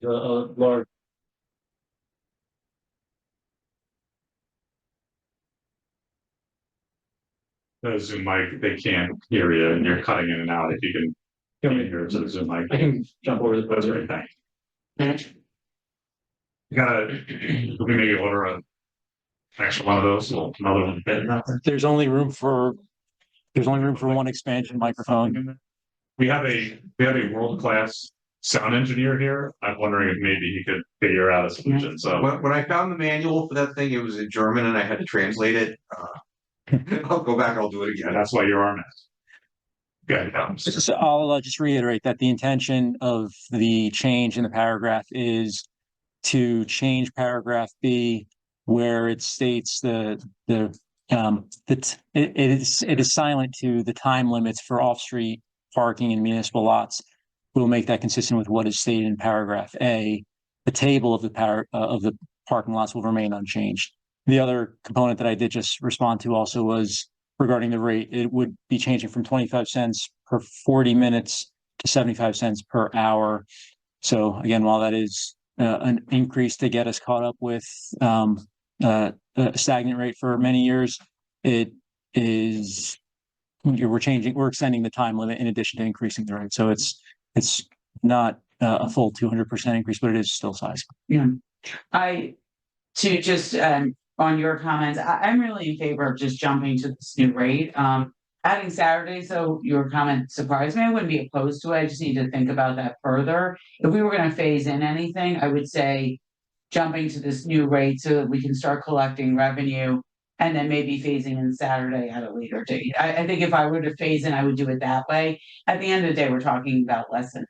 Large. The Zoom mic, they can't hear you and you're cutting in and out. If you can come in here to the Zoom mic. I can jump over the buzzer. Right, thanks. You gotta, we maybe order a extra one of those, another one. There's only room for one expansion microphone. We have a world-class sound engineer here. I'm wondering if maybe he could figure out a solution. So When I found the manual for that thing, it was in German and I had to translate it. I'll go back, I'll do it again. that's why you're our master. Good. So I'll just reiterate that the intention of the change in the paragraph is to change paragraph B where it states it is silent to the time limits for off-street parking in municipal lots. We'll make that consistent with what is stated in paragraph A. The table of the parking lots will remain unchanged. The other component that I did just respond to also was regarding the rate. It would be changing from 25 cents per 40 minutes to 75 cents per hour. So again, while that is an increase to get us caught up with a stagnant rate for many years, it is we're extending the time limit in addition to increasing the rate. So it's not a full 200% increase, but it is still sizable. Yeah. To just, on your comments, I'm really in favor of just jumping to this new rate. Adding Saturdays, so your comment surprised me. I wouldn't be opposed to it. I just need to think about that further. If we were gonna phase in anything, I would say jumping to this new rate so that we can start collecting revenue and then maybe phasing in Saturday at a later date. I think if I were to phase in, I would do it that way. At the end of the day, we're talking about less than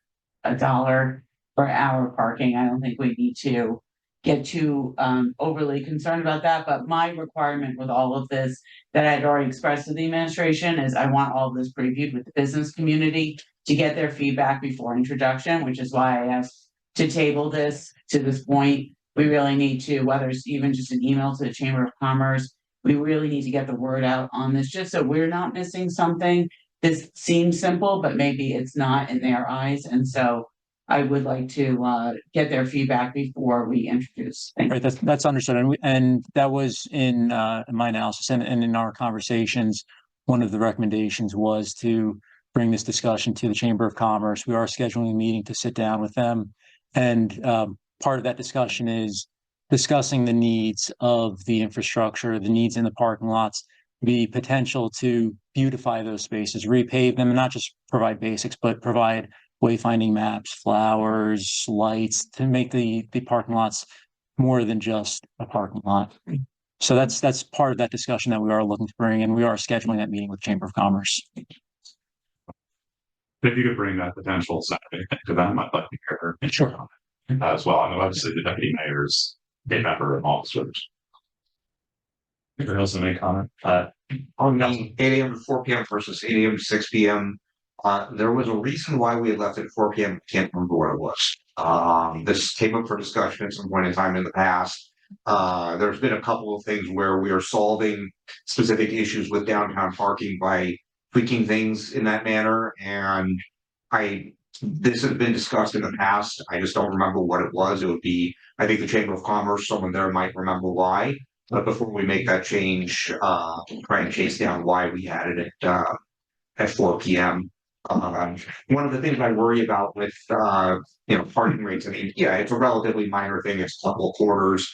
$1 per hour parking. I don't think we need to get too overly concerned about that, but my requirement with all of this that I'd already expressed to the administration is I want all of this previewed with the business community to get their feedback before introduction, which is why I asked to table this to this point. We really need to, whether it's even just an email to the Chamber of Commerce, we really need to get the word out on this, just so we're not missing something. This seems simple, but maybe it's not in their eyes, and so I would like to get their feedback before we introduce. Right, that's understood, and that was in my analysis and in our conversations. One of the recommendations was to bring this discussion to the Chamber of Commerce. We are scheduling a meeting to sit down with them, and part of that discussion is discussing the needs of the infrastructure, the needs in the parking lots, the potential to beautify those spaces, repave them, and not just provide basics, but provide wayfinding maps, flowers, lights to make the parking lots more than just a parking lot. So that's part of that discussion that we are looking to bring, and we are scheduling that meeting with Chamber of Commerce. If you could bring that potential Saturday to them, I'd like to hear her. Sure. As well. I know obviously the deputy mayor's a member of officers. Anybody else have any comment? On the 8 a.m. to 4 p.m. versus 8 a.m. to 6 p.m. There was a reason why we had left it at 4 p.m. I can't remember what it was. This came up for discussion at some point in time in the past. There's been a couple of things where we are solving specific issues with downtown parking by tweaking things in that manner. And this has been discussed in the past. I just don't remember what it was. It would be, I think the Chamber of Commerce, someone there might remember why. But before we make that change, try and chase down why we had it at 4 p.m. One of the things I worry about with parking rates, I mean, yeah, it's a relatively minor thing, it's a couple of quarters.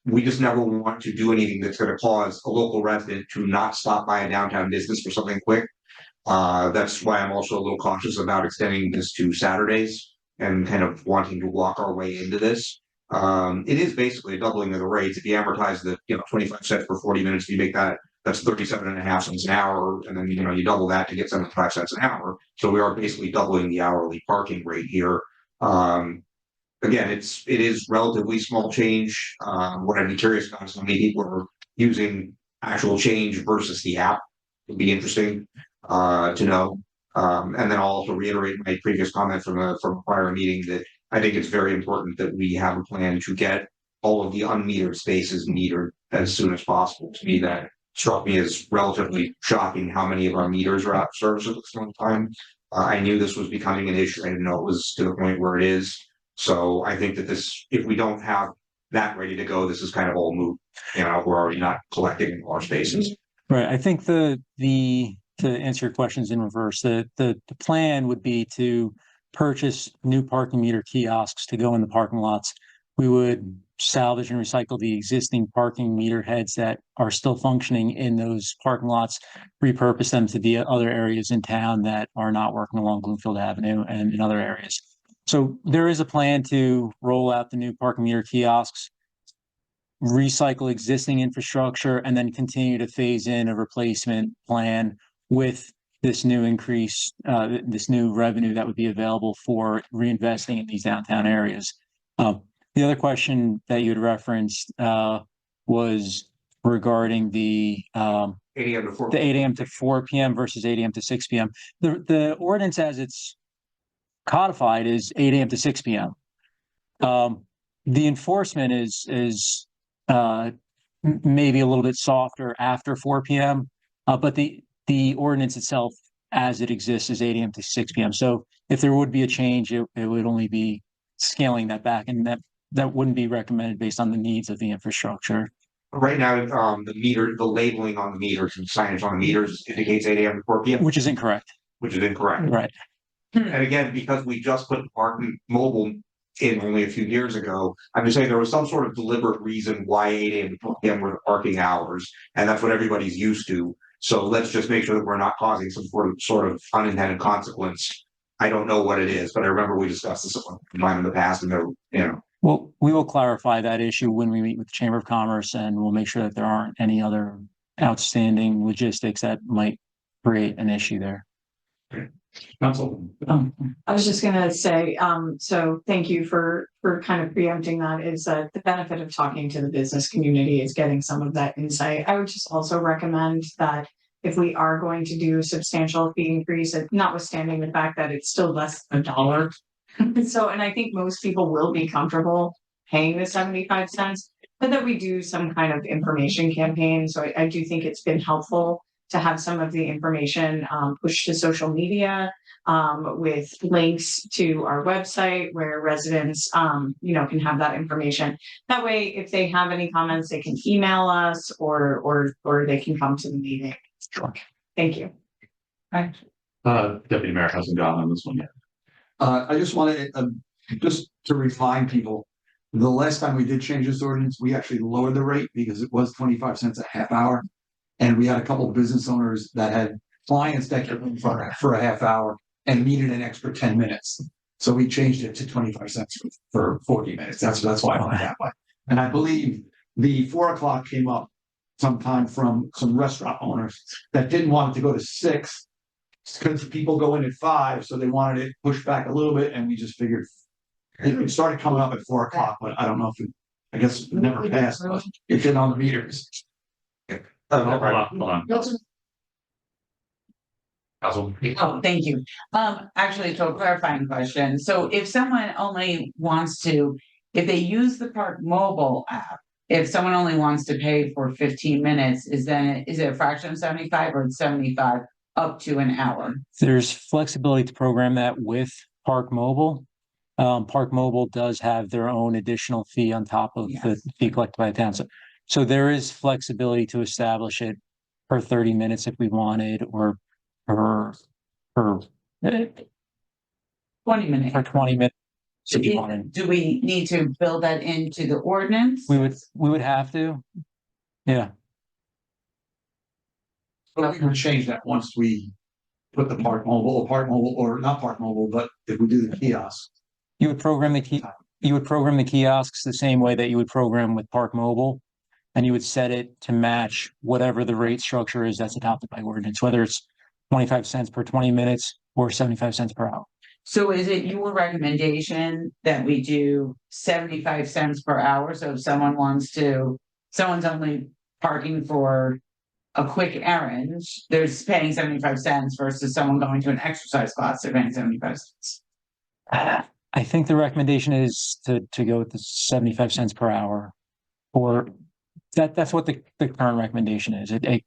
We just never want to do anything that's going to cause a local resident to not stop by a downtown business for something quick. That's why I'm also a little cautious about extending this to Saturdays and kind of wanting to walk our way into this. It is basically a doubling of the rates. If you amortize the 25 cents for 40 minutes, you make that's 37.5 cents an hour, and then you double that to get 75 cents an hour. So we are basically doubling the hourly parking rate here. Again, it is relatively small change. What I'd be curious about is how many people are using actual change versus the app. It'd be interesting to know. And then I'll also reiterate my previous comment from a prior meeting that I think it's very important that we have a plan to get all of the unmetered spaces metered as soon as possible. To me, that struck me as relatively shocking how many of our meters are out of service at this one time. I knew this was becoming an issue. I didn't know it was to the point where it is. So I think that if we don't have that ready to go, this is kind of all moot. We're already not collecting our spaces. Right. I think to answer your questions in reverse, the plan would be to purchase new parking meter kiosks to go in the parking lots. We would salvage and recycle the existing parking meter heads that are still functioning in those parking lots, repurpose them to the other areas in town that are not working along Bloomfield Avenue and in other areas. So there is a plan to roll out the new parking meter kiosks, recycle existing infrastructure, and then continue to phase in a replacement plan with this new increase, this new revenue that would be available for reinvesting in these downtown areas. The other question that you had referenced was regarding the 8 a.m. to 4 the 8 a.m. to 4 p.m. versus 8 a.m. to 6 p.m. The ordinance as it's codified is 8 a.m. to 6 p.m. The enforcement is maybe a little bit softer after 4 p.m. But the ordinance itself as it exists is 8 a.m. to 6 p.m. So if there would be a change, it would only be scaling that back, and that wouldn't be recommended based on the needs of the infrastructure. Right now, the labeling on the meters and signage on the meters indicates 8 AM to 4 PM. Which is incorrect. Which is incorrect. Right. And again, because we just put Park Mobile in only a few years ago, I'm just saying there was some sort of deliberate reason why 8 AM to 4 PM were the parking hours, and that's what everybody's used to. So let's just make sure that we're not causing some sort of unintended consequence. I don't know what it is, but I remember we discussed this in the past, and there, Well, we will clarify that issue when we meet with the Chamber of Commerce, and we'll make sure that there aren't any other outstanding logistics that might create an issue there. Council. I was just gonna say, so thank you for kind of preempting that, is that the benefit of talking to the business community is getting some of that insight. I would just also recommend that if we are going to do a substantial fee increase, notwithstanding the fact that it's still less than $1. So, and I think most people will be comfortable paying the 75 cents, but that we do some kind of information campaign. So I do think it's been helpful to have some of the information pushed to social media with links to our website where residents, can have that information. That way, if they have any comments, they can email us or they can come to the meeting. Sure. Thank you. Right. Deputy Mayor hasn't gone on this one yet. I just wanted, just to remind people, the last time we did change this ordinance, we actually lowered the rate because it was 25 cents a half hour. And we had a couple of business owners that had clients that came in for a half hour and needed an extra 10 minutes. So we changed it to 25 cents for 40 minutes. That's why I went that way. And I believe the 4 o'clock came up sometime from some restaurant owners that didn't want it to go to 6 because people go in at 5. So they wanted it pushed back a little bit. And we just figured it started coming up at 4 o'clock, but I don't know if I guess it never passed, but it did on the meters. Hold on. Oh, thank you. Actually, so a clarifying question. So if someone only wants to, if they use the Park Mobile app, if someone only wants to pay for 15 minutes, is it a fraction of 75 or it's 75 up to an hour? There's flexibility to program that with Park Mobile. Park Mobile does have their own additional fee on top of the fee collected by the town. So there is flexibility to establish it per 30 minutes if we wanted, or per 20 minutes. For 20 minutes. If you Do wanted. we need to build that into the ordinance? We would have to. Yeah. But we can change that once we put the Park Mobile, or not Park Mobile, but if we do the kiosk. You would program the kiosks the same way that you would program with Park Mobile. And you would set it to match whatever the rate structure is that's adopted by ordinance, whether it's 25 cents per 20 minutes or 75 cents per hour. So is it your recommendation that we do 75 cents per hour? So if someone's only parking for a quick errand, they're paying 75 cents versus someone going to an exercise class, they're paying 75 cents. I think the recommendation is to go with the 75 cents per hour, or that's what the current recommendation is. It's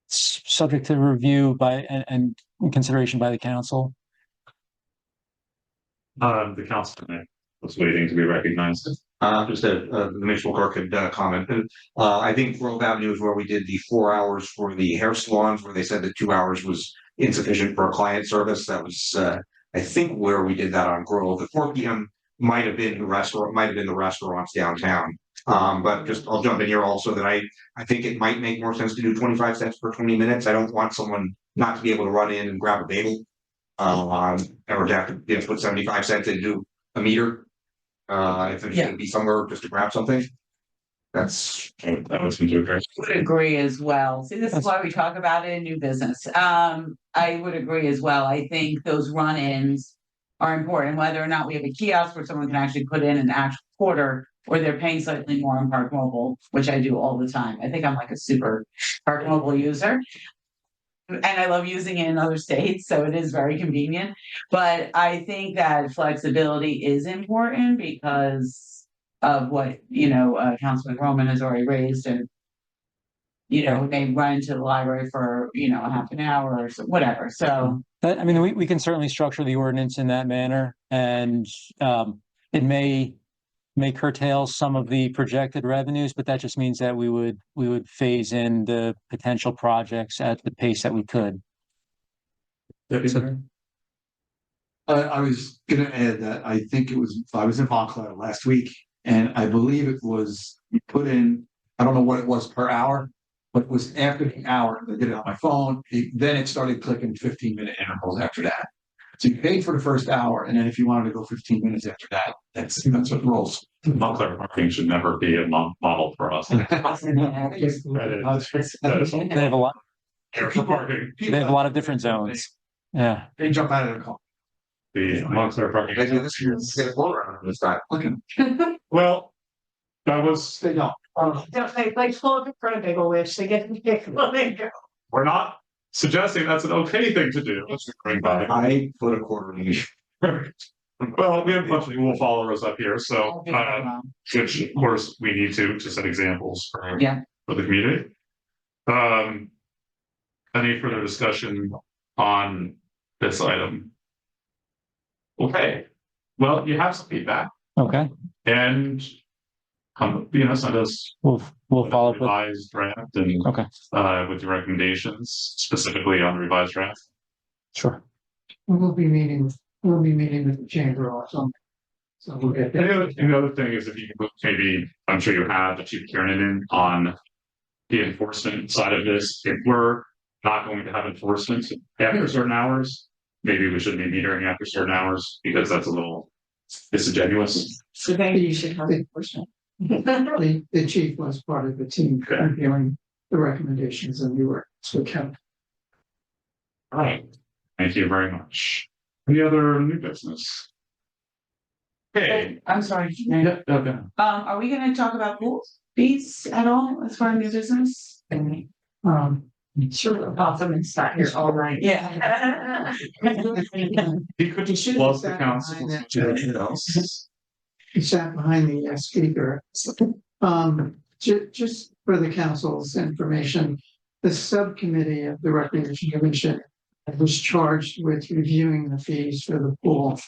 subject to review by and consideration by the council. The council was waiting to be recognized. Just the municipal clerk could comment. I think Grove Avenue is where we did the 4 hours for the hair salons, where they said that 2 hours was insufficient for a client service. That was, I think, where we did that on Grove. The 4 PM might have been the restaurants downtown. But just I'll jump in here also that I think it might make more sense to do 25 cents per 20 minutes. I don't want someone not to be able to run in and grab a bagel. Or to have to put 75 cents into a meter. If there's gonna be somewhere just to grab something. That was great. Would agree as well. See, this is why we talk about it in new business. I would agree as well. I think those run-ins are important, whether or not we have a kiosk where someone can actually put in an actual quarter, or they're paying slightly more on Park Mobile, which I do all the time. I think I'm like a super Park Mobile user. And I love using it in other states, so it is very convenient. But I think that flexibility is important because of what, Councilman Roman has already raised, and, we may run into the library for, a half an hour or so, whatever. So, I mean, we can certainly structure the ordinance in that manner, and it may may curtail some of the projected revenues, but that just means that we would phase in the potential projects at the pace that we could. I was gonna add that I think I was in Montclair last week, and I believe it was put in, I don't know what it was per hour, but it was after the hour, I did it on my phone, then it started clicking 15-minute intervals after that. So you paid for the first hour, and then if you wanted to go 15 minutes after that, that's what rolls. Montclair parking should never be a model for us. They have a lot. Parking. They have a lot of different zones. Yeah. They jump out of the car. The Montclair parking. Maybe this year's get a blow around this time. Well, that was. They don't. Don't they like pull up in front of Bagel Witch, they get the pick when they go. We're not suggesting that's an okay thing to do. Let's bring by. I put a quarter in each. Well, we have a bunch of people followers up here, so which of course we need to set examples for the community. Any further discussion on this item? Okay, well, you have some feedback. Okay. And send us. We'll follow up with revised draft and with your recommendations specifically on the revised draft. Sure. We'll be meeting with the chamber also. So we'll get that. The other thing is if you can maybe, I'm sure you have, the Chief Kiernan in on the enforcement side of this. If we're not going to have enforcement after certain hours, maybe we shouldn't be metering after certain hours because that's a little disingenuous. So then you should have enforcement. The chief was part of the team reviewing the recommendations and we were so kept. All right. Thank you very much. Any other new business? Okay. I'm sorry. Okay. Are we gonna talk about pools, fees at all as far as new business? Sure, about them and start here all night. Yeah. He could just love the council. He sat behind the speaker. Just for the council's information, the subcommittee of the Recreation Commission was charged with reviewing the fees for the pool.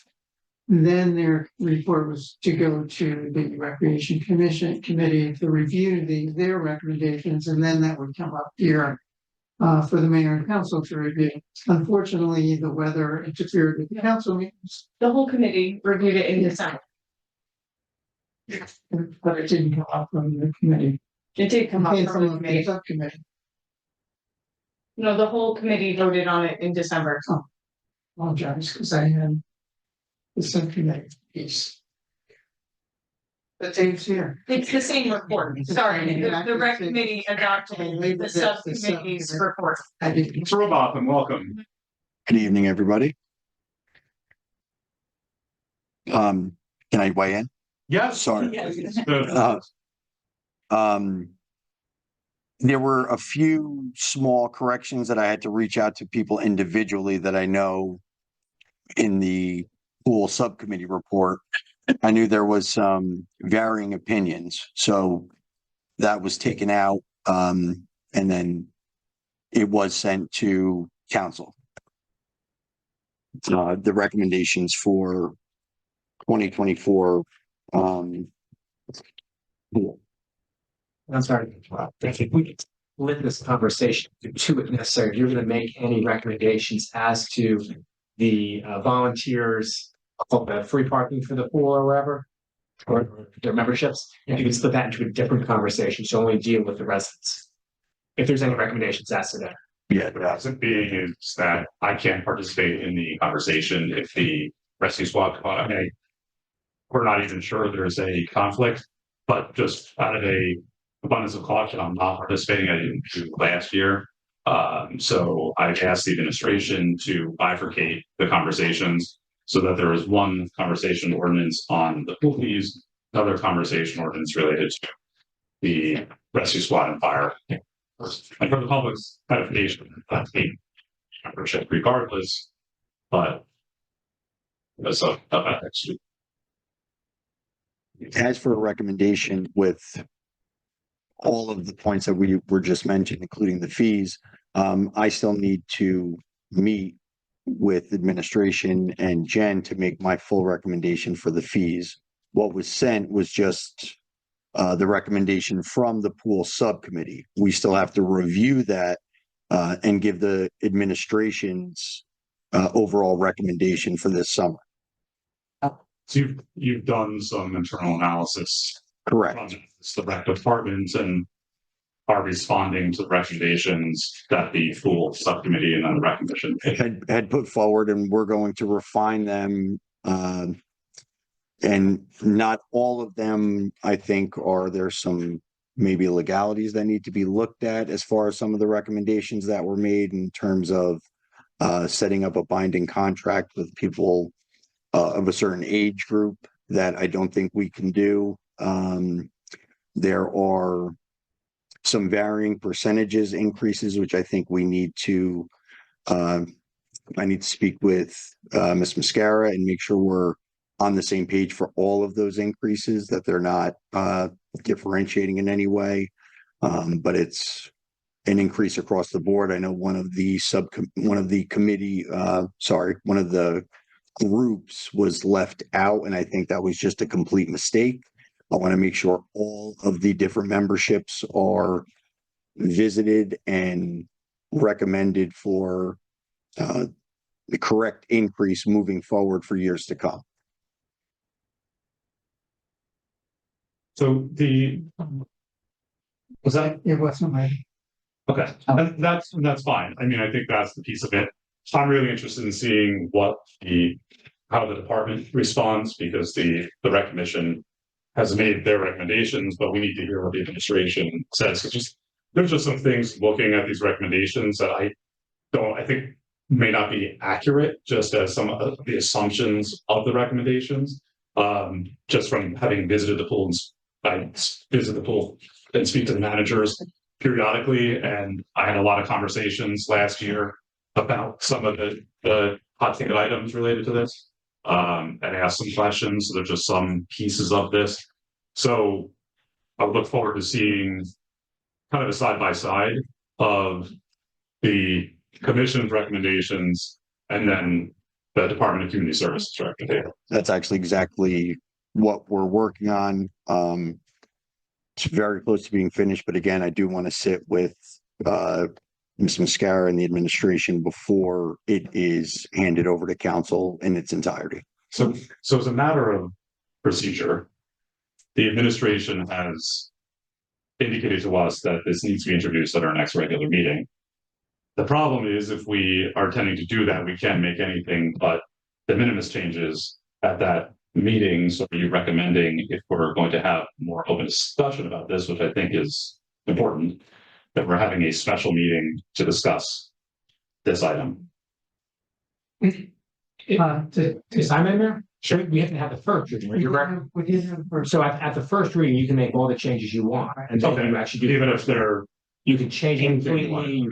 Then their report was to go to the Recreation Committee to review their recommendations, and then that would come up here for the mayor and council to review. Unfortunately, the weather interfered with the council meetings. The whole committee reviewed it in December. But it didn't come up from the committee. It did come up Came from the the committee. subcommittee. No, the whole committee voted on it in December. Apologize, because I had the subcommittee piece. But Dave's here. It's the same report. Sorry, the rec committee adopted the subcommittee's report. Mr. Robotham, welcome. Good evening, everybody. Can I weigh in? Yes. Sorry. Yes. There were a few small corrections that I had to reach out to people individually that I know in the pool subcommittee report. I knew there was some varying opinions, so that was taken out, and then it was sent to council. The recommendations for 2024. I'm sorry to interrupt. I think we could split this conversation to two if necessary. If you're going to make any recommendations as to the volunteers, the free parking for the pool or wherever, or their memberships, if you can split that into a different conversation, so only deal with the residents. If there's any recommendations as to that. Yeah, but as it being is that I can't participate in the conversation if the rescue squad, we're not even sure there's a conflict, but just out of a abundance of caution, I'm not participating. I didn't do last year. So I asked the administration to bifurcate the conversations so that there is one conversation ordinance on the pool fees, another conversation ordinance related to the rescue squad and fire. And for the public's edification, that's a membership regardless, but that's a ethics. As for a recommendation with all of the points that we were just mentioned, including the fees, I still need to meet with administration and Jen to make my full recommendation for the fees. what was sent was just the recommendation from the pool subcommittee. We still have to review that and give the administration's overall recommendation for this summer. So you've done some internal analysis. Correct. From the rec department and are responding to the recommendations that the full subcommittee and then the rec commission had put forward, and we're going to refine them. And not all of them, I think, there's some maybe legalities that need to be looked at as far as some of the recommendations that were made in terms of setting up a binding contract with people of a certain age group that I don't think we can do. There are some varying percentages increases, which I think we need to, I need to speak with Ms. Mascara and make sure we're on the same page for all of those increases, that they're not differentiating in any way. But it's an increase across the board. I know one of the groups was left out, and I think that was just a complete mistake. I want to make sure all of the different memberships are visited and recommended for the correct increase moving forward for years to come. So was that? It wasn't my. Okay, that's fine. I mean, I think that's the piece of it. I'm really interested in seeing how the department responds, because the rec commission has made their recommendations, but we need to hear what the administration says. There's just some things looking at these recommendations that I think may not be accurate, just as some of the assumptions of the recommendations. Just from having visited the pool, I visit the pool and speak to the managers periodically, and I had a lot of conversations last year about some of the hot ticket items related to this. And asked some questions. So there's just some pieces of this. So I look forward to seeing kind of a side by side of the commission's recommendations and then the Department of Community Services recommendation. That's actually exactly what we're working on. It's very close to being finished, but again, I do want to sit with Ms. Mascara and the administration before it is handed over to council in its entirety. So as a matter of procedure, the administration has indicated to us that this needs to be introduced at our next regular meeting. The problem is, if we are intending to do that, we can't make anything but de minimis changes at that meeting. So are you recommending, if we're going to have more open discussion about this, which I think is important, that we're having a special meeting to discuss this item? Is I member? Sure. We have to have the first reading. Right? We did have the first. So at the first reading, you can make all the changes you want, and then you actually do. Even if you can change it completely,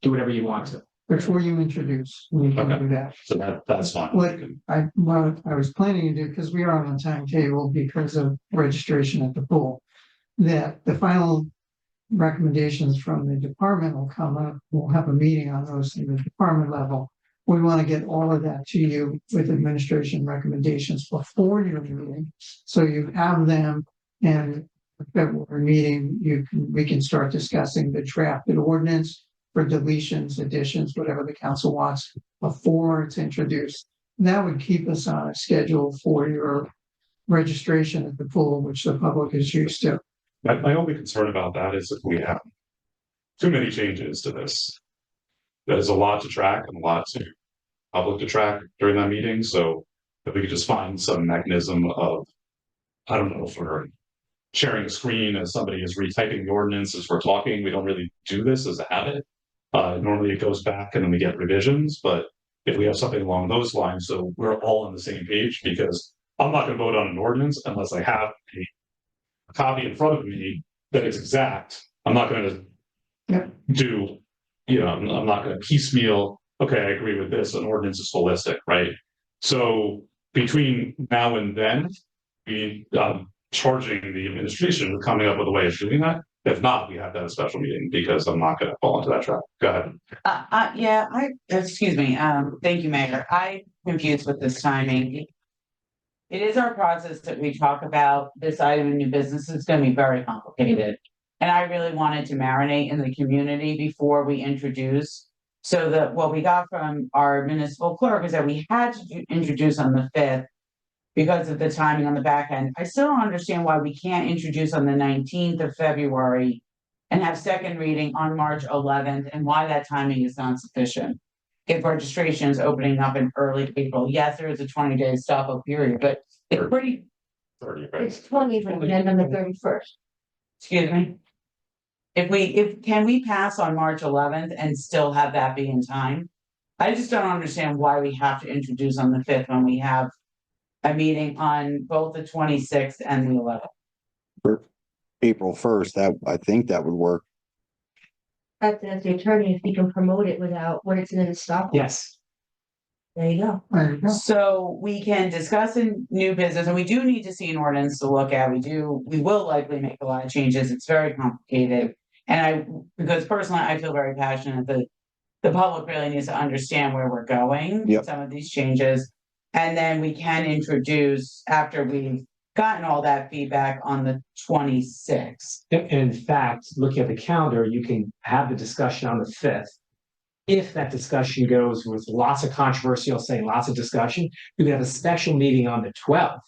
do whatever you want to. Before you introduce, we can do that. So that's fine. What I was planning to do, because we are on a timetable because of registration at the pool, that the final recommendations from the department will come up. We'll have a meeting on those in the department level. We want to get all of that to you with administration recommendations before your meeting, so you have them, and the February meeting, we can start discussing the drafted ordinance for deletions, additions, whatever the council wants before it's introduced. That would keep us on a schedule for your registration at the pool, which the public is used to. My only concern about that is if we have too many changes to this. There's a lot to track and a lot to public to track during that meeting. So if we could just find some mechanism of, I don't know, for sharing a screen as somebody is retyping the ordinance as we're talking. We don't really do this as a habit. Normally it goes back and then we get revisions, but if we have something along those lines, so we're all on the same page, because I'm not going to vote on an ordinance unless I have a copy in front of me that is exact. I'm not going to do, I'm not going to piecemeal, okay, I agree with this, an ordinance is holistic, right? So between now and then, we charging the administration with coming up with a way of doing that. If not, we have to have a special meeting, because I'm not going to fall into that trap. Go ahead. Excuse me. Thank you, Mayor. I'm confused with this timing. it is our process that we talk about this item in new business is gonna be very complicated. And I really wanted to marinate in the community before we introduce. So that what we got from our municipal clerk is that we had to introduce on the 5th. Because of the timing on the back end. I still don't understand why we can't introduce on the 19th of February. And have second reading on March 11th, and why that timing is not sufficient. If registration is opening up in early April, yes, there is a 20-day stop-up period, but it's pretty. It's 20 from the end on the 31st. Excuse me. Can we pass on March 11th and still have that be in time? I just don't understand why we have to introduce on the 5th when we have a meeting on both the 26th and the 11th. For April 1st, that, I think that would work. That's the attorney, if he can promote it without, when it's in the stop. Yes. There you go. There you go. So we can discuss in new business, and we do need to see an ordinance to look at. We will likely make a lot of changes. It's very complicated. Because personally, I feel very passionate that the public really needs to understand where we're going with some of these changes. And then we can introduce, after we've gotten all that feedback, on the 26th. In fact, looking at the calendar, you can have the discussion on the 5th. If that discussion goes with lots of controversy, I'll say lots of discussion, you can have a special meeting on the 12th.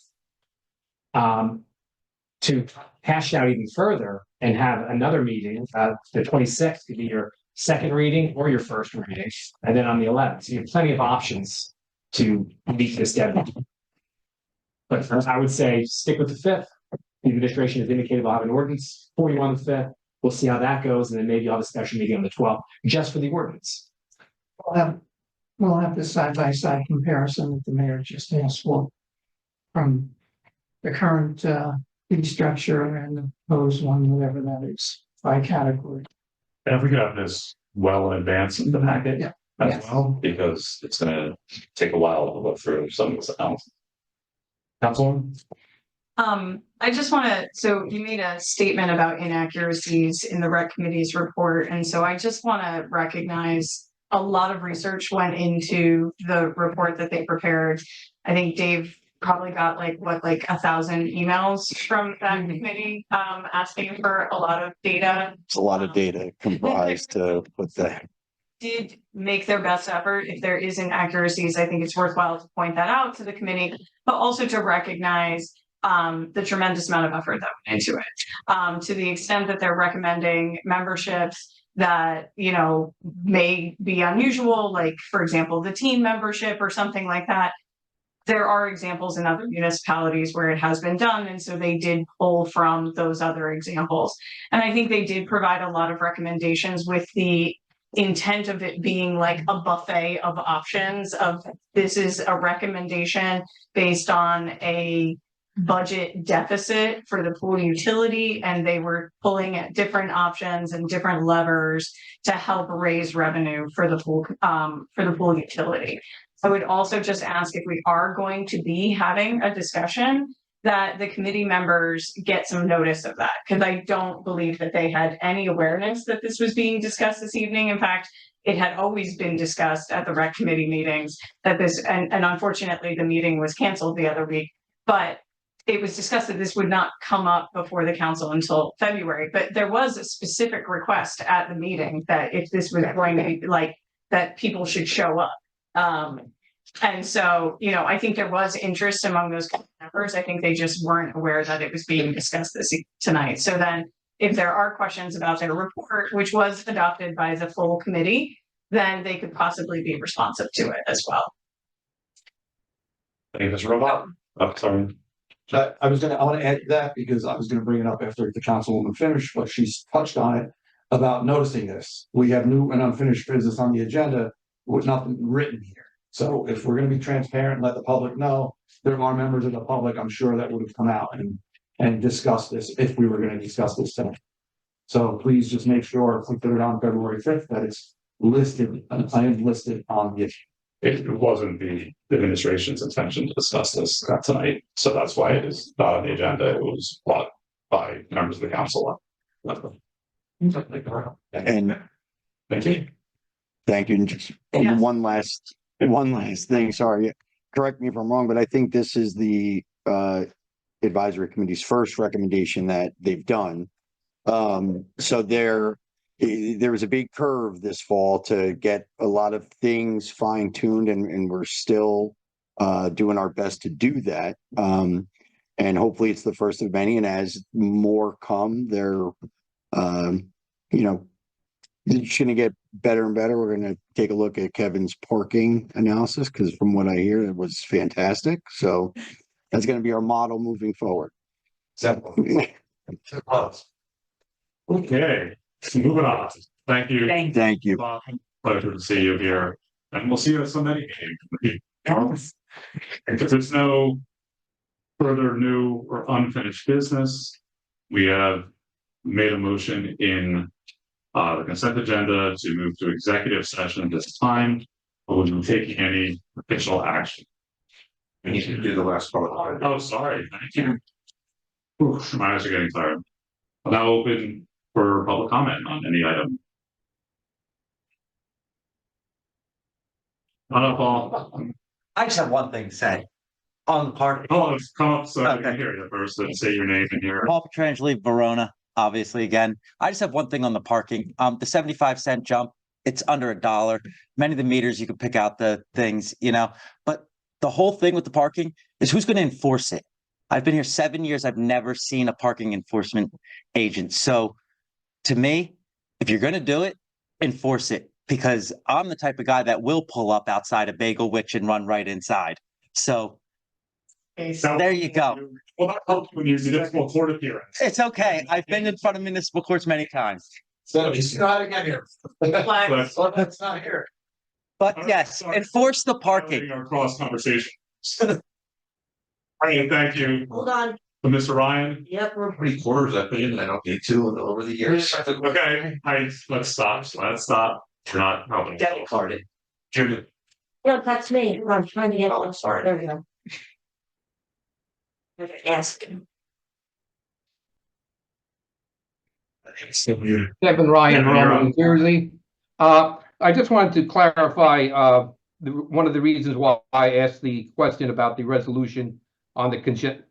To hash out even further and have another meeting, the 26th could be your second reading or your first reading, and then on the 11th, so you have plenty of options to meet this deadline. But first, I would say stick with the 5th. The administration has indicated we'll have an ordinance for you on the 5th. We'll see how that goes, and then maybe you'll have a special meeting on the 12th, just for the ordinance. We'll have the side-by-side comparison that the mayor just asked for. From the current fee structure and the proposed one, whatever that is, by category. And if we could have this well in advance of the packet as well, because it's gonna take a while to look through some of this else. Councilwoman? I just so you made a statement about inaccuracies in the rec committee's report, and so I just want to recognize a lot of research went into the report that they prepared. I think Dave probably got like 1,000 emails from that committee asking for a lot of data. It's a lot of data comprised to put that. Did make their best effort. If there is inaccuracies, I think it's worthwhile to point that out to the committee, but also to recognize the tremendous amount of effort that went into it. To the extent that they're recommending memberships that, may be unusual, like, for example, the team membership or something like that. There are examples in other municipalities where it has been done, and so they did pull from those other examples. And I think they did provide a lot of recommendations with the intent of it being like a buffet of options of this is a recommendation based on a budget deficit for the pool utility, and they were pulling at different options and different levers to help raise revenue for the pool utility. I would also just ask if we are going to be having a discussion that the committee members get some notice of that, because I don't believe that they had any awareness that this was being discussed this evening. In fact, it had always been discussed at the rec committee meetings that this, and unfortunately the meeting was canceled the other week, but it was discussed that this would not come up before the council until February. But there was a specific request at the meeting that if this was going to be like, that people should show up. And so, I think there was interest among those members. I think they just weren't aware that it was being discussed tonight. So then if there are questions about their report, which was adopted by the full committee, then they could possibly be responsive to it as well. Thank you, Mr. Robot. Oh, sorry. I want to add to that because I was going to bring it up after the councilwoman finished, but she's touched on it about noticing this. We have new and unfinished business on the agenda with nothing written here. So if we're going to be transparent and let the public know, there are members of the public, I'm sure, that would have come out and discussed this if we were going to discuss this tonight. So please just make sure if we put it on February 5th that it's listed, I am listed on the issue. It wasn't the administration's intention to discuss this tonight, so that's why it is not on the agenda. It was brought by members of the council. And thank you. Thank you. And just one last thing. Sorry. correct me if I'm wrong, but I think this is the advisory committee's first recommendation that they've done. So there was a big curve this fall to get a lot of things fine tuned, and we're still doing our best to do that. And hopefully it's the first of many. And as more come, they're it's going to get better and better. We're going to take a look at Kevin's parking analysis, because from what I hear, it was fantastic. So that's going to be our model moving forward. Okay, moving on. Thank you. Thank you. Pleasure to see you here, and we'll see you at some meeting. If there's no further new or unfinished business, we have made a motion in the consent agenda to move to executive session this time, but we'll be taking any official action. We need to do the last part. Oh, sorry. Thank you. Oof, my eyes are getting tired. I'll now open for public comment on any item. Paul. I just have one thing to say on the park. Oh, come up so I can hear you first and say your name and your. Paul Petrangeli, Verona, obviously again. I just have one thing on the parking. The 75-cent jump, it's under $1. Many of the meters you can pick out the things, but the whole thing with the parking is who's going to enforce it. I've been here 7 years. I've never seen a parking enforcement agent. So to me, if you're going to do it, enforce it, because I'm the type of guy that will pull up outside a Bagel Witch and run right inside. So there you go. Well, that helps when you're municipal court appearance. It's okay. I've been in front of municipal courts many times. So it's not get here. That's not here. But yes, enforce the parking. Our cross conversation. Ryan, thank you. Hold on. Mr. Ryan. Yep, we're. Pretty quarters I put in, I don't need to over the years. Okay, let's stop. Let's stop. You're not helping. Debit carded. Judith. No, that's me. I'm trying to get. Oh, I'm sorry. There we go. Ask. Kevin Ryan, Yeah, Verona, New Jersey. I just wanted to clarify one of the reasons why I asked the question about the resolution on the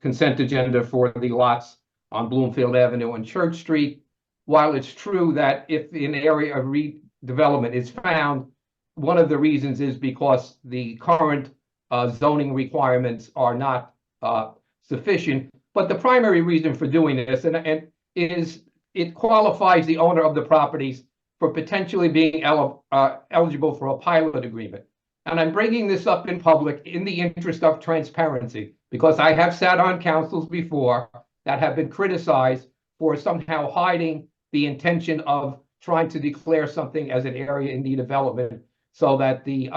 consent agenda for the lots on Bloomfield Avenue and Church Street. While it's true that if an area of redevelopment is found, one of the reasons is because the current zoning requirements are not sufficient. But the primary reason for doing this and is it qualifies the owner of the properties for potentially being eligible for a pilot agreement. And I'm bringing this up in public in the interest of transparency, because I have sat on councils before that have been criticized for somehow hiding the intention of trying to declare something as an area in need of development, so that the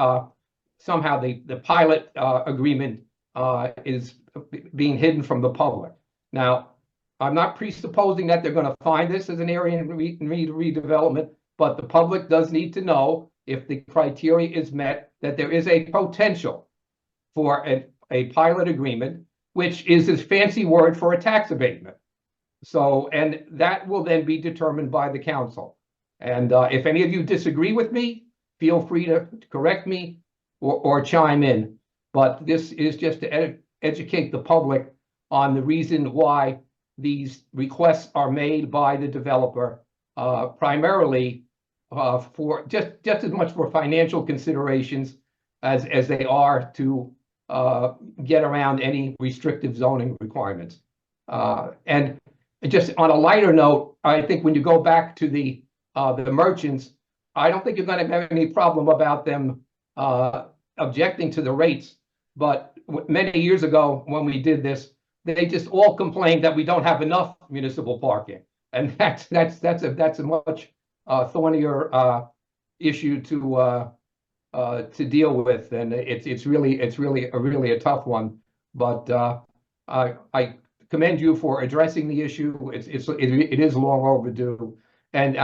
somehow the pilot agreement is being hidden from the public. Now, I'm not presupposing that they're going to find this as an area in need of redevelopment, but the public does need to know, if the criteria is met, that there is a potential for a pilot agreement, which is a fancy word for a tax abatement. So, and that will then be determined by the council. And if any of you disagree with me, feel free to correct me or chime in. But this is just to educate the public on the reason why these requests are made by the developer, primarily for just as much for financial considerations as they are to get around any restrictive zoning requirements. And just on a lighter note, I think when you go back to the merchants, I don't think you're going to have any problem about them objecting to the rates. But many years ago, when we did this, they just all complained that we don't have enough municipal parking, and that's a much thornier issue to deal with, and it's really a tough one. But I commend you for addressing the issue. It is long overdue. And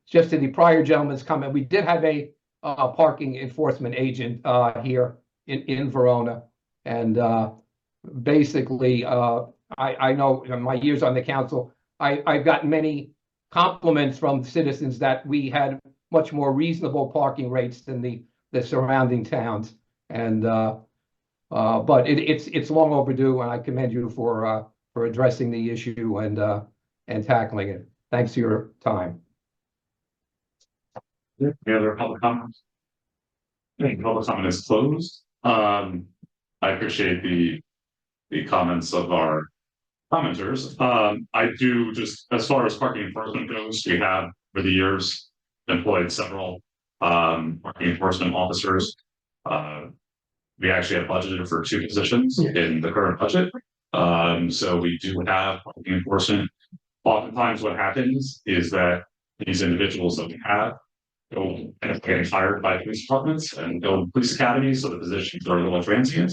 just to the prior gentleman's comment, we did have a parking enforcement agent here in Verona, and basically, I know in my years on the council, I've gotten many compliments from citizens that we had much more reasonable parking rates than the surrounding towns. And But it's long overdue, and I commend you for addressing the issue and tackling it. Thanks for your time. Any other public comments? Any public comment is closed. I appreciate the comments of our commenters. I do just, as far as parking enforcement goes, we have for the years employed several parking enforcement officers. We actually have budgeted for 2 positions in the current budget. So we do have parking enforcement. Oftentimes what happens is that these individuals that we have go and getting hired by police departments and go to police academies, so the positions are a little transient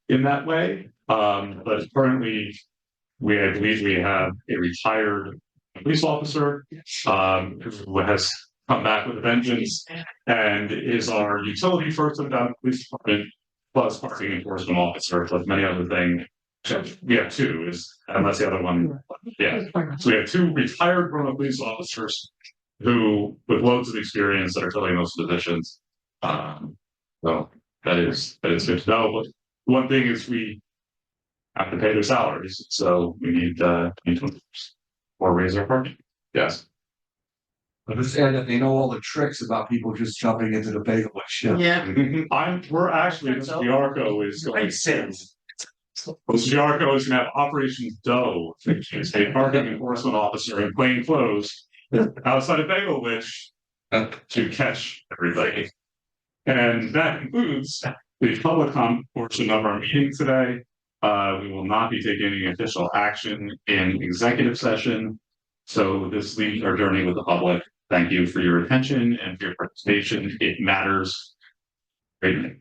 in that way. But currently I believe we have a retired police officer who has come back with a vengeance and is our utility first of the police department plus parking enforcement officer plus many other things. We have 2 and that's the other one. Yeah. So we have 2 retired Verona police officers who with loads of experience that are filling those positions. So that is good to know. But one thing is we have to pay their salaries, so we need to or raise our parking. Yes. But just add that they know all the tricks about people just jumping into the bagel ship. Yeah. We're actually, Mr. Giarco is going to. Mr. Giarco is going to have Operation Doe, which is a parking enforcement officer in plain clothes outside of Bagel Witch to catch everybody. And that concludes the public comment portion of our meeting today. We will not be taking any official action in executive session. So this leaves our journey with the public. Thank you for your attention and for your participation. It matters greatly.